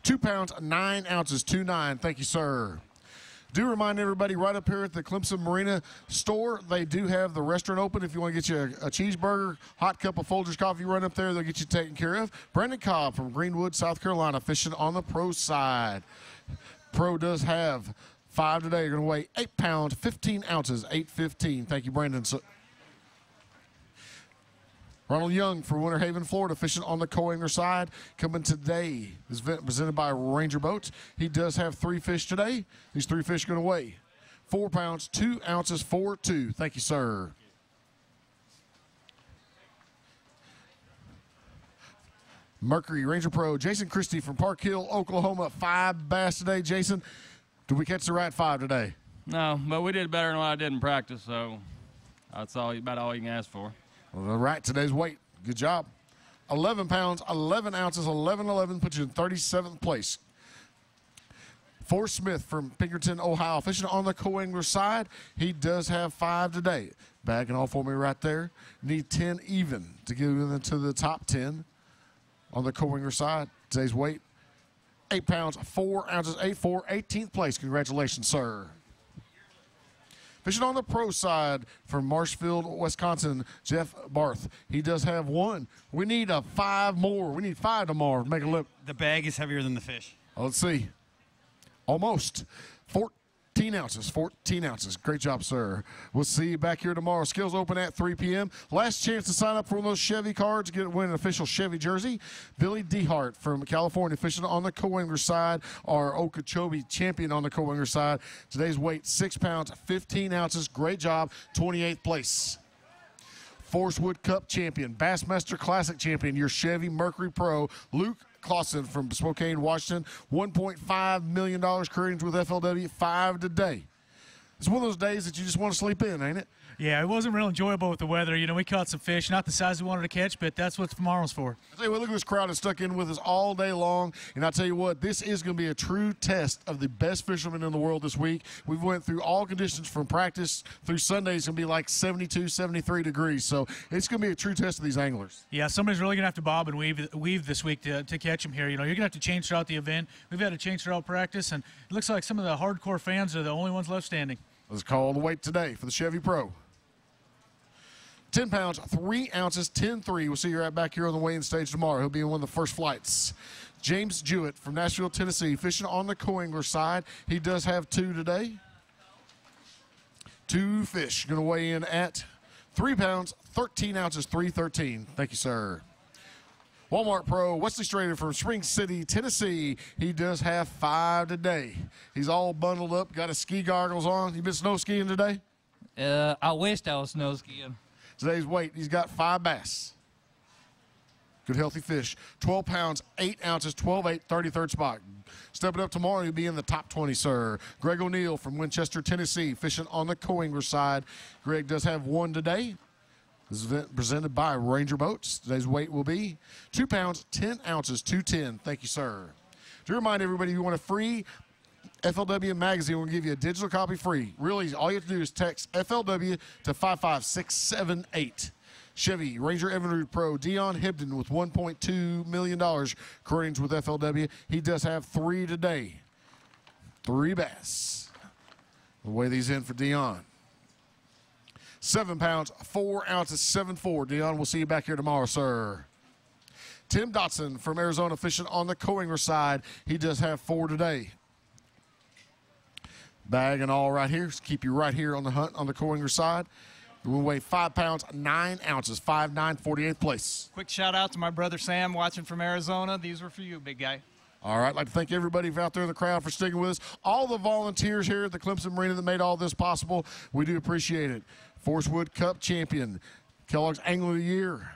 2 pounds, 9 ounces, 2.9. Thank you, sir. Do remind everybody right up here at the Clemson Marina store, they do have the restaurant open. If you want to get you a cheeseburger, hot cup of Folgers coffee, run up there, they'll get you taken care of. Brandon Cobb from Greenwood, South Carolina, fishing on the pro side. Pro does have 5 today. You're going to weigh 8 pounds, 15 ounces, 8.15. Thank you, Brandon. Ronald Young from Winter Haven, Florida, fishing on the co-angler side. Coming today. This event presented by Ranger Boats. He does have 3 fish today. These 3 fish are going to weigh 4 pounds, 2 ounces, 4.2. Thank you, sir. Mercury Ranger Pro, Jason Christie from Park Hill, Oklahoma, 5 bass today. Jason, did we catch the right 5 today? No, but we did better than what I did in practice, so that's about all you can ask for. All right, today's weight. Good job. 11 pounds, 11 ounces, 11.11, puts you in 37th place. Forrest Smith from Pinkerton, Ohio, fishing on the co-angler side. He does have 5 today. Bagging off for me right there. Need 10 even to get into the top 10 on the co-angler side. Today's weight, 8 pounds, 4 ounces, 8.4, 18th place. Congratulations, sir. Fishing on the pro side from Marshfield, Wisconsin, Jeff Barth. He does have 1. We need 5 more. We need 5 tomorrow to make it look. The bag is heavier than the fish. Let's see. Almost. 14 ounces. 14 ounces. Great job, sir. We'll see you back here tomorrow. Skills open at 3 p.m. Last chance to sign up for one of those Chevy cards to win an official Chevy jersey. Billy Dehart from California, fishing on the co-angler side. Our Okeechobee champion on the co-angler side. Today's weight, 6 pounds, 15 ounces. Great job. 28th place. Forest Wood Cup champion, Bassmaster Classic champion, your Chevy Mercury Pro, Luke Clausen from Spokane, Washington. $1.5 million earnings with FLW, 5 today. It's one of those days that you just want to sleep in, ain't it? Yeah, it wasn't real enjoyable with the weather. You know, we caught some fish, not the size we wanted to catch, but that's what tomorrow's for. I tell you what, look at this crowd that's stuck in with us all day long. And I tell you what, this is going to be a true test of the best fishermen in the world this week. We've went through all conditions from practice through Sunday. It's going to be like 72, 73 degrees. So it's going to be a true test of these anglers. Yeah, somebody's really going to have to bob and weave this week to catch them here. You know, you're going to have to change throughout the event. We've had to change throughout practice, and it looks like some of the hardcore fans are the only ones left standing. Let's call the weight today for the Chevy Pro. 10 pounds, 3 ounces, 10.3. We'll see you right back here on the weigh-in stage tomorrow. He'll be in one of the first flights. James Jewett from Nashville, Tennessee, fishing on the co-angler side. He does have 2 today. 2 fish. Going to weigh in at 3 pounds, 13 ounces, 3.13. Thank you, sir. Walmart Pro, Wesley Strader from Spring City, Tennessee. He does have 5 today. He's all bundled up, got his ski goggles on. You been snow skiing today? I wished I was snow skiing. Today's weight, he's got 5 bass. Good healthy fish. 12 pounds, 8 ounces, 12.8, 33rd spot. Stepping up tomorrow, he'll be in the top 20, sir. Greg O'Neill from Winchester, Tennessee, fishing on the co-angler side. Greg does have 1 today. This event presented by Ranger Boats. Today's weight will be 2 pounds, 10 ounces, 210. Thank you, sir. To remind everybody, if you want a free FLW magazine, we'll give you a digital copy free. Really, all you have to do is text FLW to 55678. Chevy Ranger Evinrude Pro, Dion Hibden with $1.2 million earnings with FLW. He does have 3 today. 3 bass. We'll weigh these in for Dion. 7 pounds, 4 ounces, 7.4. Dion, we'll see you back here tomorrow, sir. Tim Dotson from Arizona fishing on the co-angler side. He does have 4 today. Bag and all right here. Just keep you right here on the hunt on the co-angler side. We weigh 5 pounds, 9 ounces, 5'9", 48th place. Quick shout out to my brother Sam watching from Arizona. These were for you, big guy. All right, I'd like to thank everybody out there in the crowd for sticking with us. All the volunteers here at the Clemson Marina that made all this possible, we do appreciate it. Forest Wood Cup champion, Kellogg's Angler of the Year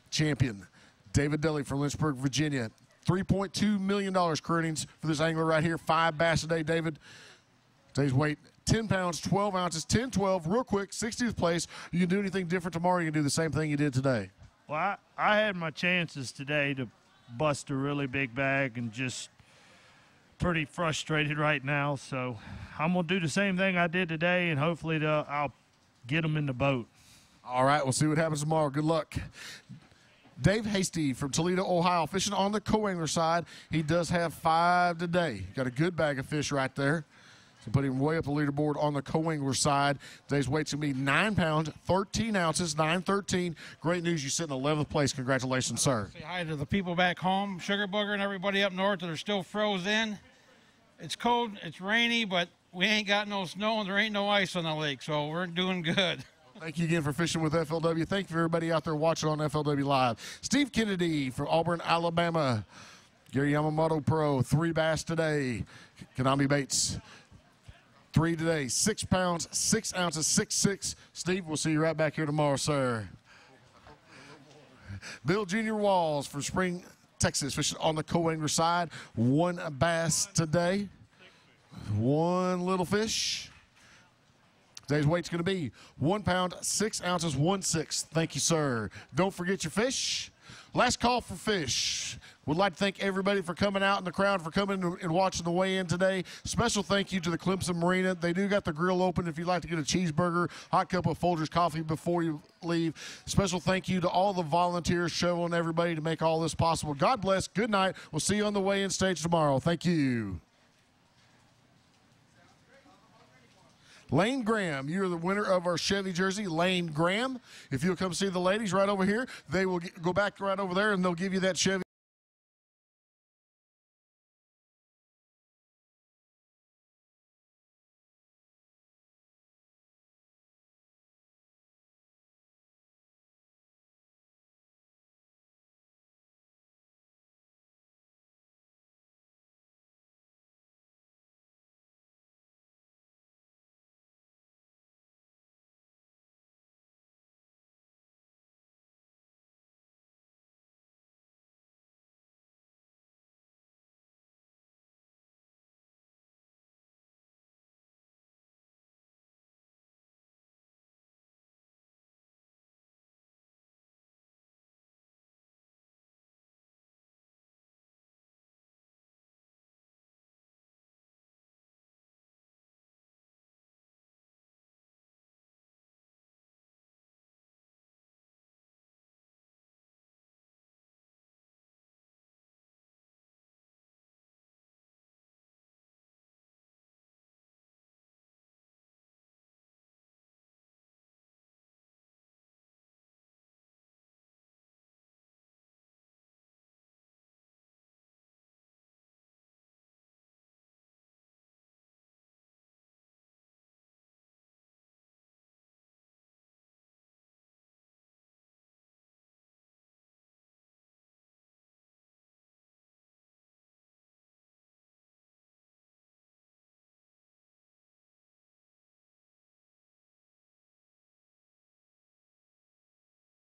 champion, David Deli from Lynchburg, Virginia. $3.2 million earnings for this angler right here. 5 bass a day, David. Today's weight, 10 pounds, 12 ounces, 10-12, real quick, 60th place. You can do anything different tomorrow. You can do the same thing you did today. Well, I had my chances today to bust a really big bag and just pretty frustrated right now. So I'm going to do the same thing I did today, and hopefully I'll get them in the boat. All right, we'll see what happens tomorrow. Good luck. Dave Hasty from Toledo, Ohio, fishing on the co-angler side. He does have 5 today. Got a good bag of fish right there. So put him way up the leaderboard on the co-angler side. Today's weight's going to be 9 pounds, 13 ounces, 913. Great news, you sit in 11th place. Congratulations, sir. Say hi to the people back home, Sugar Booger and everybody up north that are still frozen. It's cold, it's rainy, but we ain't got no snow and there ain't no ice on the lake, so we're doing good. Thank you again for fishing with FLW. Thank you for everybody out there watching on FLW Live. Steve Kennedy from Auburn, Alabama. Gary Yamamoto Pro, 3 bass today. Konami Baits, 3 today. 6 pounds, 6 ounces, 6'6". Steve, we'll see you right back here tomorrow, sir. Bill Jr. Walls from Spring, Texas, fishing on the co-angler side. 1 bass today. 1 little fish. Today's weight's going to be 1 pound, 6 ounces, 1/6. Thank you, sir. Don't forget your fish. Last call for fish. Would like to thank everybody for coming out in the crowd, for coming and watching the weigh-in today. Special thank you to the Clemson Marina. They do got the grill open if you'd like to get a cheeseburger, hot cup of Folgers coffee before you leave. Special thank you to all the volunteers, Cheryl, and everybody to make all this possible. God bless. Good night. We'll see you on the weigh-in stage tomorrow. Thank you. Lane Graham, you're the winner of our Chevy jersey, Lane Graham. If you'll come see the ladies right over here, they will go back right over there and they'll give you that Chevy.